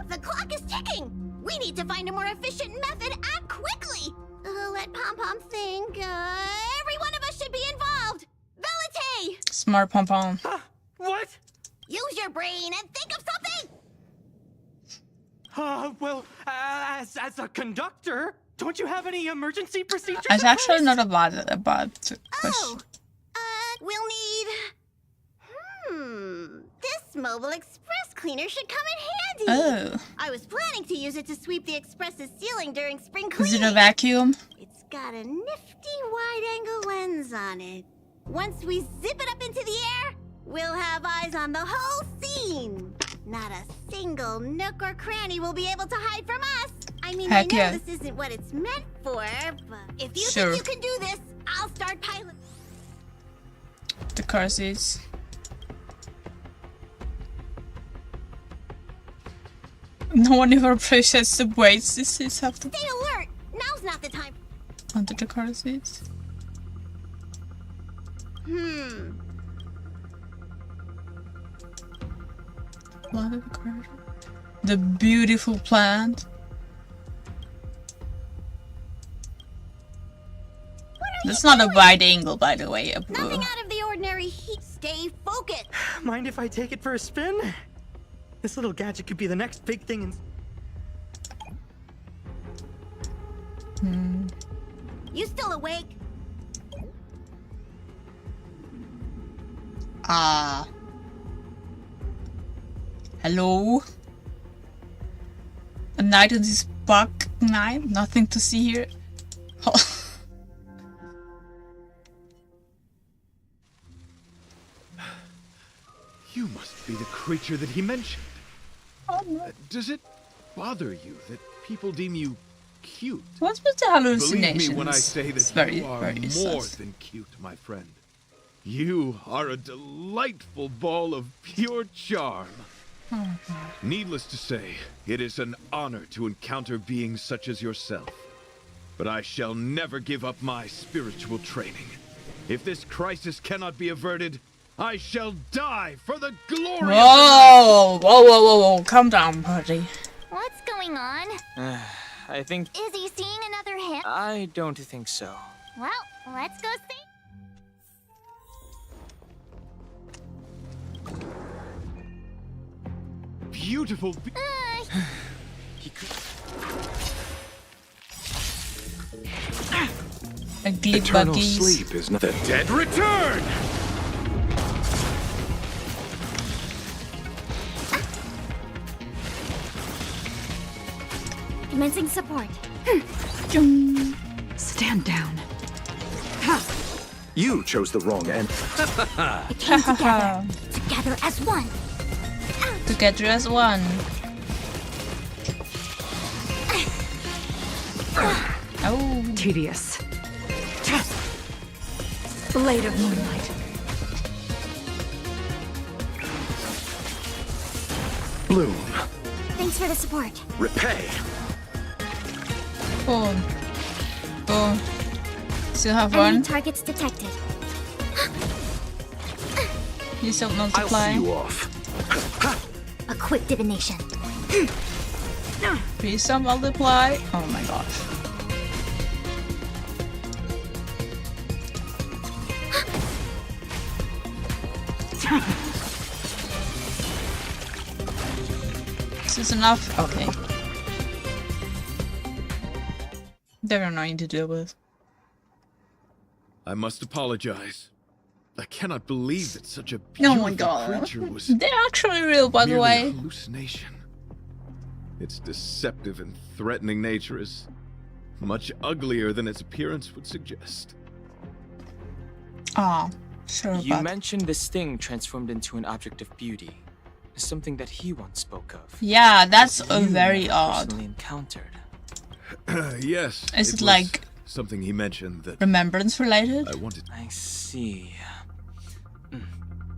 [SPEAKER 8] The clock is ticking! We need to find a more efficient method. Act quickly! Let Pom-Pom think. Every one of us should be involved! Velite!
[SPEAKER 1] Smart Pom-pom.
[SPEAKER 12] What?
[SPEAKER 8] Use your brain and think of something!
[SPEAKER 12] Well, as a conductor, don't you have any emergency procedures?
[SPEAKER 1] It's actually not a bad question.
[SPEAKER 8] We'll need... This mobile express cleaner should come in handy.
[SPEAKER 1] Oh.
[SPEAKER 8] I was planning to use it to sweep the express's ceiling during spring
[SPEAKER 1] Is
[SPEAKER 8] cleaning.
[SPEAKER 1] it a vacuum?
[SPEAKER 8] It's got a nifty wide-angle lens on it. Once we zip it up into the air, we'll have eyes on the whole scene. Not a single nook or cranny will be able to hide from us. I mean,
[SPEAKER 1] Heck
[SPEAKER 8] I know
[SPEAKER 1] yeah.
[SPEAKER 8] this isn't what it's meant for, but if you
[SPEAKER 1] Sure.
[SPEAKER 8] think you can do this, I'll start piloting.
[SPEAKER 1] The car seats. No one ever appreciates the weights these seats have to
[SPEAKER 8] Stay alert. Now's not the time.
[SPEAKER 1] under the car seats. What of the car? The beautiful plant. That's not a wide angle, by the way.
[SPEAKER 8] Nothing out of the ordinary heat. Stay focused.
[SPEAKER 12] Mind if I take it for a spin? This little gadget could be the next big thing in...
[SPEAKER 8] You still awake?
[SPEAKER 1] Hello? A night in this bug night? Nothing to see here.
[SPEAKER 10] You must be the creature that he mentioned.
[SPEAKER 1] Oh, no.
[SPEAKER 10] Does it bother you that people deem you cute?
[SPEAKER 1] What's with the hallucinations?
[SPEAKER 10] Believe me when I say that
[SPEAKER 1] It's very,
[SPEAKER 10] you are
[SPEAKER 1] very
[SPEAKER 10] more
[SPEAKER 1] sus.
[SPEAKER 10] than cute, my friend. You are a delightful ball of pure charm.
[SPEAKER 1] Oh,
[SPEAKER 10] Needless to say, it is an honor to encounter beings such as yourself. But I shall never give up my spiritual training. If this crisis cannot be averted, I shall die for the glory
[SPEAKER 1] whoa! Whoa, whoa, whoa, whoa. Calm down, buddy.
[SPEAKER 8] What's going on?
[SPEAKER 9] I think...
[SPEAKER 8] Is he seeing another hint?
[SPEAKER 9] I don't think so.
[SPEAKER 8] Well, let's go see.
[SPEAKER 10] beautiful.
[SPEAKER 11] Eternal sleep is not the dead return.
[SPEAKER 8] Commencing support.
[SPEAKER 3] Stand down.
[SPEAKER 11] You chose the wrong end.
[SPEAKER 8] It came together. Together as one.
[SPEAKER 1] Together as one. Oh.
[SPEAKER 3] Tedious. Blade of moonlight.
[SPEAKER 11] Bloom.
[SPEAKER 8] Thanks for the support.
[SPEAKER 11] Repay.
[SPEAKER 1] Boom. Boom. Still have
[SPEAKER 8] Enemy
[SPEAKER 1] one.
[SPEAKER 8] targets detected.
[SPEAKER 1] You still
[SPEAKER 11] I'll
[SPEAKER 1] multiply.
[SPEAKER 11] see you off.
[SPEAKER 8] A quick divination.
[SPEAKER 1] Please don't multiply. Oh my gosh. Is this enough? Okay. They're annoying to deal with.
[SPEAKER 10] I must apologize. I cannot believe that such a
[SPEAKER 1] Oh
[SPEAKER 10] beautiful
[SPEAKER 1] my god.
[SPEAKER 10] creature was
[SPEAKER 1] They're actually real, by the
[SPEAKER 10] merely
[SPEAKER 1] way.
[SPEAKER 10] a hallucination. Its deceptive and threatening nature is much uglier than its appearance would suggest.
[SPEAKER 1] Ah, sure
[SPEAKER 9] You
[SPEAKER 1] about.
[SPEAKER 9] mentioned this thing transformed into an object of beauty. Something that he once spoke of.
[SPEAKER 1] Yeah, that's
[SPEAKER 9] that you
[SPEAKER 1] very
[SPEAKER 9] never
[SPEAKER 1] odd.
[SPEAKER 9] personally encountered.
[SPEAKER 10] Yes.
[SPEAKER 1] Is it
[SPEAKER 10] was
[SPEAKER 1] like
[SPEAKER 10] something he mentioned that
[SPEAKER 1] remembrance related?
[SPEAKER 10] I wanted?
[SPEAKER 9] I see.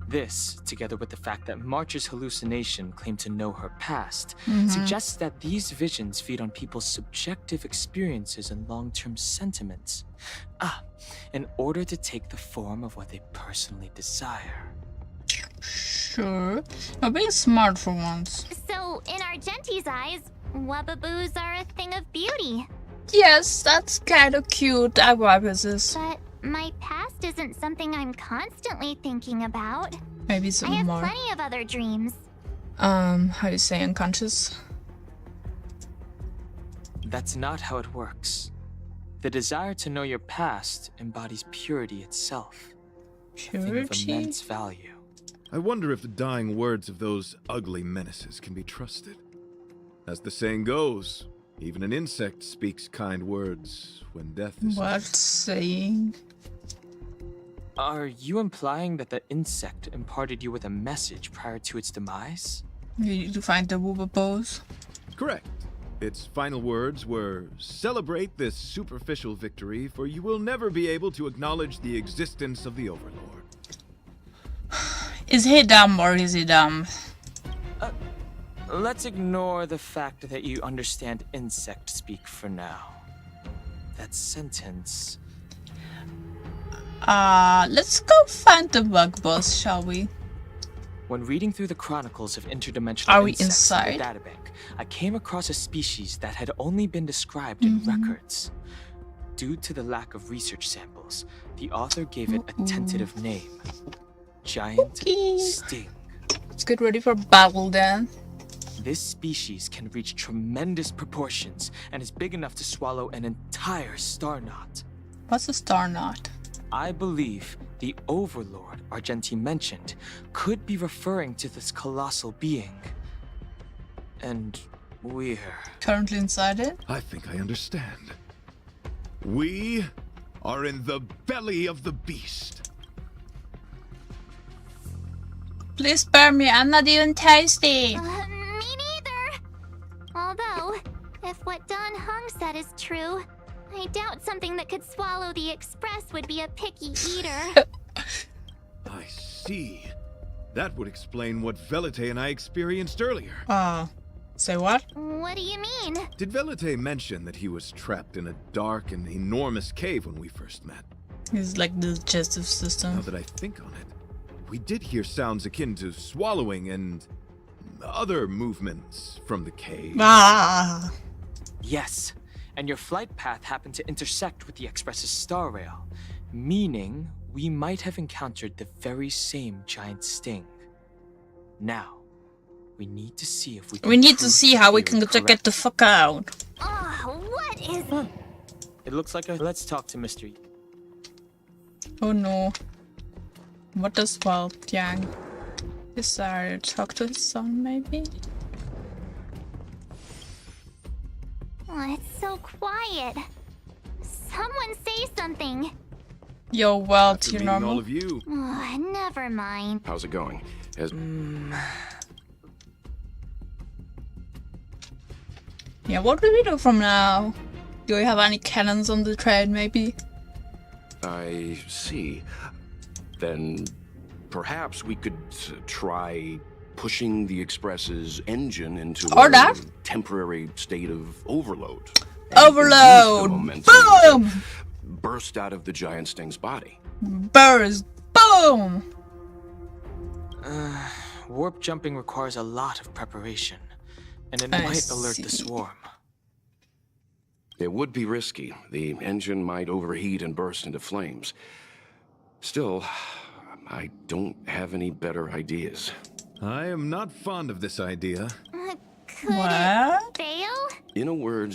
[SPEAKER 9] This, together with the fact that March's hallucination claimed to know her past, suggests that these visions feed on people's subjective experiences and long-term sentiments. In order to take the form of what they personally desire.
[SPEAKER 1] Sure. You're being smart for once.
[SPEAKER 8] So, in Argenti's eyes, Wubbaboos are a thing of beauty.
[SPEAKER 1] Yes, that's kind of cute. I vibe with this.
[SPEAKER 8] But my past isn't something I'm constantly thinking about.
[SPEAKER 1] Maybe
[SPEAKER 8] I
[SPEAKER 1] some
[SPEAKER 8] have
[SPEAKER 1] more.
[SPEAKER 8] plenty of other dreams.
[SPEAKER 1] How do you say unconscious?
[SPEAKER 9] That's not how it works. The desire to know your past embodies purity itself. A thing of
[SPEAKER 1] Purity?
[SPEAKER 9] immense value.
[SPEAKER 10] I wonder if the dying words of those ugly menaces can be trusted. As the saying goes, even an insect speaks kind words when death is.
[SPEAKER 1] What saying?
[SPEAKER 9] Are you implying that the insect imparted you with a message prior to its demise?
[SPEAKER 1] You need to find the Wubbaboos.
[SPEAKER 10] Correct. Its final words were, "Celebrate this superficial victory, for you will never be able to acknowledge the existence of the Overlord."
[SPEAKER 1] Is he dumb or is he dumb?
[SPEAKER 9] Let's ignore the fact that you understand insect speak for now. That sentence...
[SPEAKER 1] Let's go find the bug boss, shall we?
[SPEAKER 9] When reading through the chronicles of interdimensional
[SPEAKER 1] Are we
[SPEAKER 9] insects in
[SPEAKER 1] inside?
[SPEAKER 9] the databank, I came across a species that had only been described in records. Due to the lack of research samples, the author gave it a tentative name. Giant Sting.
[SPEAKER 1] Let's get ready for battle then.
[SPEAKER 9] This species can reach tremendous proportions and is big enough to swallow an entire star knot.
[SPEAKER 1] What's a star knot?
[SPEAKER 9] I believe the Overlord Argenti mentioned could be referring to this colossal being. And we're...
[SPEAKER 1] Currently inside it?
[SPEAKER 10] I think I understand. We are in the belly of the beast.
[SPEAKER 1] Please spare me, I'm not even tasty.
[SPEAKER 8] Me neither. Although, if what Don Hung said is true, I doubt something that could swallow the Express would be a picky eater.
[SPEAKER 10] I see. That would explain what Velite and I experienced earlier.
[SPEAKER 1] Say what?
[SPEAKER 8] What do you mean?
[SPEAKER 10] Did Velite mention that he was trapped in a dark and enormous cave when we first met?
[SPEAKER 1] It's like the digestive
[SPEAKER 10] Now
[SPEAKER 1] system.
[SPEAKER 10] that I think on it, we did hear sounds akin to swallowing and other movements from the cave.
[SPEAKER 9] Yes, and your flight path happened to intersect with the Express's star rail, meaning we might have encountered the very same giant sting. Now, we need to see if we can...
[SPEAKER 1] We need to
[SPEAKER 9] prove
[SPEAKER 1] see how we
[SPEAKER 9] theory
[SPEAKER 1] can
[SPEAKER 9] correct.
[SPEAKER 1] get the fuck out.
[SPEAKER 8] What is...
[SPEAKER 9] It looks like a... Let's talk to Mr.
[SPEAKER 1] Oh no. What does Wild Yang desire? Talk to his son, maybe?
[SPEAKER 8] Oh, it's so quiet. Someone say something.
[SPEAKER 1] Yo, Wild,
[SPEAKER 11] After
[SPEAKER 1] you
[SPEAKER 11] meeting
[SPEAKER 1] normal?
[SPEAKER 11] all of you,
[SPEAKER 8] Oh, never mind.
[SPEAKER 11] how's it going? Has
[SPEAKER 1] Yeah, what do we do from now? Do we have any cannons on the train, maybe?
[SPEAKER 11] I see. Then perhaps we could try pushing the Express's engine into
[SPEAKER 1] Or
[SPEAKER 11] a
[SPEAKER 1] that.
[SPEAKER 11] temporary state of overload.
[SPEAKER 1] Overload! Boom!
[SPEAKER 11] Burst out of the giant sting's body.
[SPEAKER 1] Burst! Boom!
[SPEAKER 9] Warp jumping requires a lot of preparation, and it
[SPEAKER 1] I
[SPEAKER 9] might alert the
[SPEAKER 1] see.
[SPEAKER 9] swarm.
[SPEAKER 11] It would be risky. The engine might overheat and burst into flames. Still, I don't have any better ideas.
[SPEAKER 10] I am not fond of this idea.
[SPEAKER 8] could
[SPEAKER 1] What?
[SPEAKER 8] fail?
[SPEAKER 11] In a word,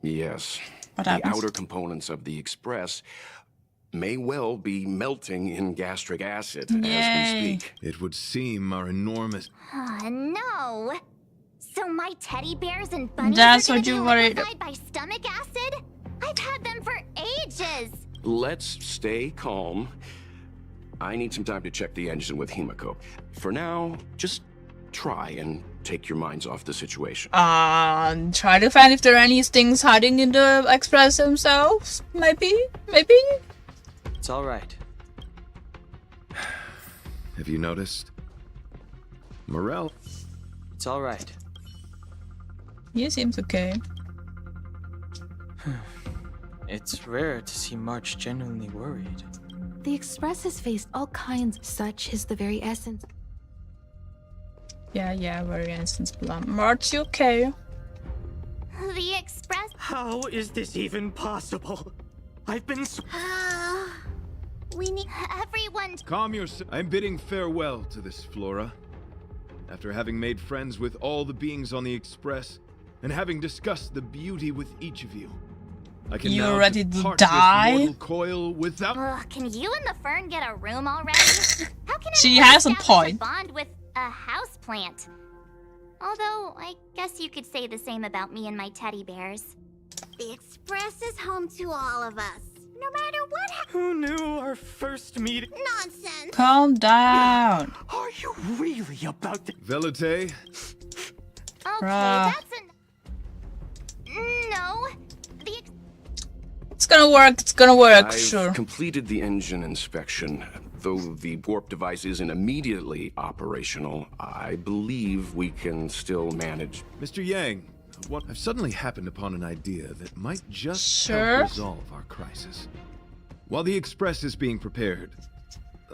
[SPEAKER 11] yes.
[SPEAKER 1] What
[SPEAKER 11] The
[SPEAKER 1] happens?
[SPEAKER 11] outer components of the Express may well be melting in gastric acid as we
[SPEAKER 1] Yay.
[SPEAKER 11] speak.
[SPEAKER 10] It would seem our enormous...
[SPEAKER 8] No. So my teddy bears and bunnies
[SPEAKER 1] That's
[SPEAKER 8] are
[SPEAKER 1] what
[SPEAKER 8] gonna
[SPEAKER 1] you
[SPEAKER 8] be
[SPEAKER 1] worried
[SPEAKER 8] liquefied by stomach acid? I've had them for ages.
[SPEAKER 11] Let's stay calm. I need some time to check the engine with Himiko. For now, just try and take your minds off the situation.
[SPEAKER 1] Try to find if there are any things hiding in the Express themselves. Maybe?
[SPEAKER 9] It's all right.
[SPEAKER 10] Have you noticed? Morel...
[SPEAKER 9] It's all right.
[SPEAKER 1] He seems okay.
[SPEAKER 9] It's rare to see March genuinely worried.
[SPEAKER 13] The Express has faced all kinds. Such is the very essence.
[SPEAKER 1] Yeah, very instance blunt. March, you okay?
[SPEAKER 8] The Express...
[SPEAKER 12] How is this even possible? I've been...
[SPEAKER 8] we need everyone...
[SPEAKER 10] Calm yourself. I'm bidding farewell to this Flora. After having made friends with all the beings on the Express, and having discussed the beauty with each of you, I can
[SPEAKER 1] You
[SPEAKER 10] now
[SPEAKER 1] ready to
[SPEAKER 10] depart
[SPEAKER 1] die?
[SPEAKER 10] this mortal coil without...
[SPEAKER 8] can you and the Fern get a room already? How can
[SPEAKER 1] She
[SPEAKER 8] anyone
[SPEAKER 1] has a
[SPEAKER 8] establish
[SPEAKER 1] point.
[SPEAKER 8] bond with a houseplant? Although, I guess you could say the same about me and my teddy bears. The Express is home to all of us. No matter what
[SPEAKER 12] Who knew our first meeting?
[SPEAKER 8] nonsense.
[SPEAKER 1] Calm down.
[SPEAKER 12] Are you really about to...
[SPEAKER 10] Velite,
[SPEAKER 8] Okay,
[SPEAKER 1] Bruh.
[SPEAKER 8] that's no. The
[SPEAKER 1] It's gonna work,
[SPEAKER 11] I've
[SPEAKER 1] sure.
[SPEAKER 11] completed the engine inspection. Though the warp device isn't immediately operational, I believe we can still manage.
[SPEAKER 10] Mr. Yang, I've suddenly happened upon an idea that might just
[SPEAKER 1] Sure.
[SPEAKER 10] help resolve our crisis. While the Express is being prepared,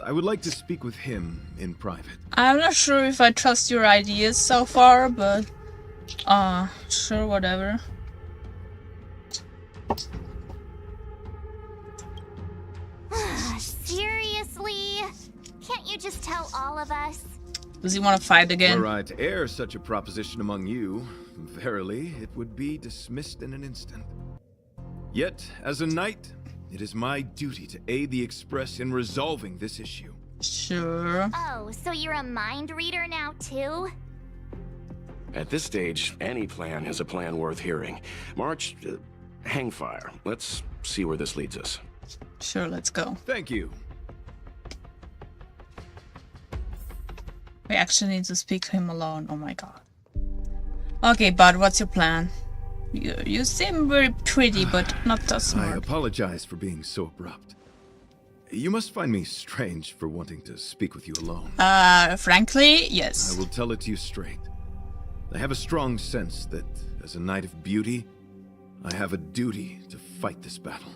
[SPEAKER 10] I would like to speak with him in private.
[SPEAKER 1] I'm not sure if I trust your ideas so far, but sure, whatever.
[SPEAKER 8] Seriously? Can't you just tell all of us?
[SPEAKER 1] Does he want to fight again?
[SPEAKER 10] Were I to air such a proposition among you, verily, it would be dismissed in an instant. Yet, as a knight, it is my duty to aid the Express in resolving this issue.
[SPEAKER 1] Sure.
[SPEAKER 8] Oh, so you're a mind reader now too?
[SPEAKER 11] At this stage, any plan is a plan worth hearing. March, hang fire. Let's see where this leads us.
[SPEAKER 1] Sure, let's go.
[SPEAKER 10] Thank you.
[SPEAKER 1] We actually need to speak to him alone. Oh my god. Okay, bud, what's your plan? You seem very pretty, but not that
[SPEAKER 10] I
[SPEAKER 1] smart.
[SPEAKER 10] apologize for being so abrupt. You must find me strange for wanting to speak with you alone.
[SPEAKER 1] Frankly, yes.
[SPEAKER 10] I will tell it to you straight. I have a strong sense that, as a knight of beauty, I have a duty to fight this battle.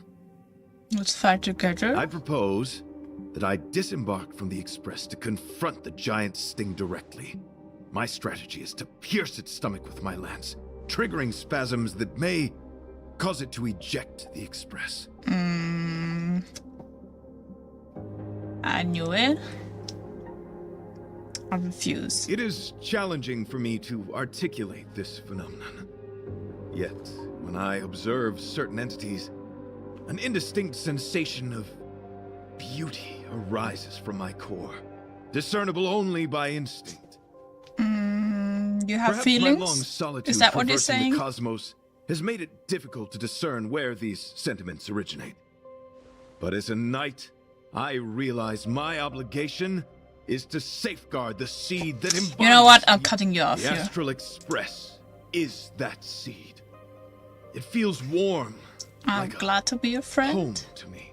[SPEAKER 1] Let's fight together.
[SPEAKER 10] I propose that I disembark from the Express to confront the giant sting directly. My strategy is to pierce its stomach with my lance, triggering spasms that may cause it to eject the Express.
[SPEAKER 1] I knew it. I refuse.
[SPEAKER 10] It is challenging for me to articulate this phenomenon. Yet, when I observe certain entities, an indistinct sensation of beauty arises from my core, discernible only by instinct.
[SPEAKER 1] You have
[SPEAKER 10] Perhaps
[SPEAKER 1] feelings?
[SPEAKER 10] my long solitude
[SPEAKER 1] Is that what you're
[SPEAKER 10] traversing
[SPEAKER 1] saying?
[SPEAKER 10] the cosmos has made it difficult to discern where these sentiments originate. But as a knight, I realize my obligation is to safeguard the seed that embodies...
[SPEAKER 1] You know what? I'm cutting you off
[SPEAKER 10] The
[SPEAKER 1] here.
[SPEAKER 10] Astral Express is that seed. It feels warm,
[SPEAKER 1] I'm
[SPEAKER 10] like
[SPEAKER 1] glad to be your
[SPEAKER 10] home
[SPEAKER 1] friend.
[SPEAKER 10] to me.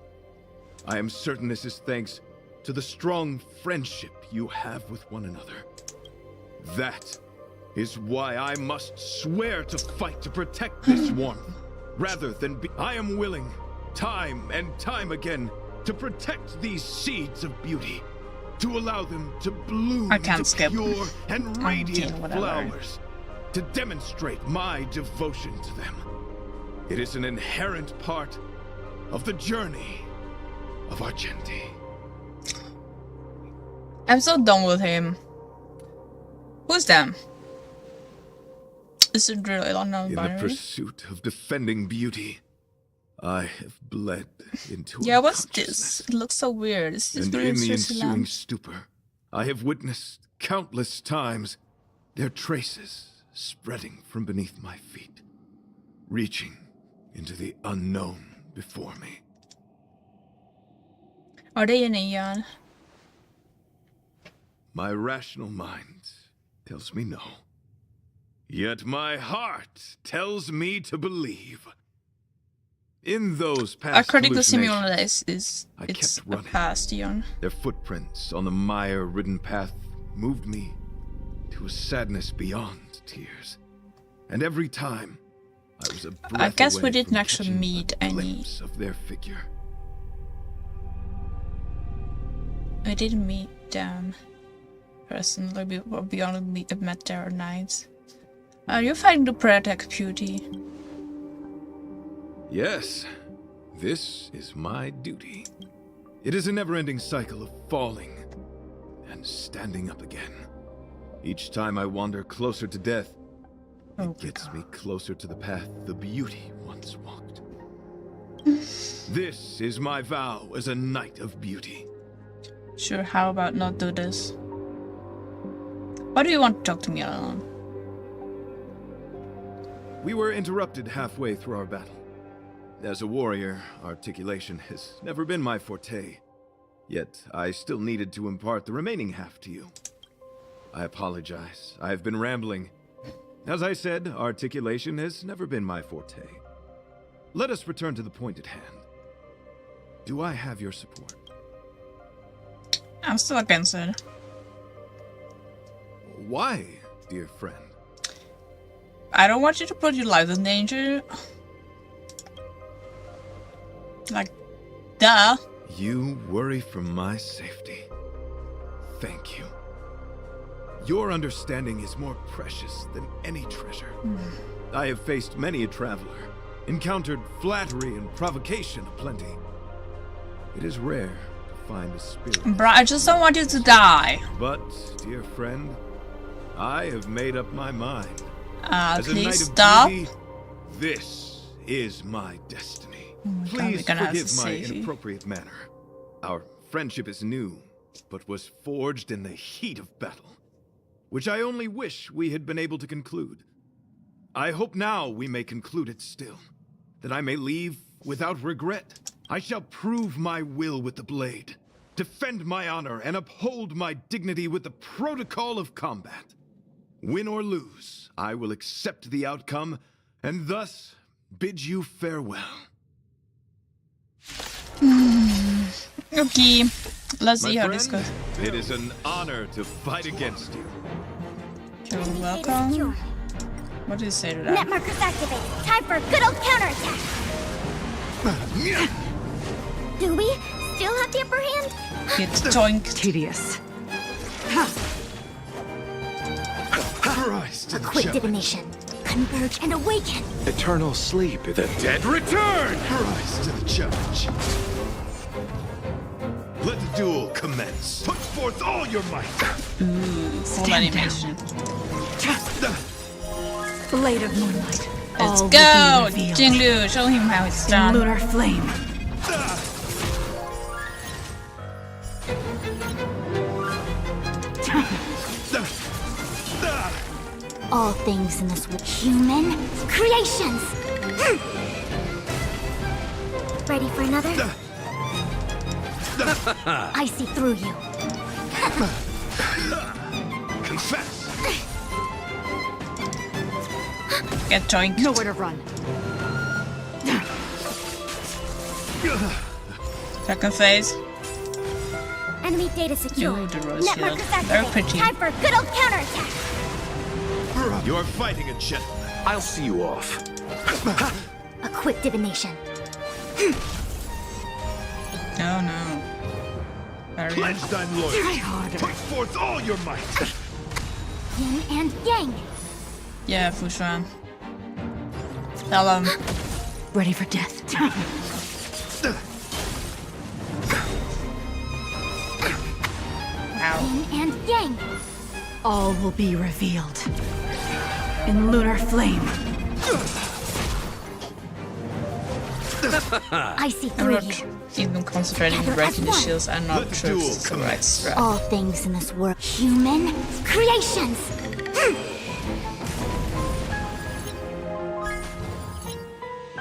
[SPEAKER 10] I am certain this is thanks to the strong friendship you have with one another. That is why I must swear to fight to protect this warmth, rather than be... I am willing, time and time again, to protect these seeds of beauty, to allow them to bloom
[SPEAKER 1] I can't
[SPEAKER 10] into
[SPEAKER 1] skip.
[SPEAKER 10] pure and radiant
[SPEAKER 1] Okay, whatever.
[SPEAKER 10] flowers, to demonstrate my devotion to them. It is an inherent part of the journey of Argenti.
[SPEAKER 1] I'm so done with him. Who's them? Is it really
[SPEAKER 10] In the
[SPEAKER 1] non-binary?
[SPEAKER 10] pursuit of defending beauty, I have bled into
[SPEAKER 1] Yeah, what's
[SPEAKER 10] unconsciousness.
[SPEAKER 1] this? It looks so weird. Is this
[SPEAKER 10] And
[SPEAKER 1] really
[SPEAKER 10] in the
[SPEAKER 1] Cersei
[SPEAKER 10] ensuing
[SPEAKER 1] Lamb?
[SPEAKER 10] stupor, I have witnessed countless times their traces spreading from beneath my feet, reaching into the unknown before me.
[SPEAKER 1] Are they in Eon?
[SPEAKER 10] My rational mind tells me no. Yet my heart tells me to believe. In those
[SPEAKER 1] A
[SPEAKER 10] past
[SPEAKER 1] critical
[SPEAKER 10] hallucinations,
[SPEAKER 1] simulator is
[SPEAKER 10] I
[SPEAKER 1] it's
[SPEAKER 10] kept
[SPEAKER 1] a
[SPEAKER 10] running.
[SPEAKER 1] past Eon.
[SPEAKER 10] Their footprints on the mire-ridden path moved me to a sadness beyond tears. And every time, I was a breath
[SPEAKER 1] I guess we
[SPEAKER 10] away
[SPEAKER 1] didn't
[SPEAKER 10] from
[SPEAKER 1] actually
[SPEAKER 10] catching
[SPEAKER 1] meet
[SPEAKER 10] a
[SPEAKER 1] any.
[SPEAKER 10] glimpse of their figure.
[SPEAKER 1] I didn't meet them personally beyond we met their knights. Are you fighting to protect beauty?
[SPEAKER 10] Yes, this is my duty. It is a never-ending cycle of falling and standing up again. Each time I wander closer to death, it gets me closer to the path the beauty once walked. This is my vow as a knight of beauty.
[SPEAKER 1] Sure, how about not do this? Why do you want to talk to me alone?
[SPEAKER 10] We were interrupted halfway through our battle. As a warrior, articulation has never been my forte. Yet, I still needed to impart the remaining half to you. I apologize. I have been rambling. As I said, articulation has never been my forte. Let us return to the point at hand. Do I have your support?
[SPEAKER 1] I'm still against it.
[SPEAKER 10] Why, dear friend?
[SPEAKER 1] I don't want you to put your life in danger. Like, duh.
[SPEAKER 10] You worry for my safety. Thank you. Your understanding is more precious than any treasure. I have faced many a traveler, encountered flattery and provocation aplenty. It is rare to find a spirit.
[SPEAKER 1] Bro, I just don't want you to die.
[SPEAKER 10] But, dear friend, I have made up my mind. As a
[SPEAKER 1] Please
[SPEAKER 10] knight of
[SPEAKER 1] stop.
[SPEAKER 10] beauty, this is my destiny.
[SPEAKER 1] God,
[SPEAKER 10] Please
[SPEAKER 1] we're gonna have to
[SPEAKER 10] forgive my
[SPEAKER 1] save you.
[SPEAKER 10] inappropriate manner. Our friendship is new, but was forged in the heat of battle, which I only wish we had been able to conclude. I hope now we may conclude it still, that I may leave without regret. I shall prove my will with the blade, defend my honor, and uphold my dignity with the protocol of combat. Win or lose, I will accept the outcome, and thus bid you farewell.
[SPEAKER 1] Okay, let's see
[SPEAKER 10] My
[SPEAKER 1] how this
[SPEAKER 10] friend,
[SPEAKER 1] goes.
[SPEAKER 10] it is an honor to fight against you.
[SPEAKER 1] You're welcome. What did you say to that?
[SPEAKER 8] Net markers activated. Time for a good old counterattack. Do we still have the upper hand?
[SPEAKER 1] Get joinked.
[SPEAKER 3] Tedious.
[SPEAKER 10] Christ,
[SPEAKER 8] A quick divination. Converge and awaken.
[SPEAKER 11] Eternal sleep.
[SPEAKER 10] The dead return! Rise to the challenge. Let the duel commence. Put forth all your might.
[SPEAKER 1] Full animation.
[SPEAKER 3] Blade of moonlight.
[SPEAKER 1] Let's
[SPEAKER 3] All
[SPEAKER 1] go!
[SPEAKER 3] will be revealed.
[SPEAKER 1] Jinglu, show him how it's done.
[SPEAKER 3] Lunar flame.
[SPEAKER 8] All things in this world. Human creations. Ready for another? I see through you.
[SPEAKER 10] Confess.
[SPEAKER 1] Get joinked.
[SPEAKER 3] Nowhere to run.
[SPEAKER 1] Second phase.
[SPEAKER 8] Enemy data secure.
[SPEAKER 1] Ooh, the rose
[SPEAKER 8] Net
[SPEAKER 1] shield.
[SPEAKER 8] markers
[SPEAKER 1] Very
[SPEAKER 8] activated.
[SPEAKER 1] pretty.
[SPEAKER 8] Time for a good old counterattack.
[SPEAKER 10] You're fighting a gentleman.
[SPEAKER 11] I'll see you off.
[SPEAKER 8] A quick divination.
[SPEAKER 1] Oh no. Barrier.
[SPEAKER 10] Pledge thine loyalty.
[SPEAKER 3] Try harder.
[SPEAKER 10] Put forth all your might.
[SPEAKER 8] Yin and yang.
[SPEAKER 1] Yeah, Fushuan. Tell him.
[SPEAKER 3] Ready for death.
[SPEAKER 1] Ow.
[SPEAKER 8] Yin and yang.
[SPEAKER 3] All will be revealed.
[SPEAKER 13] in lunar flame.
[SPEAKER 8] I see
[SPEAKER 1] I'm
[SPEAKER 8] through
[SPEAKER 1] not
[SPEAKER 8] you.
[SPEAKER 1] even concentrating on breaking the shields. I'm not sure if it's the right strat.
[SPEAKER 8] All things in this world, human creations.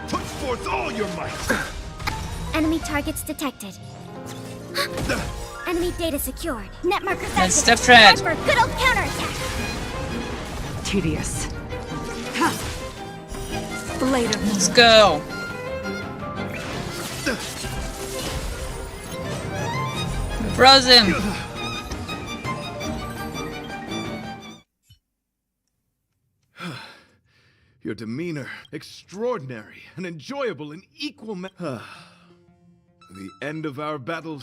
[SPEAKER 10] Put forth all your might!
[SPEAKER 8] Enemy targets detected. Enemy data secured. Net markers
[SPEAKER 1] That's
[SPEAKER 8] activated.
[SPEAKER 1] different.
[SPEAKER 8] Time for good old counterattack.
[SPEAKER 13] Tedious. Blade of
[SPEAKER 1] Let's go. Froze him.
[SPEAKER 10] Your demeanor, extraordinary and enjoyable in equal the end of our battle.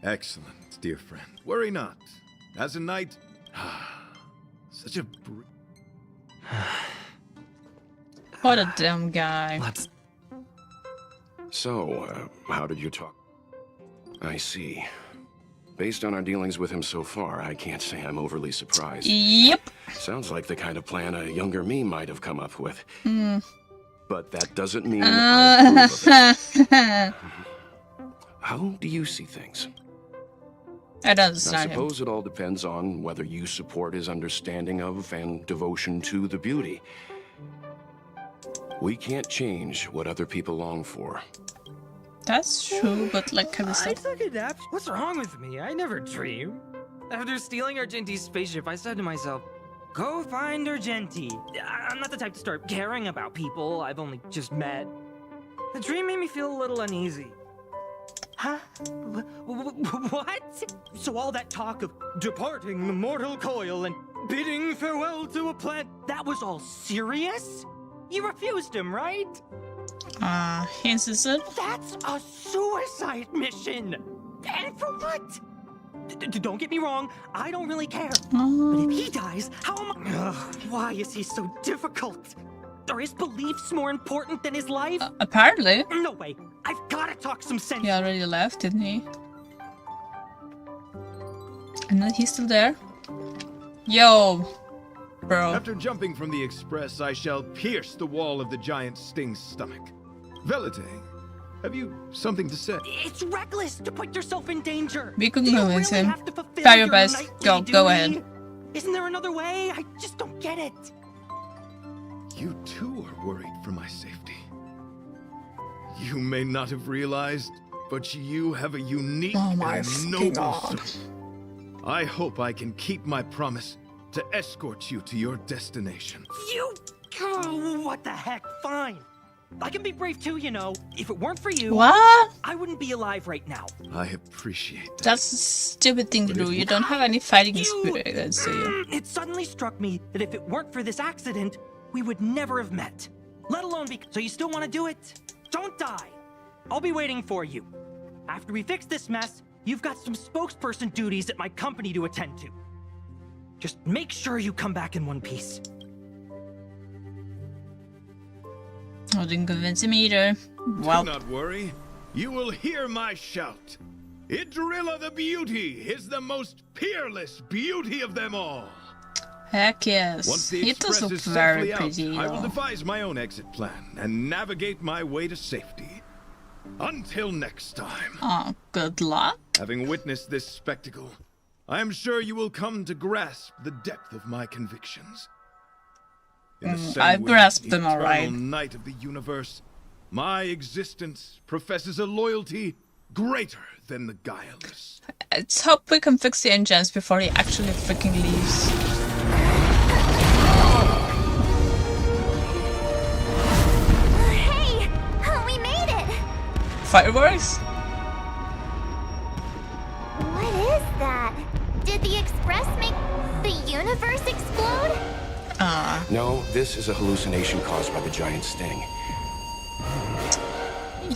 [SPEAKER 10] Excellent, dear friend. Worry not. As a knight, such a
[SPEAKER 1] What a dumb guy.
[SPEAKER 11] So, how did you talk? I see. Based on our dealings with him so far, I can't say I'm overly surprised.
[SPEAKER 1] Yep.
[SPEAKER 11] Sounds like the kind of plan a younger me might have come up with.
[SPEAKER 1] Mm.
[SPEAKER 11] But that doesn't mean I approve of it. How do you see things?
[SPEAKER 1] I don't
[SPEAKER 11] I
[SPEAKER 1] understand him.
[SPEAKER 11] suppose it all depends on whether you support his understanding of and devotion to the beauty. We can't change what other people long for.
[SPEAKER 1] That's true, but like kind of
[SPEAKER 9] I
[SPEAKER 1] stuff.
[SPEAKER 9] took a nap. What's wrong with me? I never dream. After stealing Argenti's spaceship, I said to myself, go find Argenti. I'm not the type to start caring about people I've only just met. The dream made me feel a little uneasy. Huh? What? So all that talk of departing the mortal coil and bidding farewell to a planet, that was all serious? You refused him, right?
[SPEAKER 1] He insisted.
[SPEAKER 9] That's a suicide mission! And for what? Don't get me wrong, I don't really care. But if he dies, how am I? Ugh, why is he so difficult? Are his beliefs more important than his life?
[SPEAKER 1] Apparently.
[SPEAKER 9] No way. I've gotta talk some sense.
[SPEAKER 1] He already left, didn't he? And then he's still there. Yo, bro.
[SPEAKER 10] After jumping from the express, I shall pierce the wall of the giant Sting's stomach. Velite, have you something to say?
[SPEAKER 9] It's reckless to put yourself in danger.
[SPEAKER 1] We could
[SPEAKER 9] Do you
[SPEAKER 1] convince
[SPEAKER 9] really
[SPEAKER 1] him.
[SPEAKER 9] have to fulfill
[SPEAKER 1] Try your
[SPEAKER 9] your
[SPEAKER 1] best.
[SPEAKER 9] knightly
[SPEAKER 1] Go
[SPEAKER 9] duty?
[SPEAKER 1] ahead.
[SPEAKER 9] Isn't there another way? I just don't get it.
[SPEAKER 10] You too are worried for my safety. You may not have realized, but you have a unique and noble soul. I hope I can keep my promise to escort you to your destination.
[SPEAKER 9] You... Oh, what the heck? Fine. I can be brave too, you know. If it weren't for you...
[SPEAKER 1] What?
[SPEAKER 9] I wouldn't be alive right now.
[SPEAKER 10] I appreciate that.
[SPEAKER 1] That's a stupid thing to do. You don't have any fighting experience, do you?
[SPEAKER 9] It suddenly struck me that if it weren't for this accident, we would never have met. Let alone be... So you still want to do it? Don't die. I'll be waiting for you. After we fix this mess, you've got some spokesperson duties at my company to attend to. Just make sure you come back in one piece.
[SPEAKER 1] I didn't convince him either. Well,
[SPEAKER 10] Do not worry. You will hear my shout. Idrilla the Beauty is the most peerless beauty of them all.
[SPEAKER 1] heck yes.
[SPEAKER 10] Once the
[SPEAKER 1] He does
[SPEAKER 10] express
[SPEAKER 1] look
[SPEAKER 10] is
[SPEAKER 1] very
[SPEAKER 10] safely
[SPEAKER 1] pretty.
[SPEAKER 10] out, I will
[SPEAKER 1] though.
[SPEAKER 10] devise my own exit plan and navigate my way to safety. Until next time.
[SPEAKER 1] Oh, good luck.
[SPEAKER 10] Having witnessed this spectacle, I am sure you will come to grasp the depth of my convictions. In the
[SPEAKER 1] I've
[SPEAKER 10] sanguine,
[SPEAKER 1] grasped them, all
[SPEAKER 10] eternal
[SPEAKER 1] right.
[SPEAKER 10] night of the universe, my existence professes a loyalty greater than the guileless.
[SPEAKER 1] Let's hope we can fix the engines before he actually freaking leaves.
[SPEAKER 8] Hey! We made it!
[SPEAKER 1] Fireworks?
[SPEAKER 8] What is that? Did the Express make the universe explode?
[SPEAKER 11] No, this is a hallucination caused by the giant sting.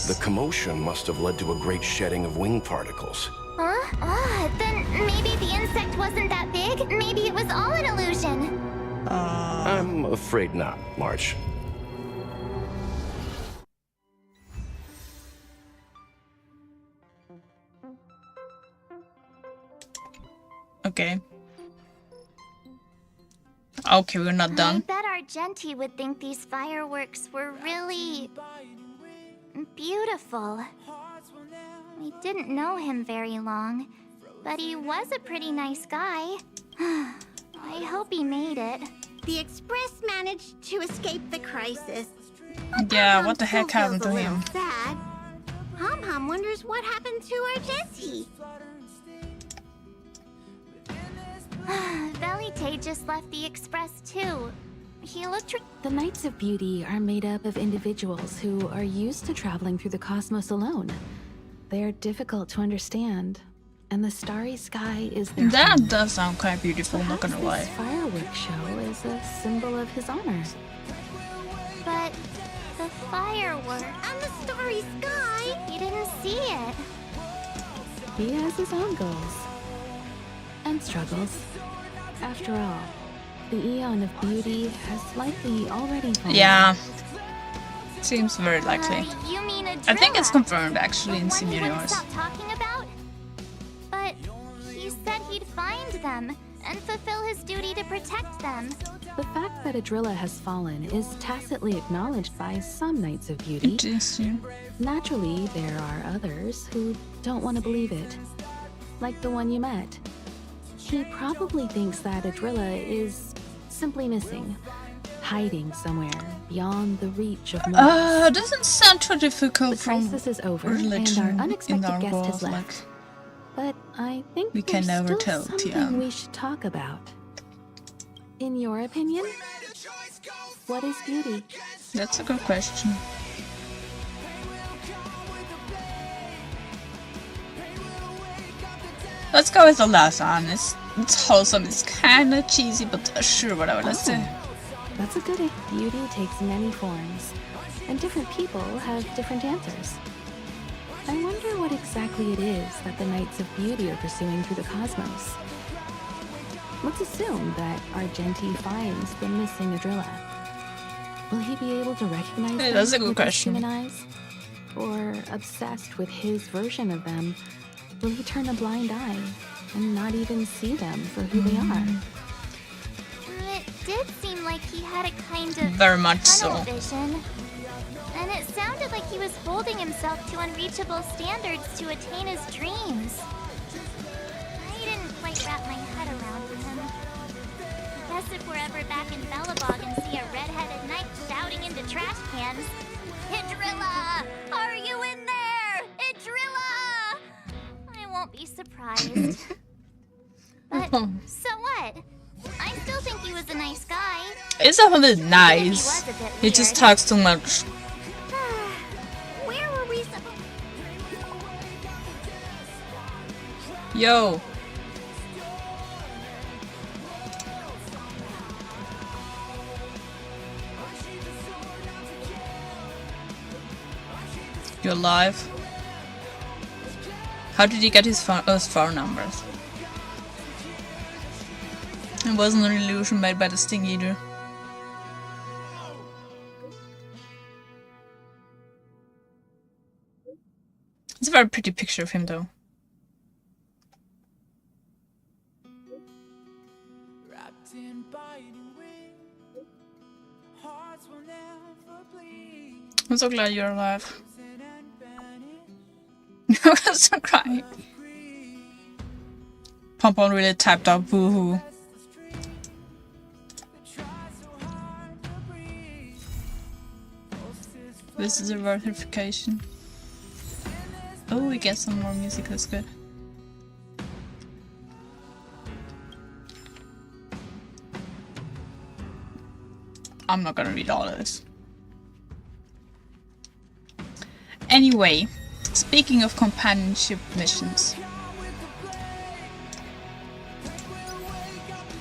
[SPEAKER 11] The commotion must have led to a great shedding of wing particles.
[SPEAKER 8] Huh? Then maybe the insect wasn't that big. Maybe it was all an illusion.
[SPEAKER 11] I'm afraid not, March.
[SPEAKER 1] Okay. Okay, we're not
[SPEAKER 8] I
[SPEAKER 1] done.
[SPEAKER 8] bet Argenti would think these fireworks were really beautiful. We didn't know him very long, but he was a pretty nice guy. I hope he made it.
[SPEAKER 15] The Express managed to escape the crisis.
[SPEAKER 1] Yeah, what the heck happened to him?
[SPEAKER 15] Sad. Hum wonders what happened to Argenti.
[SPEAKER 8] Velite just left the Express too. He looked.
[SPEAKER 13] The Knights of Beauty are made up of individuals who are used to traveling through the cosmos alone. They are difficult to understand, and the starry sky is their
[SPEAKER 1] That
[SPEAKER 13] home.
[SPEAKER 1] does sound quite beautiful, not
[SPEAKER 13] Perhaps
[SPEAKER 1] gonna lie.
[SPEAKER 13] this fireworks show is a symbol of his honor.
[SPEAKER 8] But the firework
[SPEAKER 15] And the starry sky!
[SPEAKER 8] he didn't see it.
[SPEAKER 13] He has his own goals and struggles. After all, the Eon of Beauty has likely already fallen.
[SPEAKER 1] Yeah. Seems very likely.
[SPEAKER 8] You mean a
[SPEAKER 1] I think it's confirmed actually in
[SPEAKER 8] one he wouldn't
[SPEAKER 1] Universe.
[SPEAKER 8] stop talking about? But he said he'd find them and fulfill his duty to protect them.
[SPEAKER 13] The fact that Adrilla has fallen is tacitly acknowledged by some Knights of Beauty.
[SPEAKER 1] Interesting.
[SPEAKER 13] Naturally, there are others who don't want to believe it. Like the one you met. He probably thinks that Adrilla is simply missing, hiding somewhere beyond the reach of mortals.
[SPEAKER 1] Doesn't sound too difficult
[SPEAKER 13] The
[SPEAKER 1] from
[SPEAKER 13] crisis is over,
[SPEAKER 1] religion
[SPEAKER 13] and our
[SPEAKER 1] in
[SPEAKER 13] unexpected
[SPEAKER 1] our
[SPEAKER 13] guest
[SPEAKER 1] world,
[SPEAKER 13] has left. But I think
[SPEAKER 1] we can
[SPEAKER 13] there's
[SPEAKER 1] never
[SPEAKER 13] still
[SPEAKER 1] tell,
[SPEAKER 13] something
[SPEAKER 1] Tian.
[SPEAKER 13] we should talk about. In your opinion, what is beauty?
[SPEAKER 1] That's a good question. Let's go with the last one. It's wholesome, it's kinda cheesy, but sure, whatever, let's do.
[SPEAKER 13] That's a goodie. Beauty takes many forms, and different people have different answers. I wonder what exactly it is that the Knights of Beauty are pursuing through the cosmos. Let's assume that Argenti finds the missing Adrilla. Will he be able to recognize
[SPEAKER 1] Hey,
[SPEAKER 13] them
[SPEAKER 1] that's a good
[SPEAKER 13] with his
[SPEAKER 1] question.
[SPEAKER 13] human eyes? Or, obsessed with his version of them, will he turn a blind eye and not even see them for who they are?
[SPEAKER 8] It did seem like he had a kind of
[SPEAKER 1] Very much
[SPEAKER 8] tunnel
[SPEAKER 1] so.
[SPEAKER 8] vision. And it sounded like he was holding himself to unreachable standards to attain his dreams. I didn't quite wrap my head around him. Guess if we're ever back in Belobog and see a red-headed knight shouting into trash cans, Idrilla! Are you in there? Idrilla! I won't be surprised. But so what? I still think he was a nice guy.
[SPEAKER 1] It's definitely nice. He just talks too much.
[SPEAKER 8] Where were we supposed?
[SPEAKER 1] Yo. You're alive? How did he get his phone numbers? It wasn't an illusion made by the Sting Eater. It's a very pretty picture of him though. I'm so glad you're alive. I'm so crying. Pompon really typed out boohoo. This is a verification. Oh, we get some more music, that's good. I'm not gonna read all of this. Anyway, speaking of companionship missions.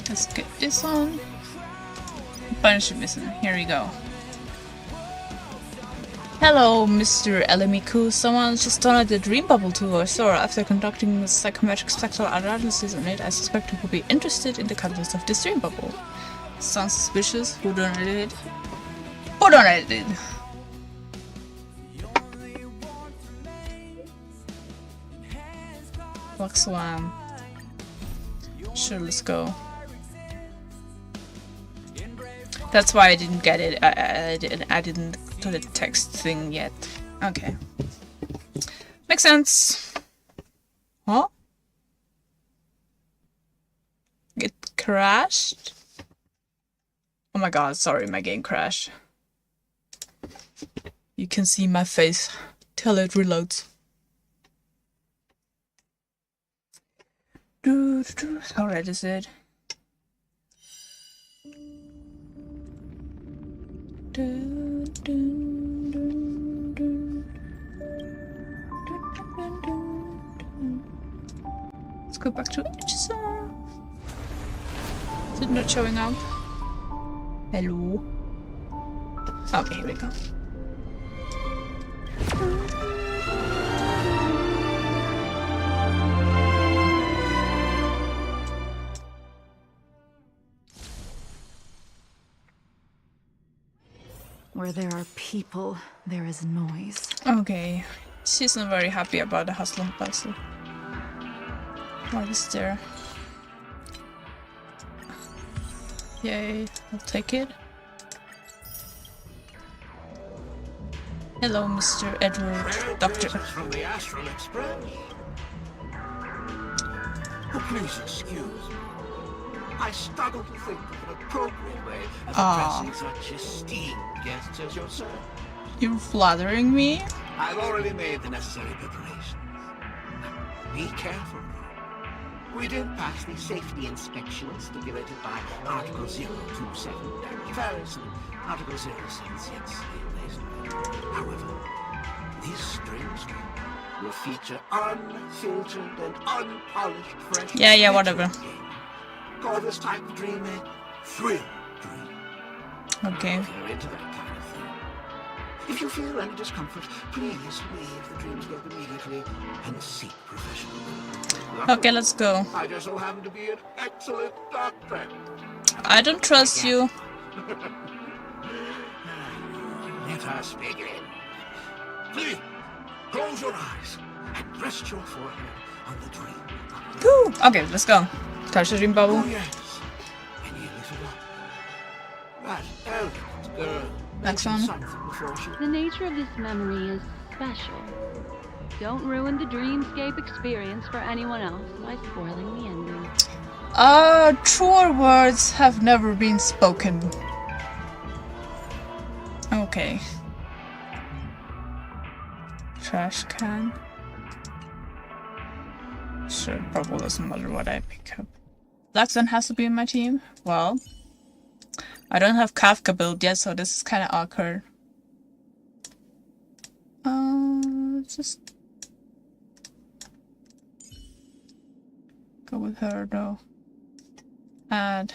[SPEAKER 1] Let's get this on. Companionship mission, here we go. Hello, Mr. Elli. Someone just donated the Dream Bubble to our store. After conducting a psychometric spectral analysis on it, I suspect you will be interested in the contents of this Dream Bubble. Sounds suspicious. Who donated it? Who donated it? Black Swan. Sure, let's go. That's why I didn't get it. I didn't do the text thing yet. Okay. Makes sense. Huh? It crashed? Oh my god, sorry, my game crashed. You can see my face till it reloads. How red is it? Let's go back to HSR. Is it not showing up? Hello? Okay, here we go.
[SPEAKER 3] Where there are people, there is noise.
[SPEAKER 1] Okay. She's not very happy about the hustle and bustle. What is there? Yay, I'll take it. Hello, Mr. Edward, Doctor.
[SPEAKER 6] From the Astral Express. Oh, please excuse me. I struggle to think of an appropriate way of addressing such esteemed guests as yourself.
[SPEAKER 1] You're flattering me?
[SPEAKER 6] I've already made the necessary preparations. Be careful, though. We did pass the safety inspections stipulated by Article 027 comparison Article 076 However, these strings will feature unfiltered and unpolished fresh.
[SPEAKER 1] Yeah, whatever.
[SPEAKER 6] Call this type of dream a thrill dream.
[SPEAKER 1] Okay.
[SPEAKER 6] If you're into that kind of thing. If you feel any discomfort, please leave the dreamscape immediately and seek professional help.
[SPEAKER 1] Okay, let's go.
[SPEAKER 6] I just so happen to be an excellent doctor.
[SPEAKER 1] I don't trust you.
[SPEAKER 6] Let us begin. Please, close your eyes and rest your forehead on the dream.
[SPEAKER 1] Woo! Okay, let's go. Touch the dream bubble.
[SPEAKER 6] Oh, yes. And you little that elegant girl.
[SPEAKER 1] Next one.
[SPEAKER 2] The nature of this memory is special. Don't ruin the dreamscape experience for anyone else by spoiling the ending.
[SPEAKER 1] Truer words have never been spoken. Okay. Trash can. Sure, probably doesn't matter what I pick up. Blackstone has to be in my team. Well, I don't have Kafka build yet, so this is kind of awkward. Just go with her though. Add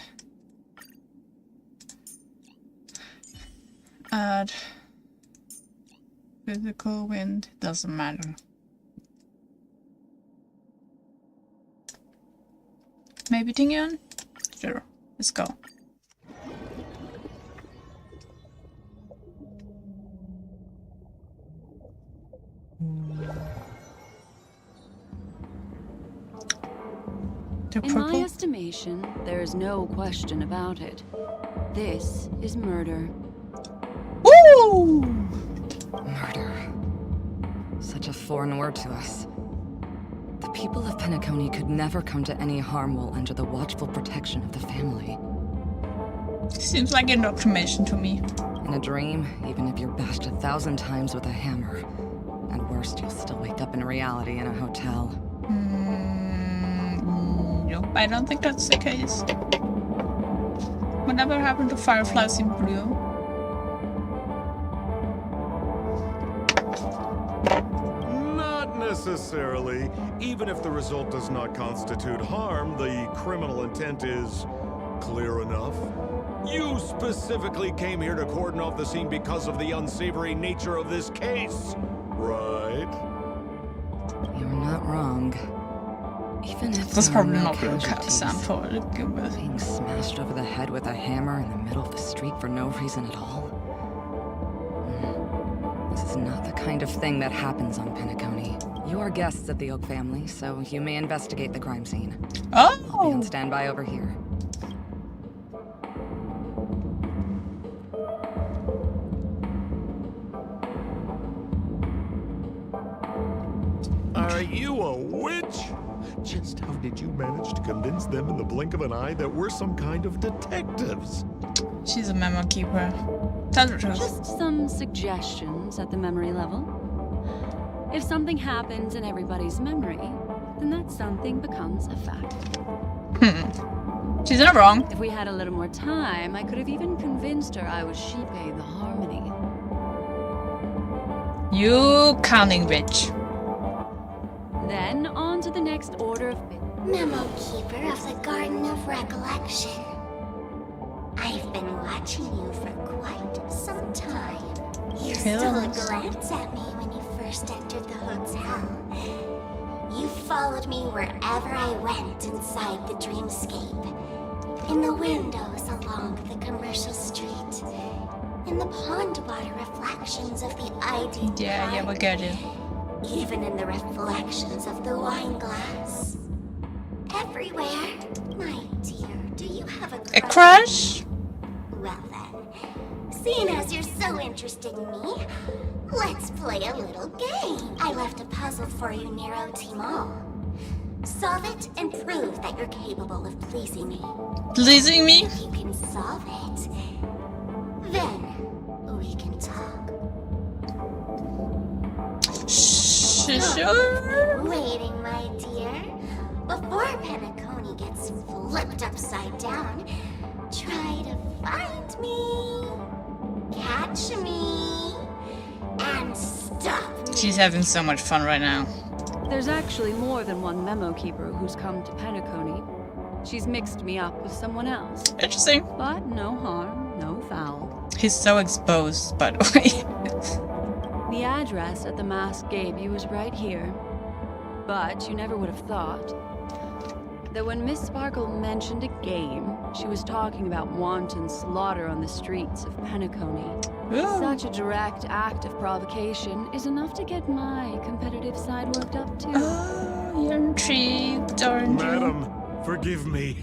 [SPEAKER 1] physical wind, doesn't matter. Maybe Tingyun? Sure, let's go.
[SPEAKER 2] In my estimation, there is no question about it. This is murder.
[SPEAKER 1] Woo!
[SPEAKER 3] Murder. Such a foreign word to us. The people of Penacony could never come to any harm while under the watchful protection of the family.
[SPEAKER 1] Seems like indoctrination to me.
[SPEAKER 3] In a dream, even if you're bashed 1,000 times with a hammer, at worst, you'll still wake up in reality in a hotel.
[SPEAKER 1] Nope, I don't think that's the case. Whatever happened to fireflies in blue?
[SPEAKER 16] Not necessarily. Even if the result does not constitute harm, the criminal intent is clear enough. You specifically came here to cordon off the scene because of the unsavory nature of this case, right?
[SPEAKER 3] You're not wrong. Even if
[SPEAKER 1] that's
[SPEAKER 3] there are
[SPEAKER 1] probably
[SPEAKER 3] no
[SPEAKER 1] not real
[SPEAKER 3] casualties,
[SPEAKER 1] with.
[SPEAKER 3] Being smashed over the head with a hammer in the middle of the street for no reason at all. This is not the kind of thing that happens on Penacony. You are guests of the Oak family, so you may investigate the crime scene.
[SPEAKER 1] Oh!
[SPEAKER 3] I'll be on standby over here.
[SPEAKER 16] Are you a witch? Just how did you manage to convince them in the blink of an eye that we're some kind of detectives?
[SPEAKER 1] She's a memo keeper. Tell the truth.
[SPEAKER 2] Just some suggestions at the memory level. If something happens in everybody's memory, then that something becomes a fact.
[SPEAKER 1] She's not wrong.
[SPEAKER 2] If we had a little more time, I could have even convinced her I was Shipe the Harmony.
[SPEAKER 1] You cunning bitch.
[SPEAKER 2] Then on to the next order of
[SPEAKER 8] Memo Keeper of the Garden of Recollection. I've been watching you for quite some time. You stole a glance at me when you first entered the hotel. You followed me wherever I went inside the dreamscape. In the windows along the commercial street. In the pond water reflections of the ID.
[SPEAKER 1] Yeah, we get it.
[SPEAKER 8] Even in the reflections of the wine glass. Everywhere. My dear, do you have a crush?
[SPEAKER 1] A crush?
[SPEAKER 8] Well then, seeing as you're so interested in me, let's play a little game. I left a puzzle for you, Nero Timol. Solve it and prove that you're capable of pleasing me.
[SPEAKER 1] Pleasing me?
[SPEAKER 8] If you can solve it, then we can talk.
[SPEAKER 1] Sure.
[SPEAKER 8] Waiting, my dear. Before penacony gets flipped upside down, try to find me, catch me, and stop me.
[SPEAKER 1] She's having so much fun right now.
[SPEAKER 2] There's actually more than one memo keeper who's come to Penacony. She's mixed me up with someone else.
[SPEAKER 1] Interesting.
[SPEAKER 2] But no harm, no foul.
[SPEAKER 1] He's so exposed, by the way.
[SPEAKER 2] The address that the mask gave you is right here. But you never would have thought that when Miss Sparkle mentioned a game, she was talking about wanton slaughter on the streets of Penacony. Such a direct act of provocation is enough to get my competitive side worked up too.
[SPEAKER 1] Oh, you're intrigued, aren't you?
[SPEAKER 16] Madam, forgive me.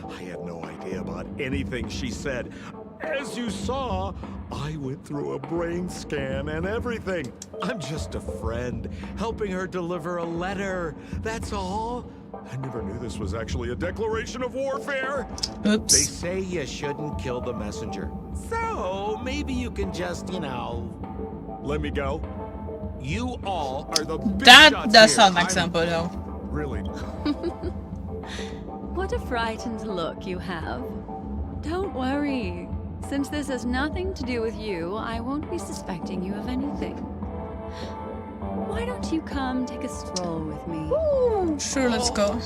[SPEAKER 16] I had no idea about anything she said. As you saw, I went through a brain scan and everything. I'm just a friend, helping her deliver a letter. That's all. I never knew this was actually a declaration of warfare.
[SPEAKER 1] Oops.
[SPEAKER 6] They say you shouldn't kill the messenger. So, maybe you can just,
[SPEAKER 16] let me go.
[SPEAKER 6] You all are the big
[SPEAKER 1] That
[SPEAKER 6] shots
[SPEAKER 1] does
[SPEAKER 6] here.
[SPEAKER 1] sound like Sampo, though.
[SPEAKER 16] Really?
[SPEAKER 2] What a frightened look you have. Don't worry. Since this has nothing to do with you, I won't be suspecting you of anything. Why don't you come take a stroll with me?
[SPEAKER 1] Ooh, sure, let's go.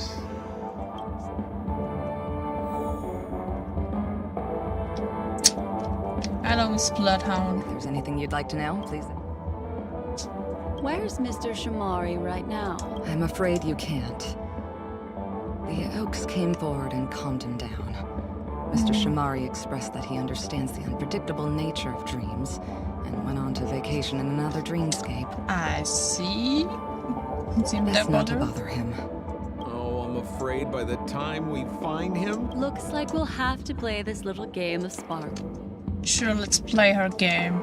[SPEAKER 1] Hello, Miss Bloodhound.
[SPEAKER 3] If there's anything you'd like to know, please.
[SPEAKER 2] Where's Mr. Shamari right now?
[SPEAKER 3] I'm afraid you can't. The Oaks came forward and calmed him down. Mr. Shamari expressed that he understands the unpredictable nature of dreams, and went on to vacation in another dreamscape.
[SPEAKER 1] I see. Seemed
[SPEAKER 3] That's
[SPEAKER 1] that
[SPEAKER 3] not to
[SPEAKER 1] bother.
[SPEAKER 3] bother him.
[SPEAKER 6] Oh, I'm afraid by the time we find him...
[SPEAKER 2] Looks like we'll have to play this little game of Spark.
[SPEAKER 1] Sure, let's play her game.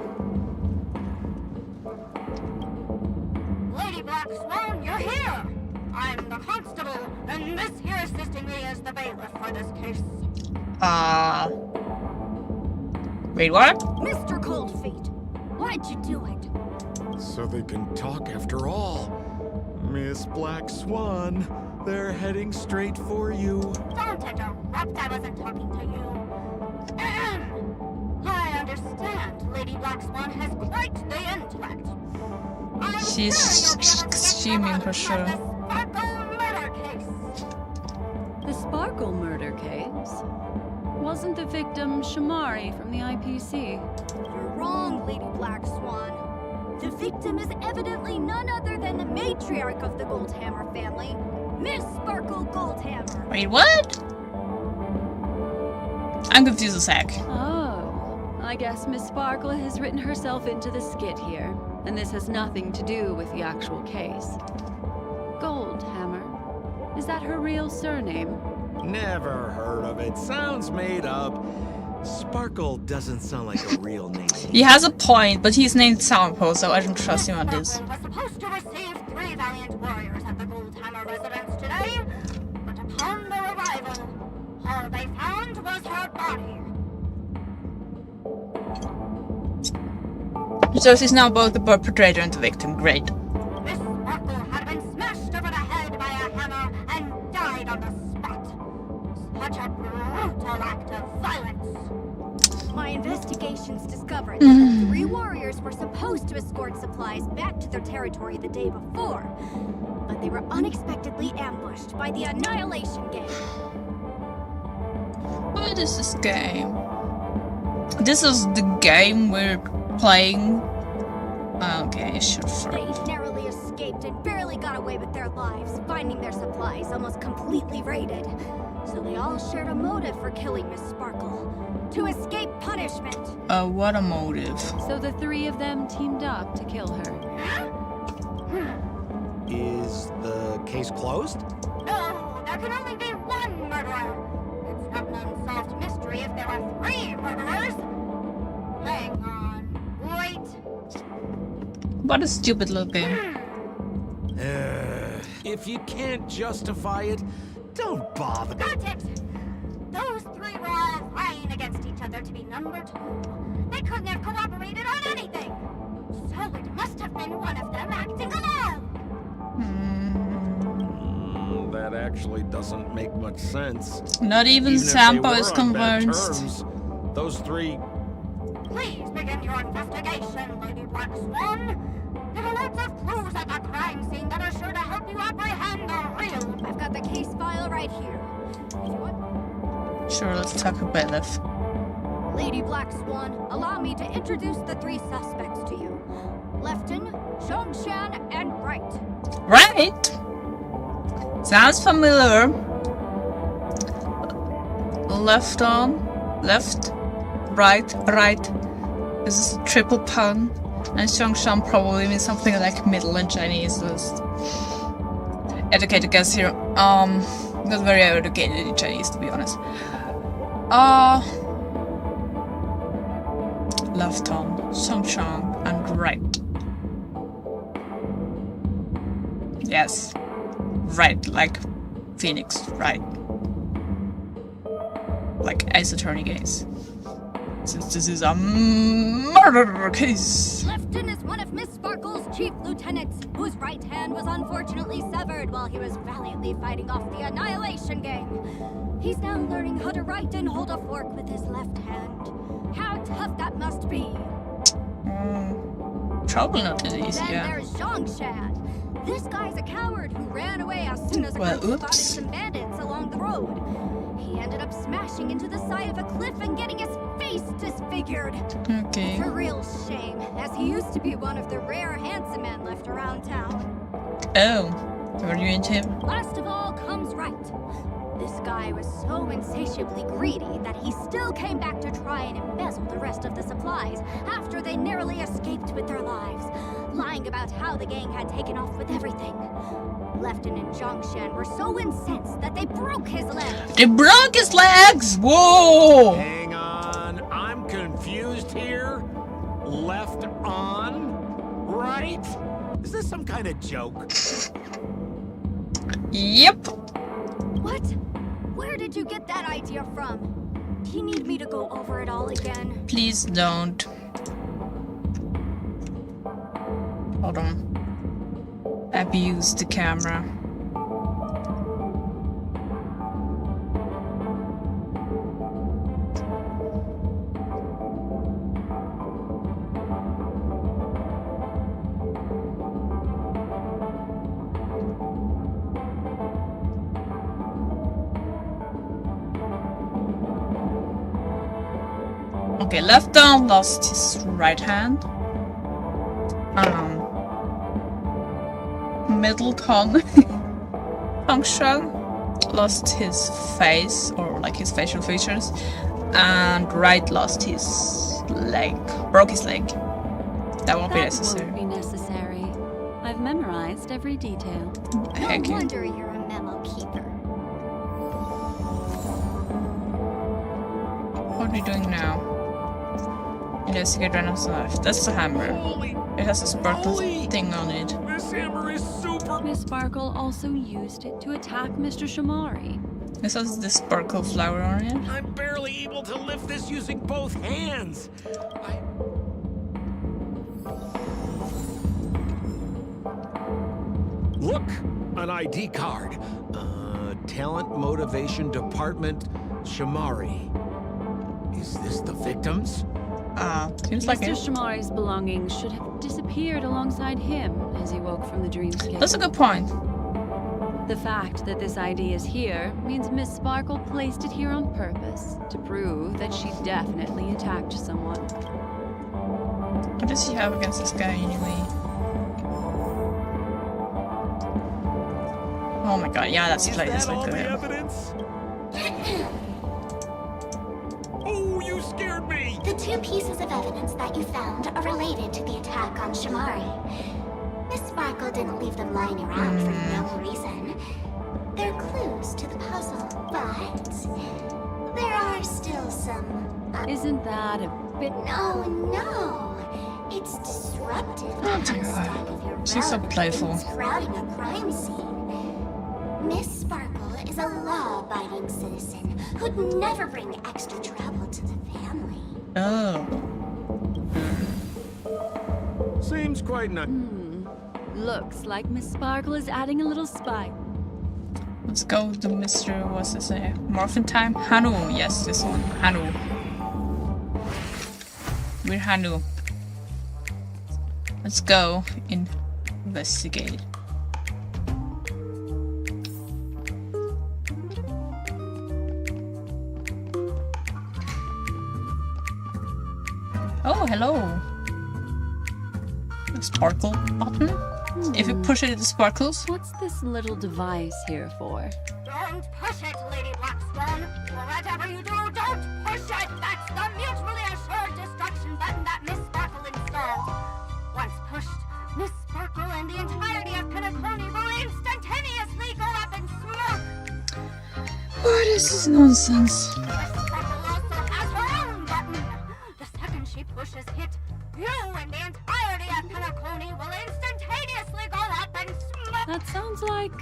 [SPEAKER 15] Lady Black Swan, you're here! I'm the constable, and this here assisting me is the bailiff for this case.
[SPEAKER 1] Wait, what?
[SPEAKER 15] Mr. Coldfeet, why'd you do it?
[SPEAKER 16] So they can talk after all. Miss Black Swan, they're heading straight for you.
[SPEAKER 15] Don't interrupt, I wasn't talking to you. I understand Lady Black Swan has quite the intellect.
[SPEAKER 1] She's scheming for sure.
[SPEAKER 2] The Sparkle murder case? Wasn't the victim Shamari from the IPC?
[SPEAKER 15] You're wrong, Lady Black Swan. The victim is evidently none other than the matriarch of the Goldhammer family, Miss Sparkle Goldhammer.
[SPEAKER 1] Wait, what? I'm confused as heck.
[SPEAKER 2] Oh, I guess Miss Sparkle has written herself into the skit here, and this has nothing to do with the actual case. that her real surname?
[SPEAKER 16] Never heard of it. Sounds made up. Sparkle doesn't sound like a real name.
[SPEAKER 1] He has a point, but he's named Sampo, so I don't trust him on this.
[SPEAKER 15] Was supposed to receive 3 valiant warriors at the Goldhammer residence today, but upon their arrival, all they found was her body.
[SPEAKER 1] So she's now both the perpetrator and the victim. Great.
[SPEAKER 15] Miss Sparkle had been smashed over the head by a hammer and died on the spot. Such a brutal act of violence.
[SPEAKER 14] My investigations discovered that the 3 warriors were supposed to escort supplies back to their territory the day before, but they were unexpectedly ambushed by the Annihilation Gang.
[SPEAKER 1] What is this game? This is the game we're playing. Okay, sure.
[SPEAKER 14] They narrowly escaped and barely got away with their lives, finding their supplies almost completely raided. So they all shared a motive for killing Miss Sparkle. To escape punishment.
[SPEAKER 1] What a motive.
[SPEAKER 2] So the 3 of them teamed up to kill her.
[SPEAKER 16] Is the case closed?
[SPEAKER 15] No, there can only be 1 murderer. It's not an unsolved mystery if there are 3 murderers. Hang on. Wait.
[SPEAKER 1] What a stupid little game.
[SPEAKER 16] If you can't justify it, don't bother.
[SPEAKER 15] Got it! Those 3 were all vying against each other to be number 2. They couldn't have cooperated on anything. So it must have been one of them acting alone.
[SPEAKER 16] That actually doesn't make much sense.
[SPEAKER 1] Not even Sampo is convinced.
[SPEAKER 16] Those 3...
[SPEAKER 15] Please begin your investigation, Lady Black Swan. There are lots of clues at the crime scene that are sure to help you apprehend the real.
[SPEAKER 14] I've got the case file right here. If you want...
[SPEAKER 1] Sure, let's talk about it.
[SPEAKER 14] Lady Black Swan, allow me to introduce the 3 suspects to you. Lefton, Zhongshan, and Wright.
[SPEAKER 1] Right? Sounds familiar. Left on, left, right, right. This is a triple pun. And Zhongshan probably means something like middle in Chinese. Just educated guess here. Not very educated in Chinese, to be honest. Left on, Zhongshan, and right. Yes. Right, like Phoenix, right. Like Ace Attorney case. Since this is a murder case.
[SPEAKER 14] Lefton is one of Miss Sparkle's chief lieutenants, whose right hand was unfortunately severed while he was valiantly fighting off the Annihilation Gang. He's now learning how to write and hold a fork with his left hand. How tough that must be.
[SPEAKER 1] Probably not as easy,
[SPEAKER 14] Then
[SPEAKER 1] yeah.
[SPEAKER 14] there's Zhongshan. This guy's a coward who ran away as soon as a group spotted some bandits along the road. He ended up smashing into the side of a cliff and getting his face disfigured.
[SPEAKER 1] Okay.
[SPEAKER 14] It's a real shame, as he used to be one of the rare handsome men left around town.
[SPEAKER 1] Oh, were you into him?
[SPEAKER 14] Last of all comes Wright. This guy was so insatiably greedy that he still came back to try and embezzle the rest of the supplies after they narrowly escaped with their lives, lying about how the gang had taken off with everything. Lefton and Zhongshan were so incensed that they broke his legs.
[SPEAKER 1] They broke his legs! Whoa!
[SPEAKER 16] Hang on, I'm confused here. Left on? Right? Is this some kind of joke?
[SPEAKER 1] Yep.
[SPEAKER 14] What? Where did you get that idea from? Do you need me to go over it all again?
[SPEAKER 1] Please don't. Hold on. Abuse the camera. Okay, left arm lost his right hand. Middle tongue function lost his face, or like his facial features, and right lost his leg, broke his leg. That won't be necessary.
[SPEAKER 2] I've memorized every detail.
[SPEAKER 14] No wonder you're a
[SPEAKER 8] memo keeper.
[SPEAKER 1] What are we doing now? Investigate Reynolds' life. That's the hammer. It has a sparkle thing on it.
[SPEAKER 16] This hammer is super.
[SPEAKER 2] Miss Sparkle also used it to attack Mr. Shamari.
[SPEAKER 1] This has the sparkle flower on it.
[SPEAKER 16] I'm barely able to lift this using both hands. Look, an ID card. Talent Motivation Department, Shamari. Is this the victims?
[SPEAKER 1] Seems like it.
[SPEAKER 2] Mr. Shamari's belongings should have disappeared alongside him as he woke from the dreamscape.
[SPEAKER 1] That's a good point.
[SPEAKER 2] The fact that this ID is here means Miss Sparkle placed it here on purpose to prove that she definitely attacked someone.
[SPEAKER 1] What does he have against this guy anyway? Oh my god, yeah, that's played this like that.
[SPEAKER 16] Evidence? Oh, you scared me!
[SPEAKER 8] The two pieces of evidence that you found are related to the attack on Shamari. Miss Sparkle didn't leave them lying around for no reason. They're clues to the puzzle, but there are still some...
[SPEAKER 2] Isn't that a bit...
[SPEAKER 8] No. It's disruptive.
[SPEAKER 1] Oh dear god. She's so playful.
[SPEAKER 8] Crowding a crime scene. Miss Sparkle is a law-abiding citizen who'd never bring extra trouble to the family.
[SPEAKER 1] Oh.
[SPEAKER 16] Seems quite nice.
[SPEAKER 2] Looks like Miss Sparkle is adding a little spice.
[SPEAKER 1] Let's go to Mr. What's this? Morphin time? Hanu. Yes, this one. Hanu. We're Hanu. Let's go investigate. Oh, hello. A sparkle button? If you push it, it sparkles.
[SPEAKER 2] What's this little device here for?
[SPEAKER 15] Don't push it, Lady Blackstone. Whatever you do, don't push it. That's the mutually assured destruction button that Miss Sparkle installed. Once pushed, Miss Sparkle and the entirety of Penacony will instantaneously go up in smoke.
[SPEAKER 1] What is this nonsense?
[SPEAKER 15] Miss Sparkle also has her own button. The second she pushes hit, you and the entirety of Penacony will instantaneously go up in smoke.
[SPEAKER 2] That sounds like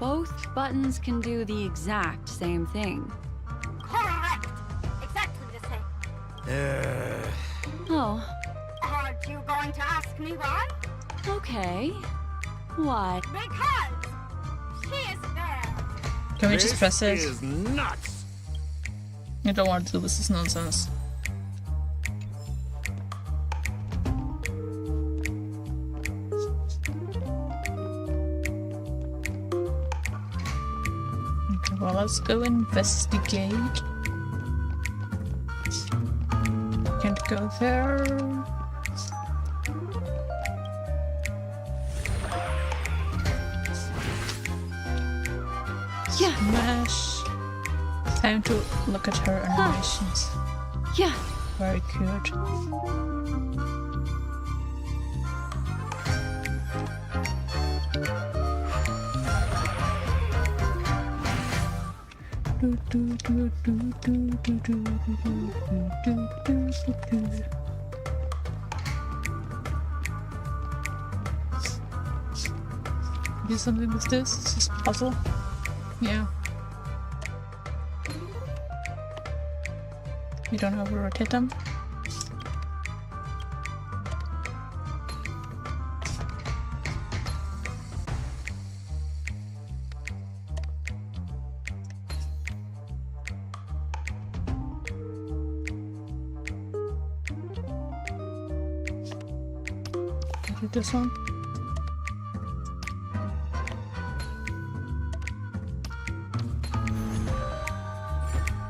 [SPEAKER 2] both buttons can do the exact same thing.
[SPEAKER 15] Correct. Exactly the same.
[SPEAKER 2] Oh,
[SPEAKER 15] Aren't you going to ask me why?
[SPEAKER 2] okay. What?
[SPEAKER 15] Because she is there.
[SPEAKER 1] Can we just press it?
[SPEAKER 16] This is nuts.
[SPEAKER 1] I don't want to do this. Is nonsense. Okay, well, let's go investigate. Can't go there.
[SPEAKER 2] Yeah.
[SPEAKER 1] Mash. Time to look at her animations.
[SPEAKER 2] Yeah.
[SPEAKER 1] Very cute. Do something with this? Is this puzzle? Yeah. You don't have to rotate them. Do this one.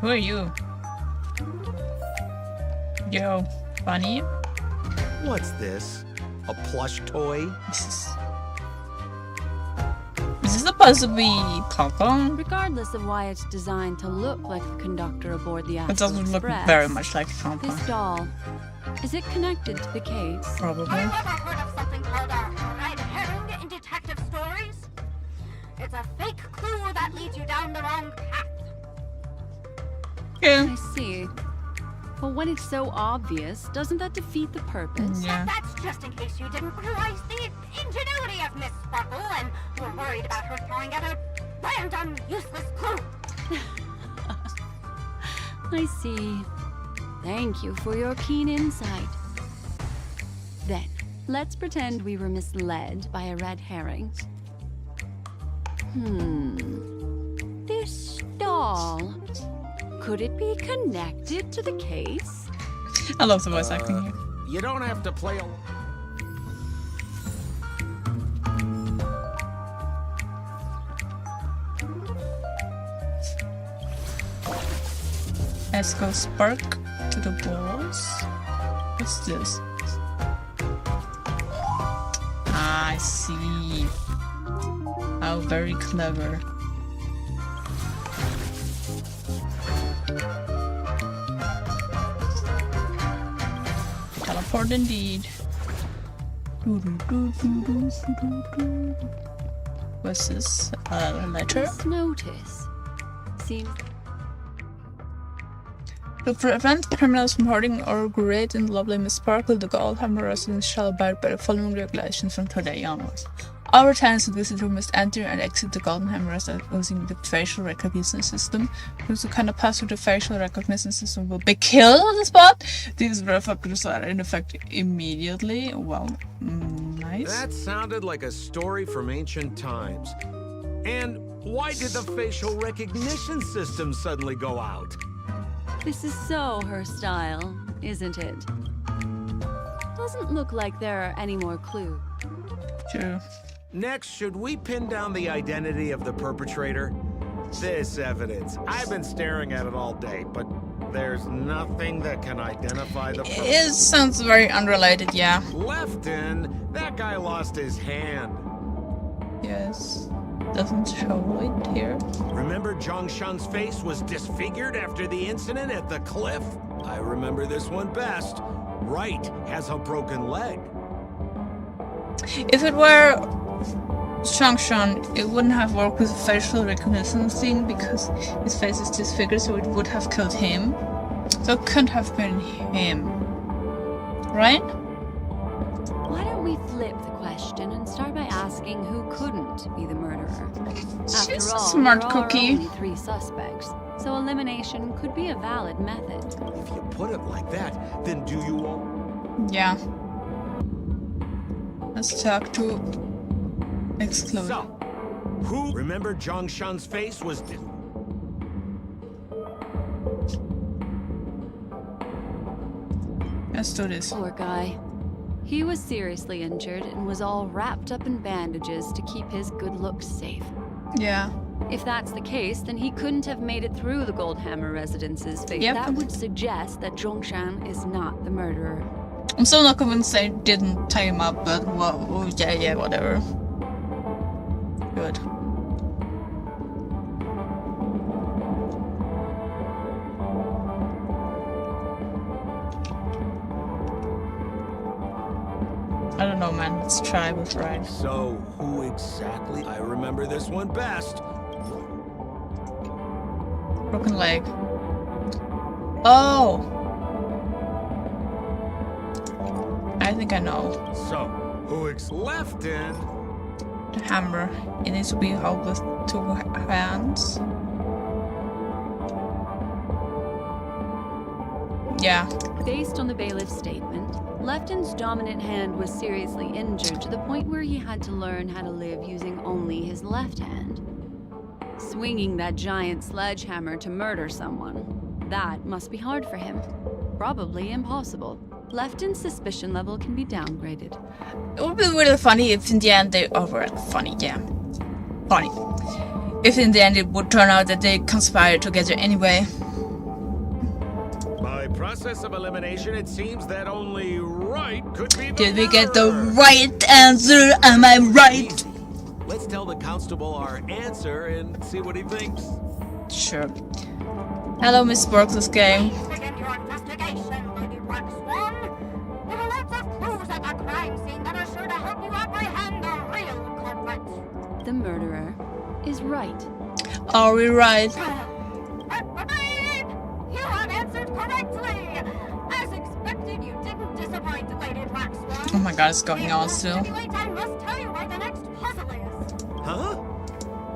[SPEAKER 1] Who are you? Yo, Bunny?
[SPEAKER 17] What's this? A plush toy?
[SPEAKER 1] Is this supposed to be Pom-Pom?
[SPEAKER 2] Regardless of why it's designed to look like the conductor aboard the
[SPEAKER 1] It
[SPEAKER 2] Astral
[SPEAKER 1] doesn't look
[SPEAKER 2] Express,
[SPEAKER 1] very much like Pom-Pom.
[SPEAKER 2] this doll, is it connected to the case?
[SPEAKER 1] Probably.
[SPEAKER 15] Have you ever heard of something called a red herring in detective stories? it's a fake clue that leads you down the wrong path.
[SPEAKER 1] Yeah.
[SPEAKER 2] I see. But when it's so obvious, doesn't that defeat the purpose?
[SPEAKER 1] Yeah.
[SPEAKER 15] That's just in case you didn't realize the ingenuity of Miss Sparkle and were worried about her throwing out a random, useless clue.
[SPEAKER 2] I see. Thank you for your keen insight. Then, let's pretend we were misled by a red herring. This doll. Could it be connected to the case?
[SPEAKER 1] I love the voice acting here.
[SPEAKER 16] You don't have to play a...
[SPEAKER 1] Let's go spark to the balls. What's this? I see. Oh, very clever. Teleport indeed. What's this? A letter?
[SPEAKER 2] This notice seems...
[SPEAKER 1] To prevent criminals from hoarding or great in the lovely Miss Sparkle, the Goldhammer residents shall abide by the following regulations from today onwards. All tenants and visitors must enter and exit the Goldhammer residence using the facial recognition system. Those who cannot pass through the facial recognition system will be killed on the spot. These reflectors are in effect immediately. Well, nice.
[SPEAKER 16] That sounded like a story from ancient times. And why did the facial recognition system suddenly go out?
[SPEAKER 2] This is so her style, isn't it? Doesn't look like there are any more clues.
[SPEAKER 1] True.
[SPEAKER 16] Next, should we pin down the identity of the perpetrator? This evidence. I've been staring at it all day, but there's nothing that can identify the perpetrator.
[SPEAKER 1] It sounds very unrelated, yeah.
[SPEAKER 16] Lefton, that guy lost his hand.
[SPEAKER 1] Yes. Doesn't show it here.
[SPEAKER 16] Remember Zhongshan's face was disfigured after the incident at the cliff? I remember this one best. Right has a broken leg.
[SPEAKER 1] If it were Zhongshan, it wouldn't have worked with the facial recognition thing because his face is disfigured, so it would have killed him. So it couldn't have been him. Right?
[SPEAKER 2] Why don't we flip the question and start by asking who couldn't be the murderer?
[SPEAKER 1] She's
[SPEAKER 2] After
[SPEAKER 1] a
[SPEAKER 2] all,
[SPEAKER 1] smart
[SPEAKER 2] there
[SPEAKER 1] cookie.
[SPEAKER 2] are only 3 suspects, so elimination could be a valid method.
[SPEAKER 16] If you put it like that, then do you all?
[SPEAKER 1] Yeah. Let's talk to Exclude.
[SPEAKER 16] So, who remember Zhongshan's face was
[SPEAKER 1] Let's do this.
[SPEAKER 2] Poor guy. He was seriously injured and was all wrapped up in bandages to keep his good looks safe.
[SPEAKER 1] Yeah.
[SPEAKER 2] If that's the case, then he couldn't have made it through the Goldhammer residence's fate.
[SPEAKER 1] Yep.
[SPEAKER 2] That would suggest that Zhongshan is not the murderer.
[SPEAKER 1] I'm still not convinced they didn't tie him up, but well, yeah, whatever. Good. I don't know, man. Let's try with right.
[SPEAKER 16] So, who exactly? I remember this one best.
[SPEAKER 1] Broken leg. Oh! I think I know.
[SPEAKER 16] So, who Lefton?
[SPEAKER 1] The hammer. It needs to be held with 2 hands. Yeah.
[SPEAKER 2] Based on the bailiff's statement, Lefton's dominant hand was seriously injured to the point where he had to learn how to live using only his left hand. Swinging that giant sledgehammer to murder someone, that must be hard for him. Probably impossible. Lefton's suspicion level can be downgraded.
[SPEAKER 1] It would be really funny if in the end they... Oh, well, funny, yeah. Funny. If in the end it would turn out that they conspired together anyway.
[SPEAKER 16] By process of elimination, it seems that only right could be the
[SPEAKER 1] Did we get the
[SPEAKER 16] murderer.
[SPEAKER 1] right answer? Am I right?
[SPEAKER 16] Let's tell the constable our answer and see what he thinks.
[SPEAKER 1] Sure. Hello, Miss Sparkle's game.
[SPEAKER 15] Begin your investigation, Lady Black Swan. There are lots of clues at the crime scene that are sure to help you apprehend the real culprit.
[SPEAKER 2] The murderer is right.
[SPEAKER 1] Are we right?
[SPEAKER 15] You have answered correctly! As expected, you didn't disappoint, Lady Black Swan.
[SPEAKER 1] Oh my god, it's going on still.
[SPEAKER 15] I must tell you where the next puzzle is.
[SPEAKER 17] Huh?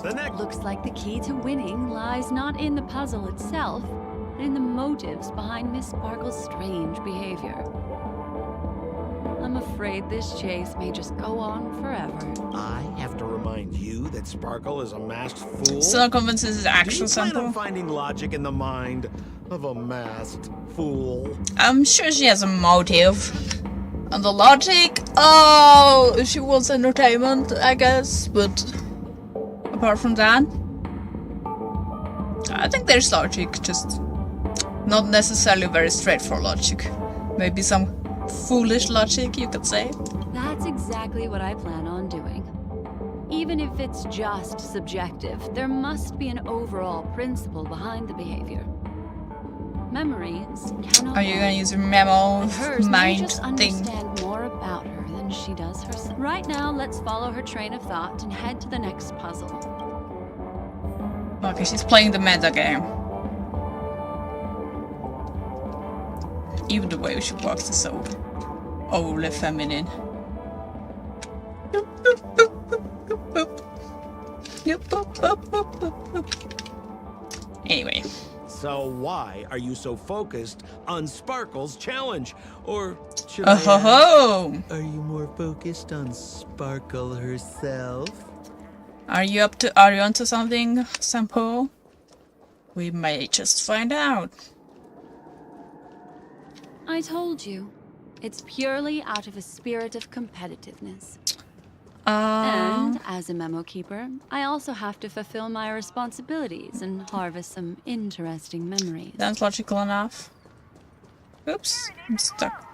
[SPEAKER 17] The next...
[SPEAKER 2] Looks like the key to winning lies not in the puzzle itself, but in the motives behind Miss Sparkle's strange behavior. I'm afraid this chase may just go on forever.
[SPEAKER 17] I have to remind you that Sparkle is a masked fool?
[SPEAKER 1] Still not convinced this is actual
[SPEAKER 17] Do you plan
[SPEAKER 1] sample.
[SPEAKER 17] on finding logic in the mind of a masked fool?
[SPEAKER 1] I'm sure she has a motive. And the logic? Oh, she wants entertainment, I guess. But apart from that, I think there's logic, just not necessarily very straightforward logic. Maybe some foolish logic, you could say.
[SPEAKER 2] That's exactly what I plan on doing. Even if it's just subjective, there must be an overall principle behind the behavior. Memories cannot.
[SPEAKER 1] Are you gonna use your memo
[SPEAKER 2] hers may
[SPEAKER 1] mind
[SPEAKER 2] just
[SPEAKER 1] thing?
[SPEAKER 2] understand more about her than she does herself. Right now, let's follow her train of thought and head to the next puzzle.
[SPEAKER 1] Okay, she's playing the meta game. Even the way she walks is so overly feminine. Anyway.
[SPEAKER 17] So why are you so focused on Sparkle's challenge? Or should
[SPEAKER 1] Oh ho ho!
[SPEAKER 17] are you more focused on Sparkle herself?
[SPEAKER 1] Are you onto something, Sampo? We may just find out.
[SPEAKER 2] I told you, it's purely out of a spirit of competitiveness. And as a memo keeper, I also have to fulfill my responsibilities and harvest some interesting memories.
[SPEAKER 1] That's logical enough. Oops, I'm stuck.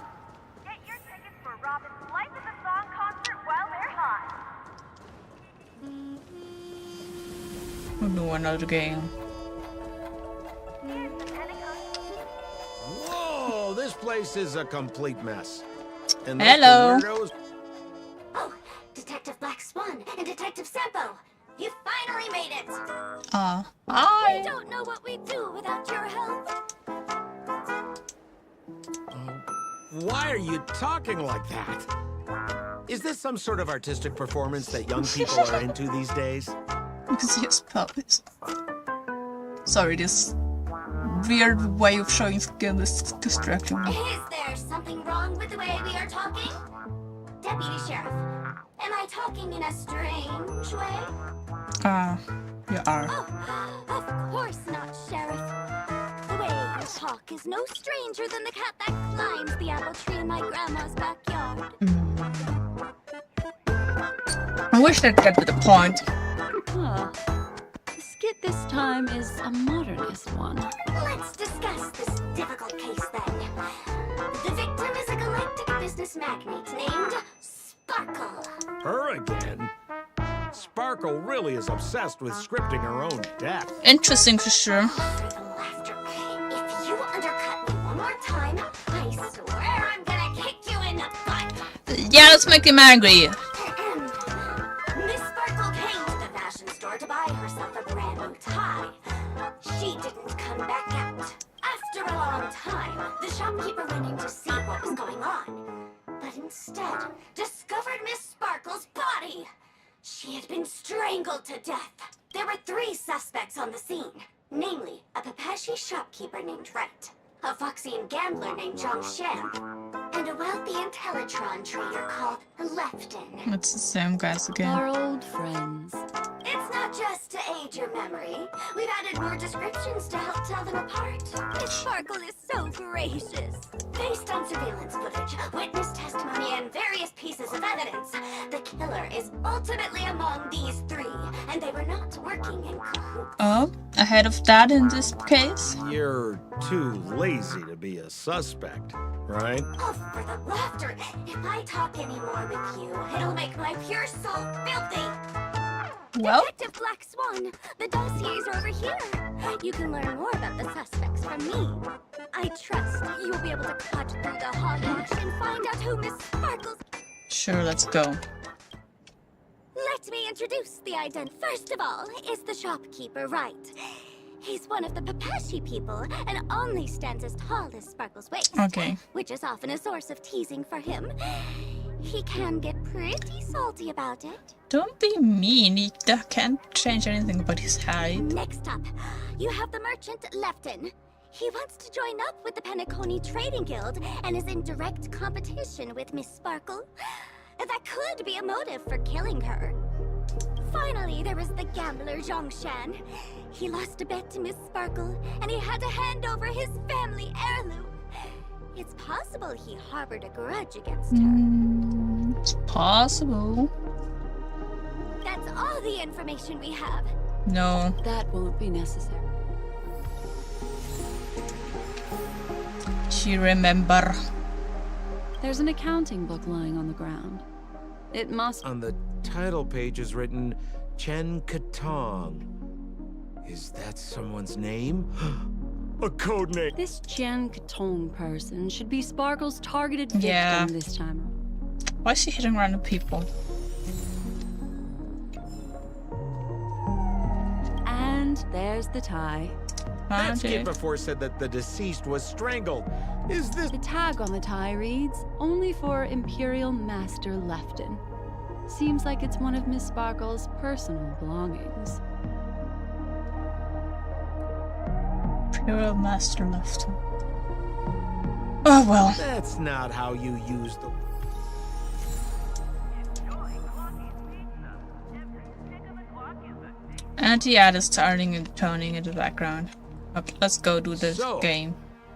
[SPEAKER 15] Get your tickets for Robin's Life is a Song concert while they're hot.
[SPEAKER 1] We'll do another game.
[SPEAKER 15] Here's the penacony.
[SPEAKER 17] Whoa, this place is a complete mess. And
[SPEAKER 1] Hello.
[SPEAKER 17] weirdos...
[SPEAKER 8] Oh, Detective Black Swan and Detective Sampo. You finally made it.
[SPEAKER 1] Hi.
[SPEAKER 8] I don't know what we'd do without your help.
[SPEAKER 17] Why are you talking like that? Is this some sort of artistic performance that young people are into these days?
[SPEAKER 1] Yes, puppies. Sorry, this weird way of showing skin is distracting me.
[SPEAKER 8] Is there something wrong with the way we are talking? Deputy Sheriff, am I talking in a strange way?
[SPEAKER 1] You are.
[SPEAKER 8] Oh, of course not, Sheriff. The way you talk is no stranger than the cat that climbs the apple tree in my grandma's backyard.
[SPEAKER 1] I wish they'd get to the point.
[SPEAKER 2] Huh. The skit this time is a modernist one.
[SPEAKER 8] Let's discuss this difficult case then. The victim is a galactic business magnate named Sparkle.
[SPEAKER 17] Her again? Sparkle really is obsessed with scripting her own death.
[SPEAKER 1] Interesting for sure.
[SPEAKER 8] If you undercut me one more time, I swear I'm gonna kick you in the butt.
[SPEAKER 1] Yeah, let's make him angry.
[SPEAKER 8] Miss Sparkle came to the fashion store to buy herself a brand new tie. She didn't come back out. After a long time, the shopkeeper went in to see what was going on, but instead discovered Miss Sparkle's body. She had been strangled to death. There were 3 suspects on the scene, namely a Pepeshi shopkeeper named Wright, a Foxian gambler named Zhang Shan, and a wealthy Intellitron trader called Lefton.
[SPEAKER 1] It's the same guys again.
[SPEAKER 2] Our old friends.
[SPEAKER 8] It's not just to aid your memory. We've added more descriptions to help tell them apart. Miss Sparkle is so gracious. Based on surveillance footage, witness testimony, and various pieces of evidence, the killer is ultimately among these 3, and they were not working in cahoots.
[SPEAKER 1] Oh, ahead of that in this case?
[SPEAKER 17] You're too lazy to be a suspect, right?
[SPEAKER 8] Oh, for the laughter! If I talk any more with you, it'll make my pure soul filthy!
[SPEAKER 1] Well?
[SPEAKER 8] Detective Black Swan, the dossiers are over here. You can learn more about the suspects from me. I trust you'll be able to cut through the hogwash and find out who Miss Sparkle's...
[SPEAKER 1] Sure, let's go.
[SPEAKER 8] Let me introduce the ident. First of all, is the shopkeeper right? He's one of the Pepashi people and only stands as tall as Sparkle's waist.
[SPEAKER 1] Okay.
[SPEAKER 8] Which is often a source of teasing for him. He can get pretty salty about it.
[SPEAKER 1] Don't be mean. He can't change anything but his height.
[SPEAKER 8] Next up, you have the merchant Lefton. He wants to join up with the Penacony Trading Guild and is in direct competition with Miss Sparkle. That could be a motive for killing her. Finally, there was the gambler Zhongshan. He lost a bet to Miss Sparkle, and he had to hand over his family heirloom. It's possible he harbored a grudge against her.
[SPEAKER 1] It's possible.
[SPEAKER 8] That's all the information we have.
[SPEAKER 1] No.
[SPEAKER 2] That won't be necessary.
[SPEAKER 1] She remember.
[SPEAKER 2] There's an accounting book lying on the ground. It must...
[SPEAKER 17] On the title page is written Chen Katong. Is that someone's name? A code name.
[SPEAKER 2] This Jian Katong person should be Sparkle's targeted victim
[SPEAKER 1] Yeah.
[SPEAKER 2] this time.
[SPEAKER 1] Why is she hitting random people?
[SPEAKER 2] And there's the tie.
[SPEAKER 17] That kid before said that the deceased was strangled. Is this...
[SPEAKER 2] The tag on the tie reads, only for Imperial Master Lefton. Seems like it's one of Miss Sparkle's personal belongings.
[SPEAKER 1] Imperial Master Lefton. Oh well.
[SPEAKER 17] That's not how you use the...
[SPEAKER 1] Anti-ad is starting and toning in the background. Okay, let's go do this game.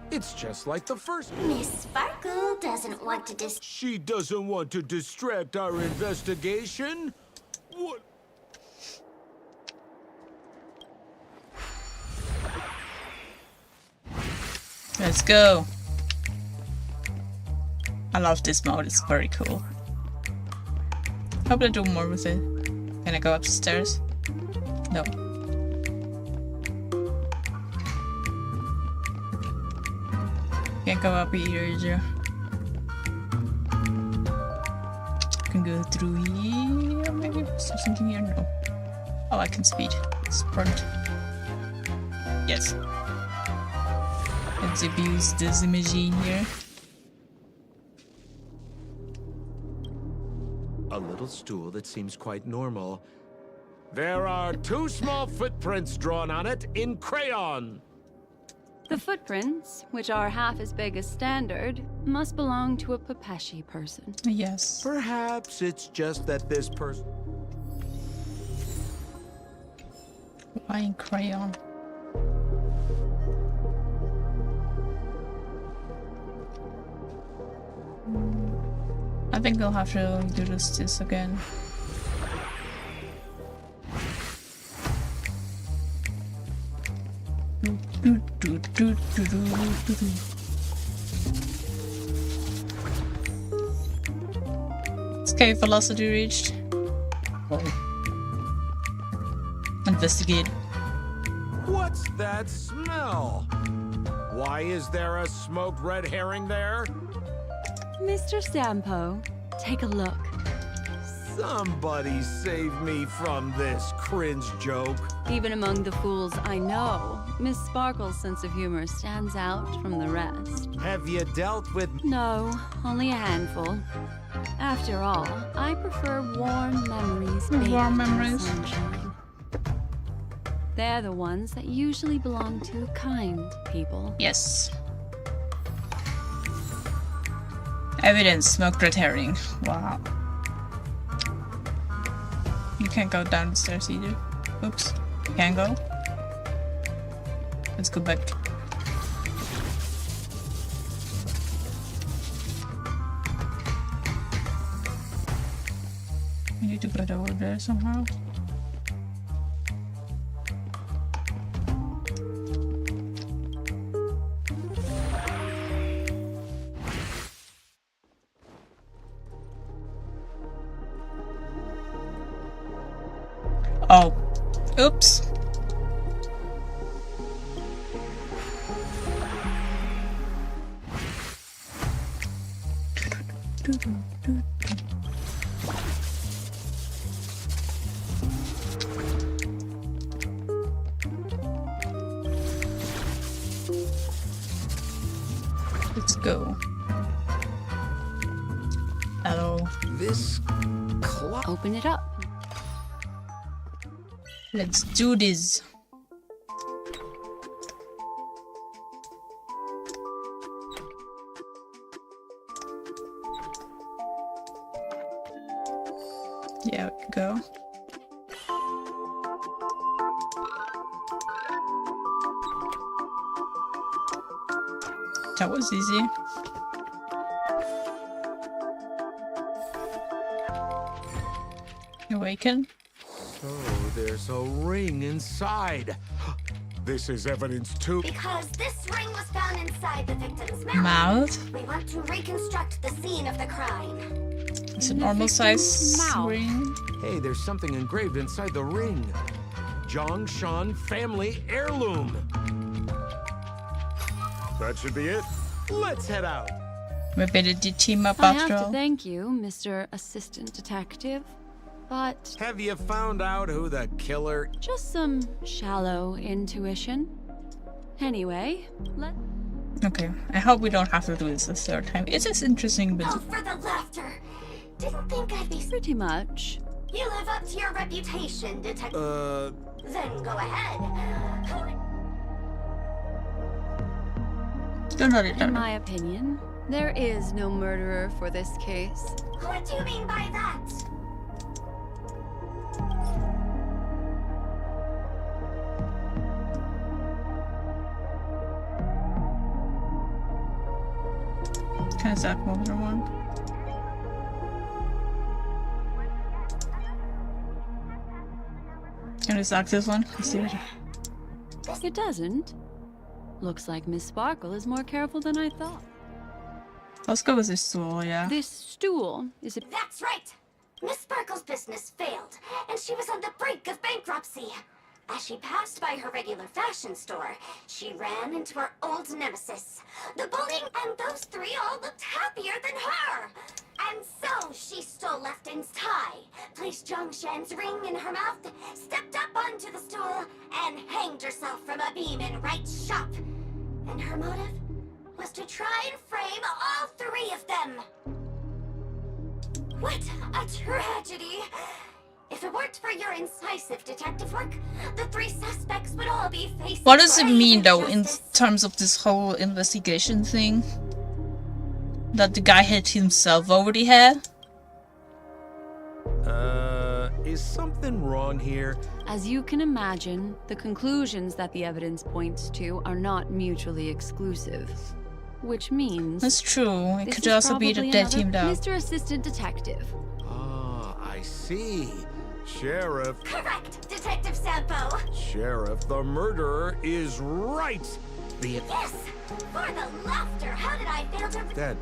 [SPEAKER 17] It's just like the first...
[SPEAKER 8] Miss Sparkle doesn't want to
[SPEAKER 16] She doesn't want to distract our investigation? What?
[SPEAKER 1] Let's go. I love this mode, it's very cool. Hope they do more with it. Can I go upstairs? No. Can't go up here. Can go through here. Maybe is there something here? No. Oh, I can speed. Sprint. Yes. Let's abuse this imaging here.
[SPEAKER 17] A little stool that seems quite normal. There are 2 small footprints drawn on it in crayon.
[SPEAKER 2] The footprints, which are half as big as standard, must belong to a Pepashi person.
[SPEAKER 1] Yes.
[SPEAKER 17] Perhaps it's just that this person...
[SPEAKER 1] Why in crayon? I think we'll have to do this again. Escape velocity reached. Investigate.
[SPEAKER 17] What's that smell? Why is there a smoked red herring there?
[SPEAKER 2] Mr. Sampo, take a look.
[SPEAKER 17] Somebody save me from this cringe joke.
[SPEAKER 2] Even among the fools I know, Miss Sparkle's sense of humor stands out from the rest.
[SPEAKER 17] Have you dealt with...
[SPEAKER 2] No, only a handful. After all, I prefer warm memories.
[SPEAKER 1] Warm memories.
[SPEAKER 2] Sunshine. They're the ones that usually belong to kind people.
[SPEAKER 1] Yes. Evidence, smoked red herring. Wow. You can't go down the stairs either. Oops. You can go. Let's go back. We need to get over there somehow. Oh, oops. go. Hello.
[SPEAKER 17] This clock.
[SPEAKER 2] Open it up.
[SPEAKER 1] Let's do this. Yeah, we can go. That was easy. Awaken.
[SPEAKER 16] So there's a ring inside. This is evidence too.
[SPEAKER 15] Because this ring was found inside the victim's mouth.
[SPEAKER 1] Mouth?
[SPEAKER 15] We want to reconstruct the scene of the crime.
[SPEAKER 1] It's a normal size ring.
[SPEAKER 16] Hey, there's something engraved inside the ring. Zhongshan family heirloom. That should be it. Let's head out.
[SPEAKER 1] Maybe they did team up
[SPEAKER 2] I
[SPEAKER 1] after
[SPEAKER 2] have to
[SPEAKER 1] all.
[SPEAKER 2] thank you, Mr. Assistant Detective, but
[SPEAKER 16] Have you found out who the killer?
[SPEAKER 2] just some shallow intuition. Anyway,
[SPEAKER 1] Okay, I hope we don't have to do this a third time. It is interesting, but
[SPEAKER 15] Oh, for the laughter. Didn't think I'd be...
[SPEAKER 2] Pretty much.
[SPEAKER 15] You live up to your reputation, detective. Then go ahead.
[SPEAKER 2] In my opinion, there is no murderer for this case.
[SPEAKER 15] What do you mean by that?
[SPEAKER 1] Can Zach move the one? Can I Zach this one? Let's see it.
[SPEAKER 2] It doesn't. Looks like Miss Sparkle is more careful than I thought.
[SPEAKER 1] Let's go with this stool, yeah.
[SPEAKER 2] This stool is a...
[SPEAKER 15] That's right. Miss Sparkle's business failed, and she was on the brink of bankruptcy. As she passed by her regular fashion store, she ran into her old nemesis. The bully and those three all looked happier than her. And so she stole Lefton's tie, placed Zhongshan's ring in her mouth, stepped up onto the stool, and hanged herself from a beam in Wright's shop. And her motive was to try and frame all three of them. What a tragedy! If it weren't for your incisive detective work, the three suspects would all be facing...
[SPEAKER 1] What does it mean, though, in terms of this whole investigation thing? That the guy hit himself over the head?
[SPEAKER 16] Is something wrong here?
[SPEAKER 2] As you can imagine, the conclusions that the evidence points to are not mutually exclusive. Which means...
[SPEAKER 1] That's true. It
[SPEAKER 2] this
[SPEAKER 1] could
[SPEAKER 2] is
[SPEAKER 1] also be that
[SPEAKER 2] probably
[SPEAKER 1] they
[SPEAKER 2] another
[SPEAKER 1] teamed up.
[SPEAKER 2] Mr. Assistant Detective.
[SPEAKER 16] Ah, I see. Sheriff.
[SPEAKER 15] Correct, Detective Sampo.
[SPEAKER 16] Sheriff, the murderer is right.
[SPEAKER 15] Yes! For the laughter, how did I fail to...
[SPEAKER 16] That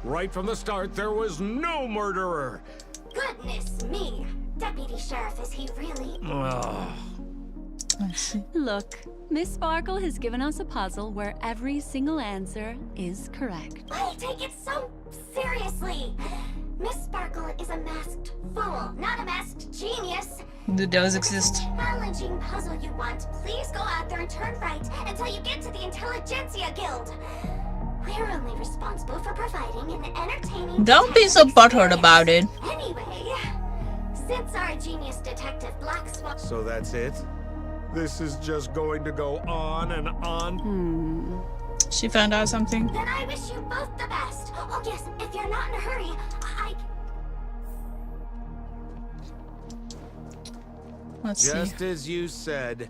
[SPEAKER 16] right from the start, there was no murderer.
[SPEAKER 15] Goodness me! Deputy Sheriff, is he really...
[SPEAKER 2] Look, Miss Sparkle has given us a puzzle where every single answer is correct.
[SPEAKER 15] I take it so seriously. Miss Sparkle is a masked fool, not a masked genius.
[SPEAKER 1] Do those exist?
[SPEAKER 15] Challenging puzzle you want, please go out there and turn right until you get to the Intelligentsia Guild. We're only responsible for providing an entertaining...
[SPEAKER 1] Don't be so butthurt about it.
[SPEAKER 15] Anyway, since our genius detective Black Swan...
[SPEAKER 16] So that's it? This is just going to go on and on?
[SPEAKER 1] She found out something.
[SPEAKER 15] Then I wish you both the best. Oh yes, if you're not in a hurry,
[SPEAKER 1] Let's see.
[SPEAKER 16] Just as you said,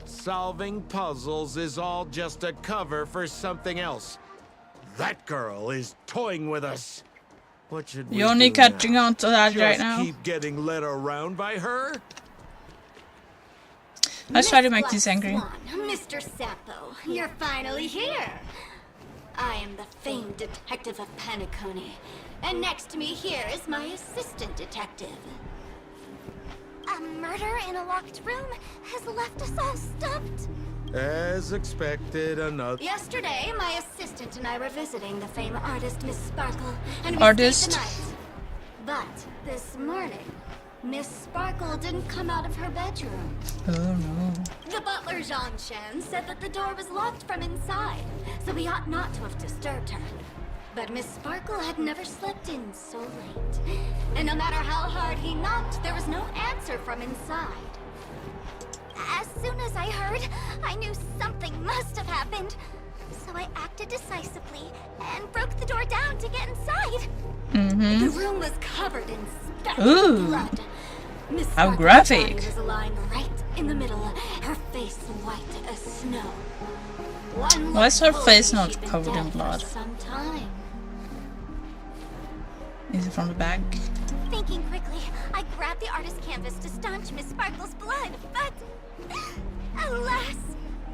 [SPEAKER 16] solving puzzles is all just a cover for something else. That girl is toying with us. What should we
[SPEAKER 1] You're only
[SPEAKER 16] do now?
[SPEAKER 1] catching on to that right now.
[SPEAKER 16] Just keep getting led around by her?
[SPEAKER 1] Let's try to make this angry.
[SPEAKER 15] Mr. Sampo, you're finally here. I am the famed detective of Penacony, and next to me here is my assistant detective. A murder in a locked room has left us all stumped.
[SPEAKER 16] As expected, another...
[SPEAKER 15] Yesterday, my assistant and I were visiting the famed artist Miss Sparkle, and we
[SPEAKER 1] Artist?
[SPEAKER 15] stayed the night. But this morning, Miss Sparkle didn't come out of her bedroom.
[SPEAKER 1] Oh no.
[SPEAKER 14] The butler, Zhongshan, said that the door was locked from inside, so we ought not to have disturbed her. But Miss Sparkle had never slept in so late. And no matter how hard he knocked, there was no answer from inside.
[SPEAKER 8] As soon as I heard, I knew something must have happened. So I acted decisively and broke the door down to get inside.
[SPEAKER 14] The room was covered in speckled blood. Miss
[SPEAKER 1] How
[SPEAKER 14] Sparkle's
[SPEAKER 1] graphic.
[SPEAKER 14] body was lying right in the middle, her face white as snow. One
[SPEAKER 1] Why is her
[SPEAKER 14] looked
[SPEAKER 1] face
[SPEAKER 14] told
[SPEAKER 1] not
[SPEAKER 14] she'd been
[SPEAKER 1] covered
[SPEAKER 14] dead
[SPEAKER 1] in
[SPEAKER 14] for
[SPEAKER 1] blood?
[SPEAKER 14] some time.
[SPEAKER 1] Is it from the back?
[SPEAKER 8] Thinking quickly, I grabbed the artist canvas to staunch Miss Sparkle's blood, but alas,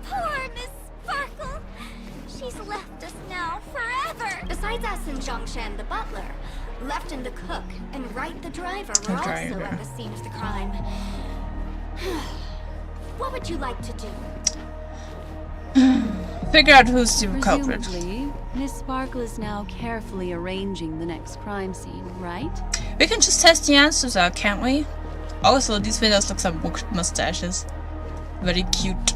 [SPEAKER 8] poor Miss Sparkle. She's left us now forever.
[SPEAKER 14] Besides us and Zhongshan the butler, Lefton the cook, and Wright the driver were also at the scene of the crime. What would you like to do?
[SPEAKER 1] Figure out who's the culprit.
[SPEAKER 2] Presumably, Miss Sparkle is now carefully arranging the next crime scene, right?
[SPEAKER 1] We can just test the answers out, can't we? Also, these videos look some mustaches. Very cute.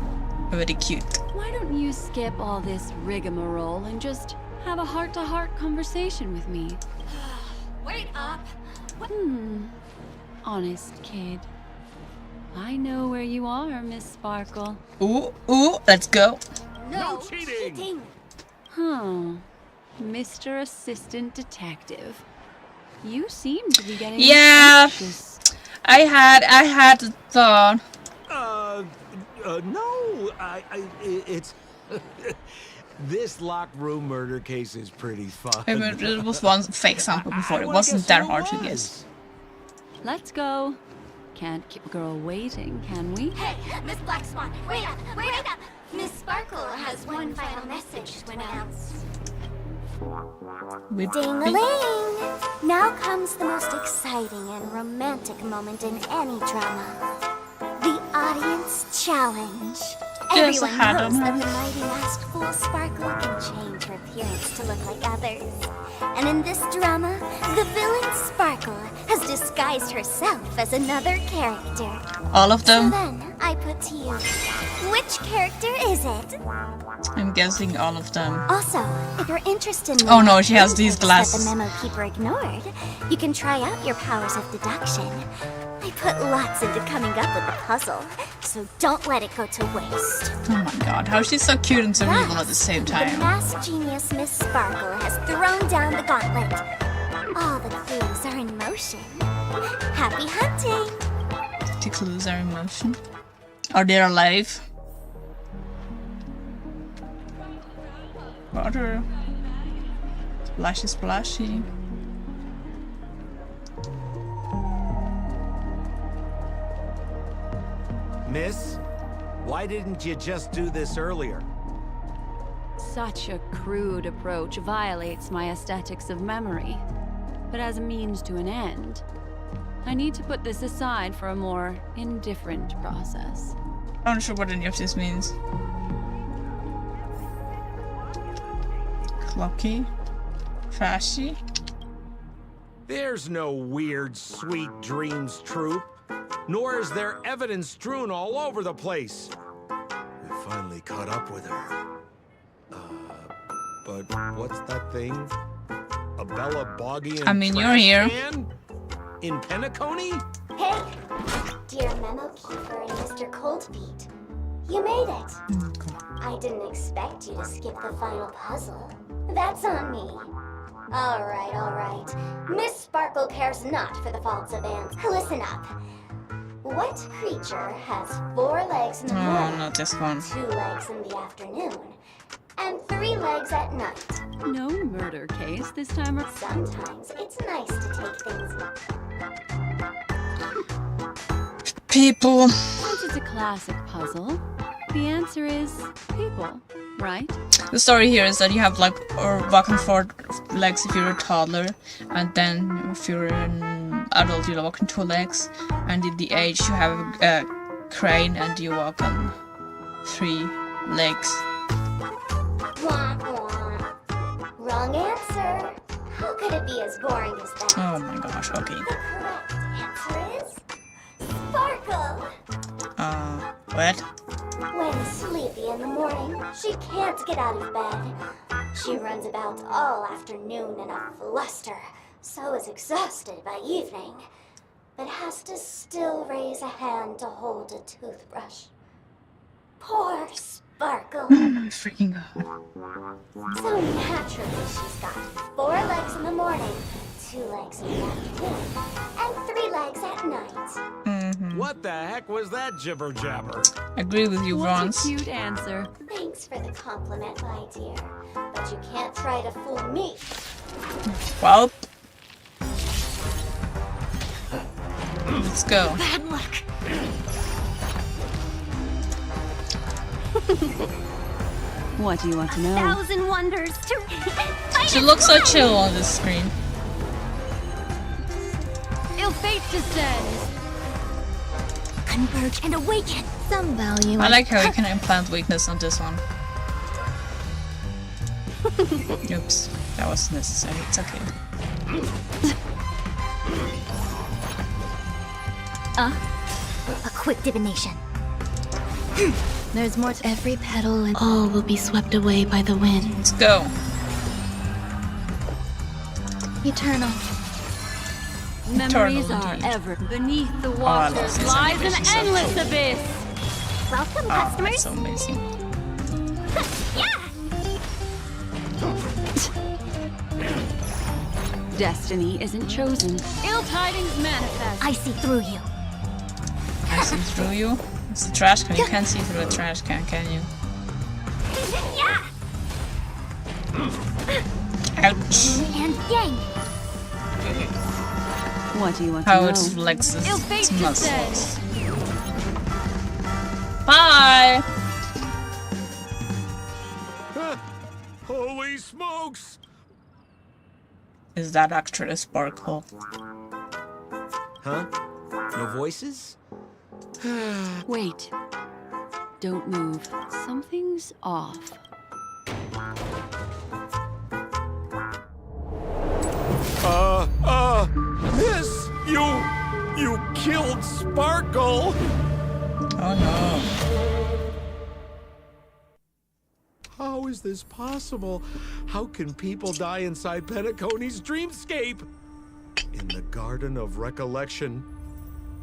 [SPEAKER 1] Very cute.
[SPEAKER 2] Why don't you skip all this rigmarole and just have a heart-to-heart conversation with me?
[SPEAKER 14] Wait up!
[SPEAKER 2] Honest kid. I know where you are, Miss Sparkle.
[SPEAKER 1] Ooh, let's go.
[SPEAKER 14] No cheating!
[SPEAKER 2] Huh. Mr. Assistant Detective. You seem to be getting
[SPEAKER 1] Yeah.
[SPEAKER 2] anxious.
[SPEAKER 1] I had a thought.
[SPEAKER 17] No, it's... This locked room murder case is pretty fun.
[SPEAKER 1] It was one fake sample before. It wasn't that hard to guess.
[SPEAKER 2] Let's go. Can't keep a girl waiting, can we?
[SPEAKER 14] Hey, Miss Black Swan, wait up, wait up! Miss Sparkle has one final message to announce.
[SPEAKER 8] Ding-a-ling! Now comes the most exciting and romantic moment in any drama. The audience challenge.
[SPEAKER 1] There's a
[SPEAKER 8] Everyone
[SPEAKER 1] hat
[SPEAKER 8] knows
[SPEAKER 1] on
[SPEAKER 8] that
[SPEAKER 1] her.
[SPEAKER 8] the mighty masked fool Sparkle can change her appearance to look like others. And in this drama, the villain Sparkle has disguised herself as another character.
[SPEAKER 1] All of
[SPEAKER 8] So
[SPEAKER 1] them?
[SPEAKER 8] then, I put to you, which character is it?
[SPEAKER 1] I'm guessing all of them.
[SPEAKER 8] Also, if you're interested in
[SPEAKER 1] Oh no, she has these
[SPEAKER 8] that
[SPEAKER 1] glasses.
[SPEAKER 8] the memo keeper ignored, you can try out your powers of deduction. I put lots into coming up with the puzzle, so don't let it go to waste.
[SPEAKER 1] Oh my god, how she's so cute and so evil at the same
[SPEAKER 8] The
[SPEAKER 1] time.
[SPEAKER 8] masked genius Miss Sparkle has thrown down the gauntlet. All the clues are in motion. Happy hunting!
[SPEAKER 1] The clues are in motion. Are they alive? Water. Splashy, splashy.
[SPEAKER 17] Miss, why didn't you just do this earlier?
[SPEAKER 2] Such a crude approach violates my aesthetics of memory. But as a means to an end, I need to put this aside for a more indifferent process.
[SPEAKER 1] I'm not sure what any of this means. Clocky. Fashy.
[SPEAKER 17] There's no weird, sweet dreams troop. Nor is there evidence strewn all over the place. We finally caught up with her. But what's that thing? A Bella Boggian
[SPEAKER 1] I mean, you're
[SPEAKER 17] trash
[SPEAKER 1] here.
[SPEAKER 17] can? In Penacony?
[SPEAKER 8] Hey, dear memo keeper and Mr. Coldfeet, you made it. I didn't expect you to skip the final puzzle. That's on me. All right. Miss Sparkle cares not for the faults of ants. Listen up. What creature has 4 legs in the
[SPEAKER 1] Oh,
[SPEAKER 8] morning,
[SPEAKER 1] not this one.
[SPEAKER 8] 2 legs in the afternoon, and 3 legs at night?
[SPEAKER 2] No murder case this time around.
[SPEAKER 8] Sometimes it's nice to take things.
[SPEAKER 1] People.
[SPEAKER 2] Since it's a classic puzzle, the answer is people, right?
[SPEAKER 1] The story here is that you have like walking 4 legs if you're a toddler, and then if you're an adult you walk on 2 legs, and in the age you have a crane and you walk on 3 legs.
[SPEAKER 8] Wah, wah. Wrong answer. How could it be as boring as that?
[SPEAKER 1] Oh my gosh, okay.
[SPEAKER 8] The correct answer is Sparkle.
[SPEAKER 1] What?
[SPEAKER 8] When sleepy in the morning, she can't get out of bed. She runs about all afternoon in a fluster, so is exhausted by evening, but has to still raise a hand to hold a toothbrush. Poor Sparkle.
[SPEAKER 1] Freaking out.
[SPEAKER 8] So naturally, she's got 4 legs in the morning, 2 legs in the afternoon, and 3 legs at night.
[SPEAKER 17] What the heck was that jibber jabber?
[SPEAKER 1] Agree with you,
[SPEAKER 2] What
[SPEAKER 1] Bronze.
[SPEAKER 2] a cute answer.
[SPEAKER 8] Thanks for the compliment, my dear, but you can't try to fool me.
[SPEAKER 1] Well, let's go.
[SPEAKER 8] Bad luck.
[SPEAKER 2] What do you want to know?
[SPEAKER 8] 1,000 wonders to
[SPEAKER 1] She looks so chill on this screen.
[SPEAKER 2] Ill fate descends.
[SPEAKER 8] Converge and awaken.
[SPEAKER 13] Some value.
[SPEAKER 1] I like how you can implant weakness on this one. Oops, that was necessary. It's okay.
[SPEAKER 8] A quick divination.
[SPEAKER 13] There's more to every petal, and all will be swept away by the wind.
[SPEAKER 1] Let's go.
[SPEAKER 13] Eternal.
[SPEAKER 2] Memories are
[SPEAKER 1] indeed.
[SPEAKER 2] ever beneath the
[SPEAKER 1] I love
[SPEAKER 2] waters
[SPEAKER 1] these
[SPEAKER 2] lies an
[SPEAKER 1] animations,
[SPEAKER 2] endless
[SPEAKER 1] actually.
[SPEAKER 2] abyss.
[SPEAKER 8] Welcome,
[SPEAKER 1] Oh,
[SPEAKER 8] customers.
[SPEAKER 1] that's so amazing.
[SPEAKER 2] Destiny isn't chosen. Ill tidings manifest.
[SPEAKER 8] I see through you.
[SPEAKER 1] I see through you. It's the trash can. You can't see through a trash can you? Ouch.
[SPEAKER 8] And yang.
[SPEAKER 2] What do you want
[SPEAKER 1] How
[SPEAKER 2] to
[SPEAKER 1] it
[SPEAKER 2] know?
[SPEAKER 1] flexes
[SPEAKER 2] Ill fate
[SPEAKER 1] its muscles.
[SPEAKER 2] descends.
[SPEAKER 1] Bye!
[SPEAKER 17] Holy smokes!
[SPEAKER 1] Is that actually Sparkle?
[SPEAKER 9] Huh? No voices?
[SPEAKER 2] Wait. Don't move. Something's off.
[SPEAKER 17] Miss, you killed Sparkle!
[SPEAKER 1] Oh no.
[SPEAKER 17] How is this possible? How can people die inside Penacony's dreamscape? In the Garden of Recollection.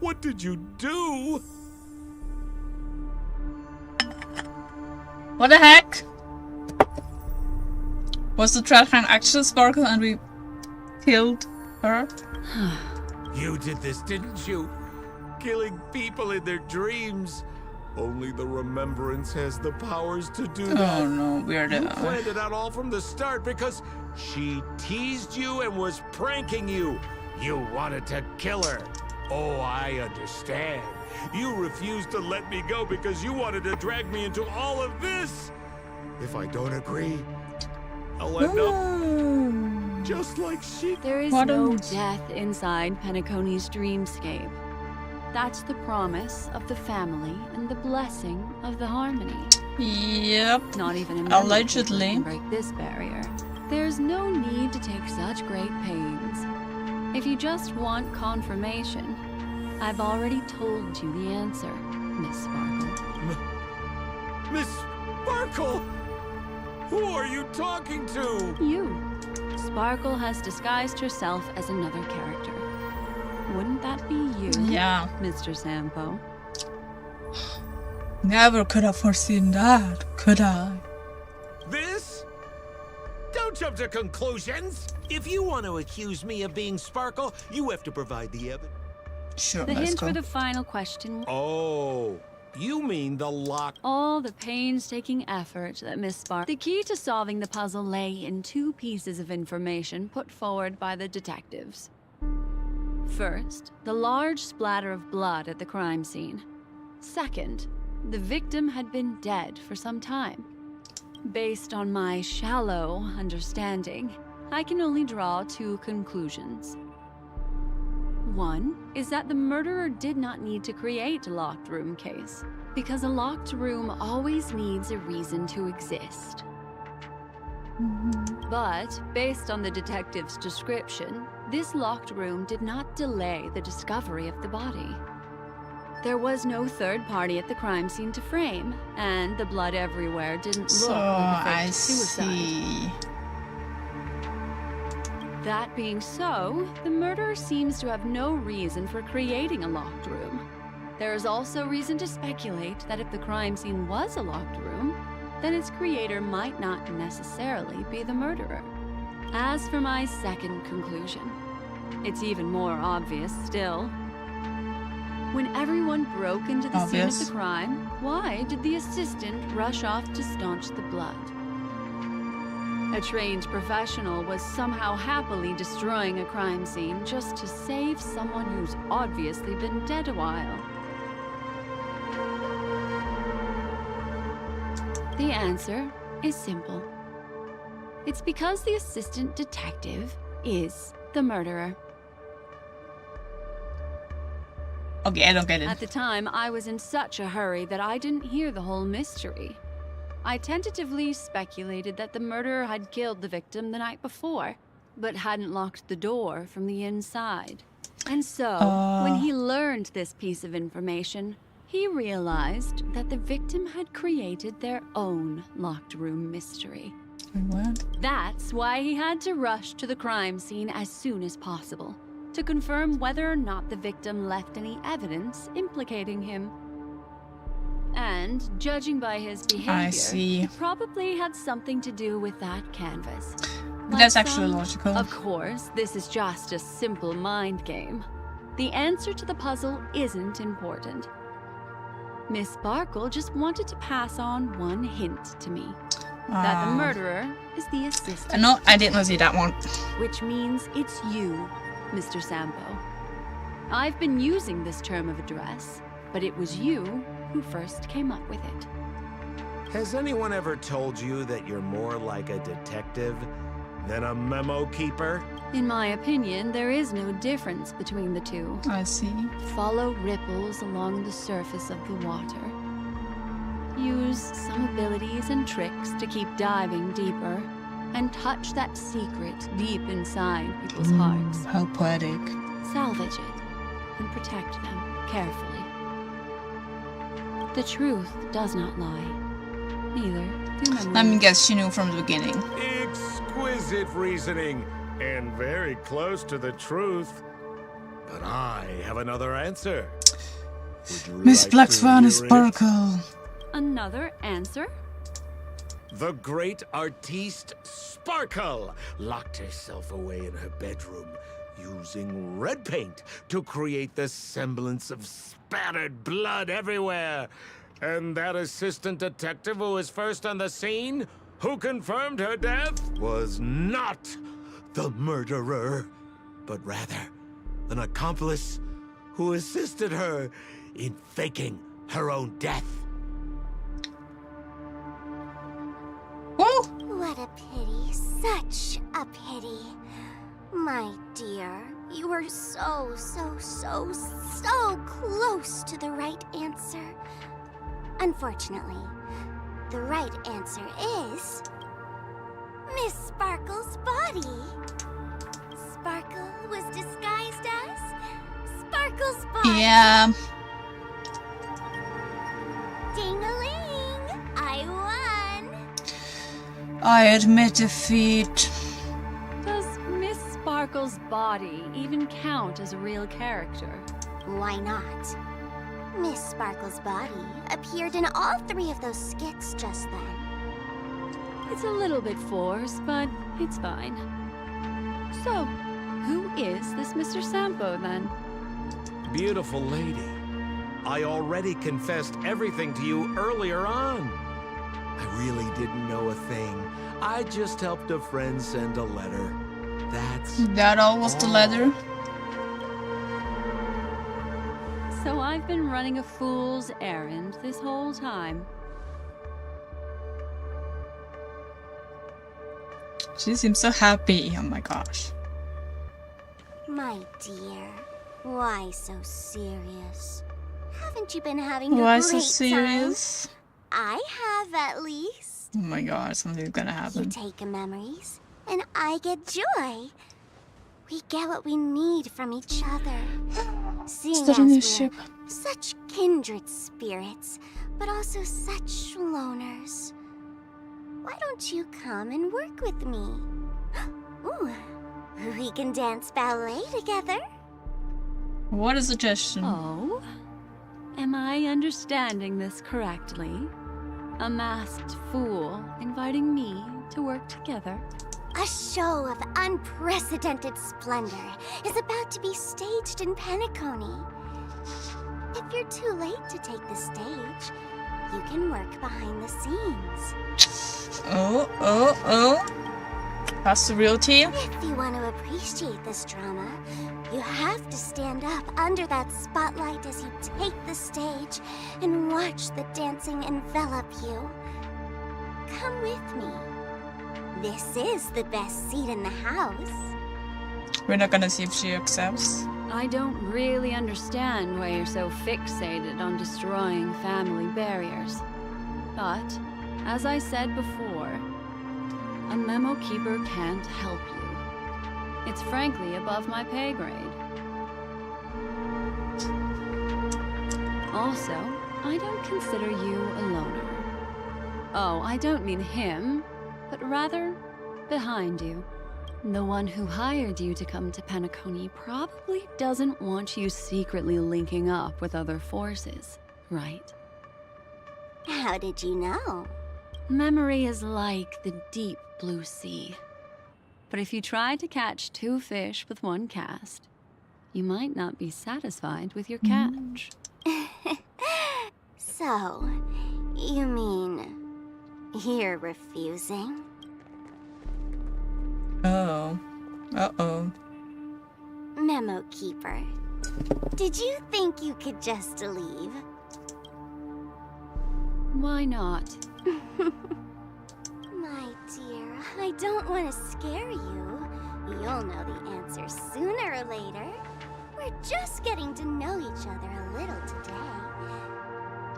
[SPEAKER 17] What did you do?
[SPEAKER 1] What the heck? Was the trash can actually Sparkle and we killed her?
[SPEAKER 17] You did this, didn't you? Killing people in their dreams. Only the Remembrance has the powers to do that.
[SPEAKER 1] Oh no, weird.
[SPEAKER 17] You planned it out all from the start because she teased you and was pranking you. You wanted to kill her. Oh, I understand. You refused to let me go because you wanted to drag me into all of this. If I don't agree, I'll end up just like she.
[SPEAKER 2] There is
[SPEAKER 1] What
[SPEAKER 2] no
[SPEAKER 1] a-
[SPEAKER 2] death inside Penacony's dreamscape. That's the promise of the family and the blessing of the harmony.
[SPEAKER 1] Yep.
[SPEAKER 2] Not even a memory
[SPEAKER 1] Allegedly.
[SPEAKER 2] can break this barrier. There's no need to take such great pains. If you just want confirmation, I've already told you the answer, Miss Sparkle.
[SPEAKER 17] Miss Sparkle! Who are you talking to?
[SPEAKER 2] You. Sparkle has disguised herself as another character. Wouldn't that be you,
[SPEAKER 1] Yeah.
[SPEAKER 2] Mr. Sampo?
[SPEAKER 1] Never could have foreseen that, could I?
[SPEAKER 17] This? Don't jump to conclusions! If you want to accuse me of being Sparkle, you have to provide the evidence.
[SPEAKER 1] Sure,
[SPEAKER 2] The
[SPEAKER 1] let's
[SPEAKER 2] hint
[SPEAKER 1] go.
[SPEAKER 2] for the final question.
[SPEAKER 17] Oh, you mean the lock?
[SPEAKER 2] All the painstaking effort that Miss Sparkle. The key to solving the puzzle lay in 2 pieces of information put forward by the detectives. First, the large splatter of blood at the crime scene. Second, the victim had been dead for some time. Based on my shallow understanding, I can only draw 2 conclusions. One is that the murderer did not need to create a locked room case, because a locked room always needs a reason to exist. But, based on the detective's description, this locked room did not delay the discovery of the body. There was no third party at the crime scene to frame, and the blood everywhere didn't look
[SPEAKER 1] So
[SPEAKER 2] like a
[SPEAKER 1] I
[SPEAKER 2] fake suicide.
[SPEAKER 1] see.
[SPEAKER 2] That being so, the murderer seems to have no reason for creating a locked room. There is also reason to speculate that if the crime scene was a locked room, then its creator might not necessarily be the murderer. As for my second conclusion, it's even more obvious still. When everyone broke into the scene of the crime, why did the assistant rush off to staunch the blood? A trained professional was somehow happily destroying a crime scene just to save someone who's obviously been dead a while. The answer is simple. It's because the assistant detective is the murderer.
[SPEAKER 1] Okay, I don't get it.
[SPEAKER 2] At the time, I was in such a hurry that I didn't hear the whole mystery. I tentatively speculated that the murderer had killed the victim the night before, but hadn't locked the door from the inside. And so, when he learned this piece of information, he realized that the victim had created their own locked room mystery.
[SPEAKER 1] What?
[SPEAKER 2] That's why he had to rush to the crime scene as soon as possible, to confirm whether or not the victim left any evidence implicating him. And, judging by his behavior, he probably had something to do with that canvas.
[SPEAKER 1] That's actually logical.
[SPEAKER 2] Of course, this is just a simple mind game. The answer to the puzzle isn't important. Miss Sparkle just wanted to pass on one hint to me. That the murderer is the assistant.
[SPEAKER 1] No, I didn't see that one.
[SPEAKER 2] Which means it's you, Mr. Sampo. I've been using this term of address, but it was you who first came up with it.
[SPEAKER 17] Has anyone ever told you that you're more like a detective than a memo keeper?
[SPEAKER 2] In my opinion, there is no difference between the two.
[SPEAKER 1] I see.
[SPEAKER 2] Follow ripples along the surface of the water. Use some abilities and tricks to keep diving deeper, and touch that secret deep inside people's hearts.
[SPEAKER 1] How poetic.
[SPEAKER 2] Salvage it, and protect them carefully. The truth does not lie. Neither do memories.
[SPEAKER 1] Let me guess, she knew from the beginning.
[SPEAKER 17] Exquisite reasoning, and very close to the truth. But I have another answer.
[SPEAKER 1] Miss Black Swan is Sparkle.
[SPEAKER 2] Another answer?
[SPEAKER 17] The great artiste Sparkle locked herself away in her bedroom, using red paint to create the semblance of spattered blood everywhere. And that assistant detective who was first on the scene, who confirmed her death, was not the murderer, but rather an accomplice who assisted her in faking her own death.
[SPEAKER 8] What a pity, such a pity. My dear, you were so close to the right answer. Unfortunately, the right answer is Miss Sparkle's body. Sparkle was disguised as Sparkle's body.
[SPEAKER 1] Yeah.
[SPEAKER 8] Ding-a-ling! I won!
[SPEAKER 1] I admit defeat.
[SPEAKER 2] Does Miss Sparkle's body even count as a real character?
[SPEAKER 8] Why not? Miss Sparkle's body appeared in all 3 of those skits just then.
[SPEAKER 2] It's a little bit forced, but it's fine. So, who is this Mr. Sampo, then?
[SPEAKER 17] Beautiful lady, I already confessed everything to you earlier on. I really didn't know a thing. I just helped a friend send a letter.
[SPEAKER 1] That all was the letter?
[SPEAKER 2] So I've been running a fool's errand this whole time.
[SPEAKER 1] She seems so happy. Oh my gosh.
[SPEAKER 8] My dear, why so serious? Haven't you been having a
[SPEAKER 1] Why
[SPEAKER 8] great
[SPEAKER 1] so serious?
[SPEAKER 8] time? I have, at least.
[SPEAKER 1] Oh my god, something's gonna happen.
[SPEAKER 8] You take memories, and I get joy. we get what we need from each other. Seeing as
[SPEAKER 1] Starting a
[SPEAKER 8] we're
[SPEAKER 1] ship.
[SPEAKER 8] such kindred spirits, but also such loners. Why don't you come and work with me? Ooh, we can dance ballet together.
[SPEAKER 1] What a suggestion.
[SPEAKER 2] Oh? Am I understanding this correctly? A masked fool inviting me to work together?
[SPEAKER 8] A show of unprecedented splendor is about to be staged in Penacony. If you're too late to take the stage, you can work behind the scenes.
[SPEAKER 1] Oh. That's the real tea?
[SPEAKER 8] If you want to appreciate this drama, you have to stand up under that spotlight as you take the stage and watch the dancing envelop you. Come with me. This is the best seat in the house.
[SPEAKER 1] We're not gonna see if she accepts.
[SPEAKER 2] I don't really understand why you're so fixated on destroying family barriers. But, as I said before, a memo keeper can't help you. It's frankly above my pay grade. Also, I don't consider you a loner. Oh, I don't mean him, but rather behind you. The one who hired you to come to Penacony probably doesn't want you secretly linking up with other forces, right?
[SPEAKER 8] How did you know?
[SPEAKER 2] Memory is like the deep blue sea. But if you try to catch 2 fish with 1 cast, you might not be satisfied with your catch.
[SPEAKER 8] So, you mean you're refusing?
[SPEAKER 1] Oh. Uh-oh.
[SPEAKER 8] Memo Keeper, did you think you could just leave?
[SPEAKER 2] Why not?
[SPEAKER 8] My dear, I don't want to scare you. You'll know the answer sooner or later. We're just getting to know each other a little today.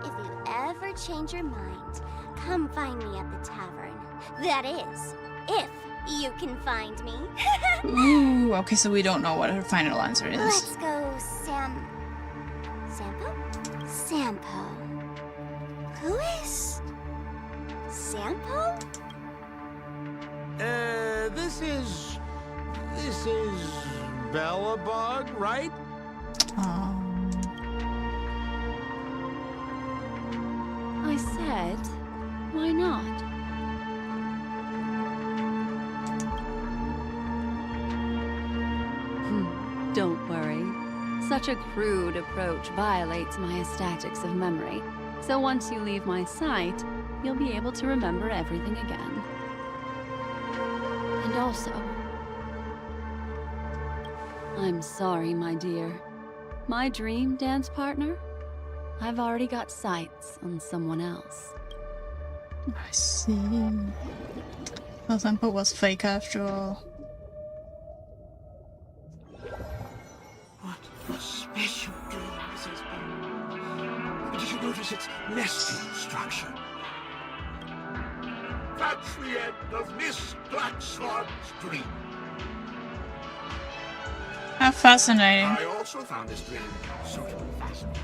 [SPEAKER 8] If you ever change your mind, come find me at the tavern. That is, if you can find me.
[SPEAKER 1] Ooh, okay, so we don't know what her final answer is.
[SPEAKER 8] Let's go, Sampo? Sampo. Who is Sampo?
[SPEAKER 17] This is Bellabug, right?
[SPEAKER 2] I said, why not? Don't worry. Such a crude approach violates my statics of memory. So once you leave my sight, you'll be able to remember everything again. And also, I'm sorry, my dear. My dream dance partner? I've already got sights on someone else.
[SPEAKER 1] I see. Well, Sampo was fake after all.
[SPEAKER 6] What a special dream this has been. Did you notice its nesting structure? That's the end of Miss Black Swan's dream.
[SPEAKER 1] How fascinating.
[SPEAKER 6] I also found this dream suitably fascinating.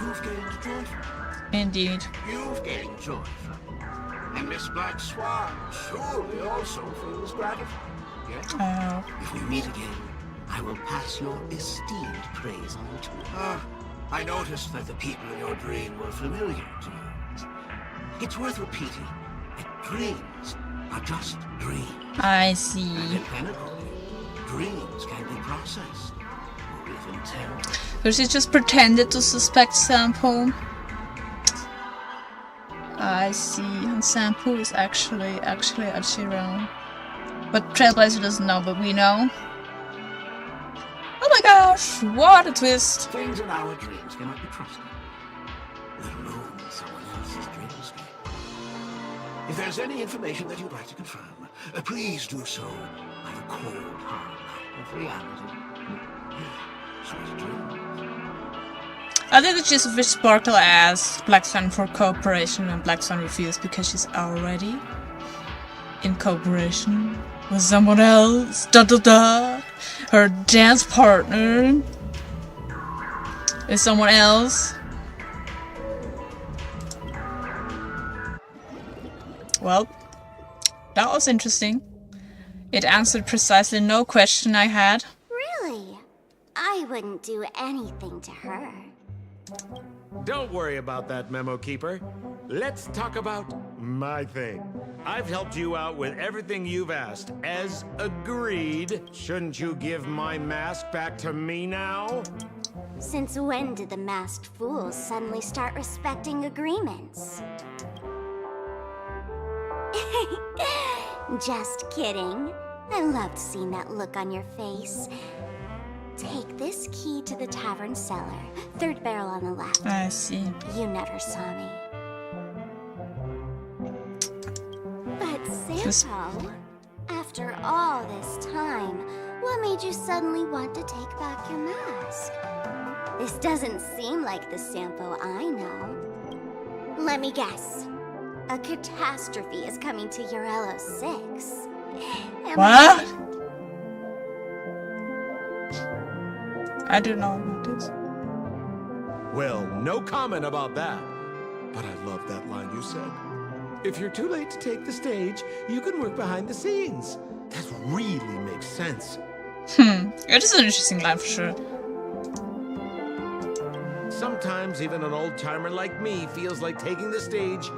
[SPEAKER 6] You've gained joy from it.
[SPEAKER 1] Indeed.
[SPEAKER 6] You've gained joy from it. And Miss Black Swan surely also feels gratified. Yes?
[SPEAKER 1] Oh.
[SPEAKER 6] If we meet again, I will pass your esteemed praise on to you. I noticed that the people in your dream were familiar to you. It's worth repeating that dreams are just dreams.
[SPEAKER 1] I see.
[SPEAKER 6] And in Penacony, dreams can be processed with intent.
[SPEAKER 1] So she just pretended to suspect Sampo. I see. And Sampo is actually a Chiron. But Trailblazer doesn't know, but we know. Oh my gosh, what a twist!
[SPEAKER 6] Things in our dreams cannot be trusted, let alone someone else's dreamscape. If there's any information that you'd like to confirm, please do so by the cold hard light of reality. Sweet dreams.
[SPEAKER 1] I think that she's a fish Sparkle asked Black Sun for cooperation and Black Sun refused because she's already in cooperation with someone else. Da da da. Her dance partner is someone else. Well, that was interesting. It answered precisely no question I had.
[SPEAKER 8] Really? I wouldn't do anything to her.
[SPEAKER 17] Don't worry about that, Memo Keeper. Let's talk about my thing. I've helped you out with everything you've asked, as agreed. Shouldn't you give my mask back to me now?
[SPEAKER 8] Since when did the masked fools suddenly start respecting agreements? Just kidding. I loved seeing that look on your face. Take this key to the tavern cellar. Third barrel on the left.
[SPEAKER 1] I see.
[SPEAKER 8] You never saw me. But Sampo, after all this time, what made you suddenly want to take back your mask? This doesn't seem like the Sampo I know. Let me guess. A catastrophe is coming to Urello 6.
[SPEAKER 1] What? I don't know what it is.
[SPEAKER 17] Well, no comment about that. But I love that line you said. If you're too late to take the stage, you can work behind the scenes. That really makes sense.
[SPEAKER 1] It is an interesting line for sure.
[SPEAKER 17] Sometimes even an old-timer like me feels like taking the stage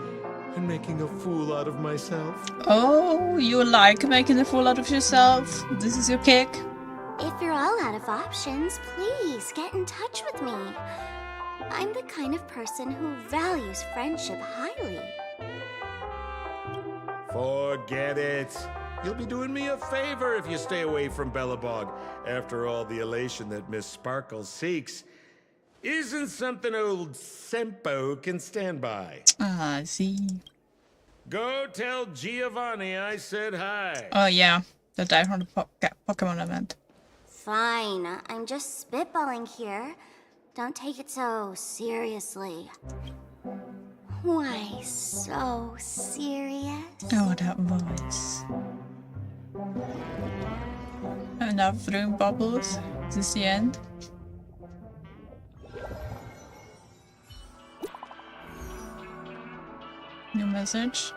[SPEAKER 17] and making a fool out of myself.
[SPEAKER 1] Oh, you like making a fool out of yourself? This is your kick?
[SPEAKER 8] If you're all out of options, please get in touch with me. I'm the kind of person who values friendship highly.
[SPEAKER 17] Forget it. You'll be doing me a favor if you stay away from Bellabog. After all, the elation that Miss Sparkle seeks isn't something old Sempo can stand by.
[SPEAKER 1] Ah, I see.
[SPEAKER 17] Go tell Giovanni I said hi.
[SPEAKER 1] Oh yeah, the guy from the Pokemon event.
[SPEAKER 8] Fine, I'm just spitballing here. Don't take it so seriously. Why so serious?
[SPEAKER 1] Oh, that voice. Enough throwing bubbles. Is this the end? New message.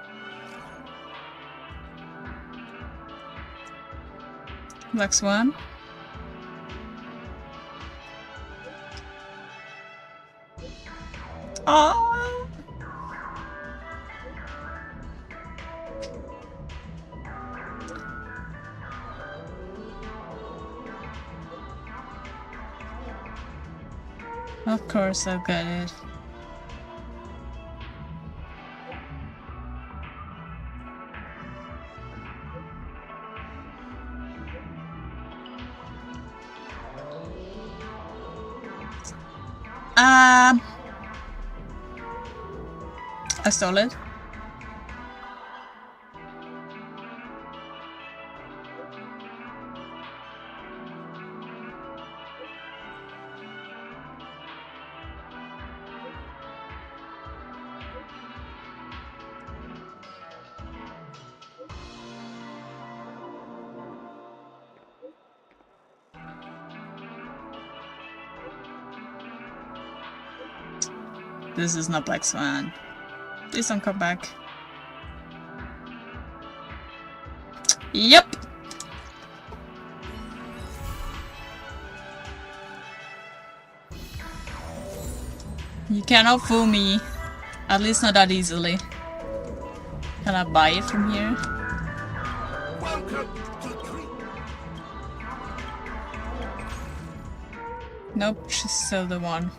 [SPEAKER 1] Black Swan. Oh. Of course I've got it. I stole it. This is not Black Swan. Please don't come back. Yep. You cannot fool me. At least not that easily. Can I buy it from here?
[SPEAKER 6] Welcome to Crete.
[SPEAKER 1] Nope, she's still the one.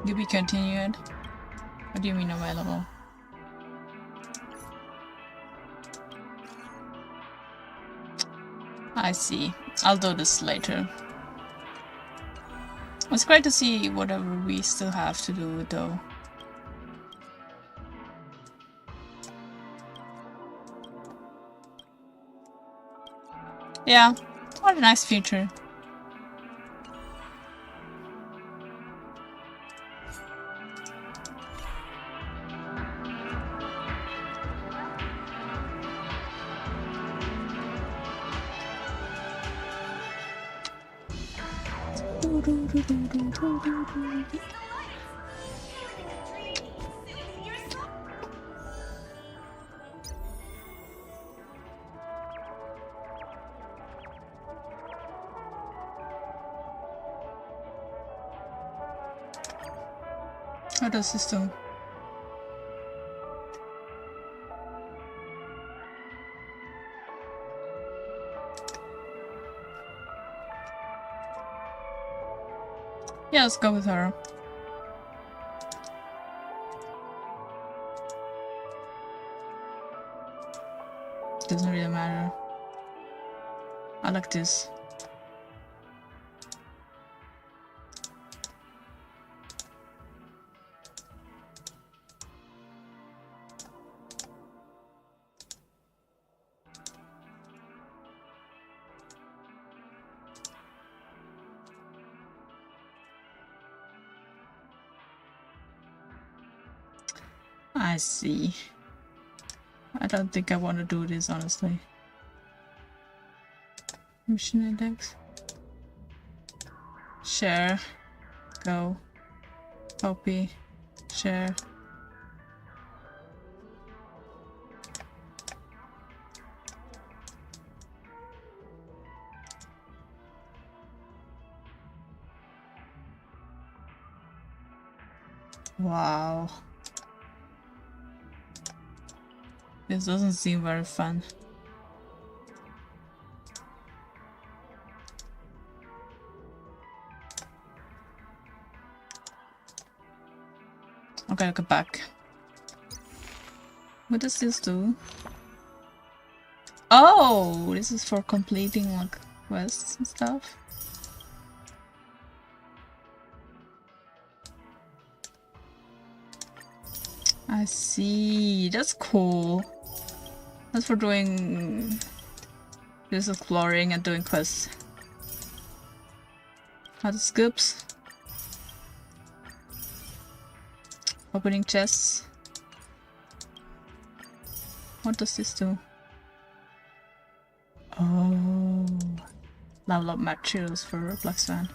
[SPEAKER 1] To be continued. What do you mean available? I see. I'll do this later. It's great to see whatever we still have to do though. Yeah, what a nice future. What does this do? Yeah, let's go with her. Doesn't really matter. I like this. I see. I don't think I want to do this, honestly. Mission index. Share. Go. Copy. Share. Wow. This doesn't seem very fun. Okay, I'll go back. What does this do? Oh, this is for completing like quests and stuff. I see. That's cool. That's for doing just exploring and doing quests. How the scoops? Opening chests. What does this do? Oh, level up materials for Black Swan.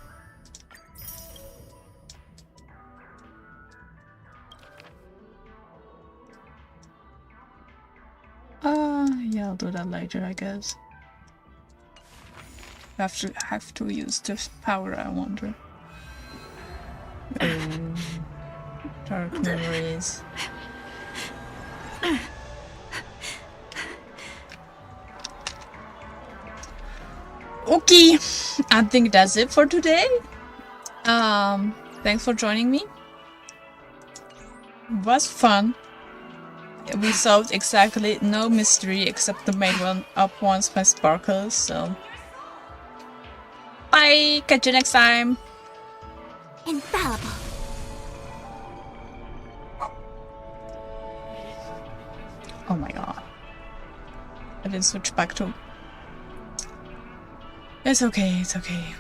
[SPEAKER 1] Yeah, I'll do that later, I guess. Have to use this power, I wonder. Dark memories. Okay, I think that's it for today. Thanks for joining me. It was fun. We solved exactly no mystery except the main one up once by Sparkles, so bye! Catch you next time!
[SPEAKER 8] Infallible.
[SPEAKER 1] Oh my god. I didn't switch back to... It's okay, it's okay.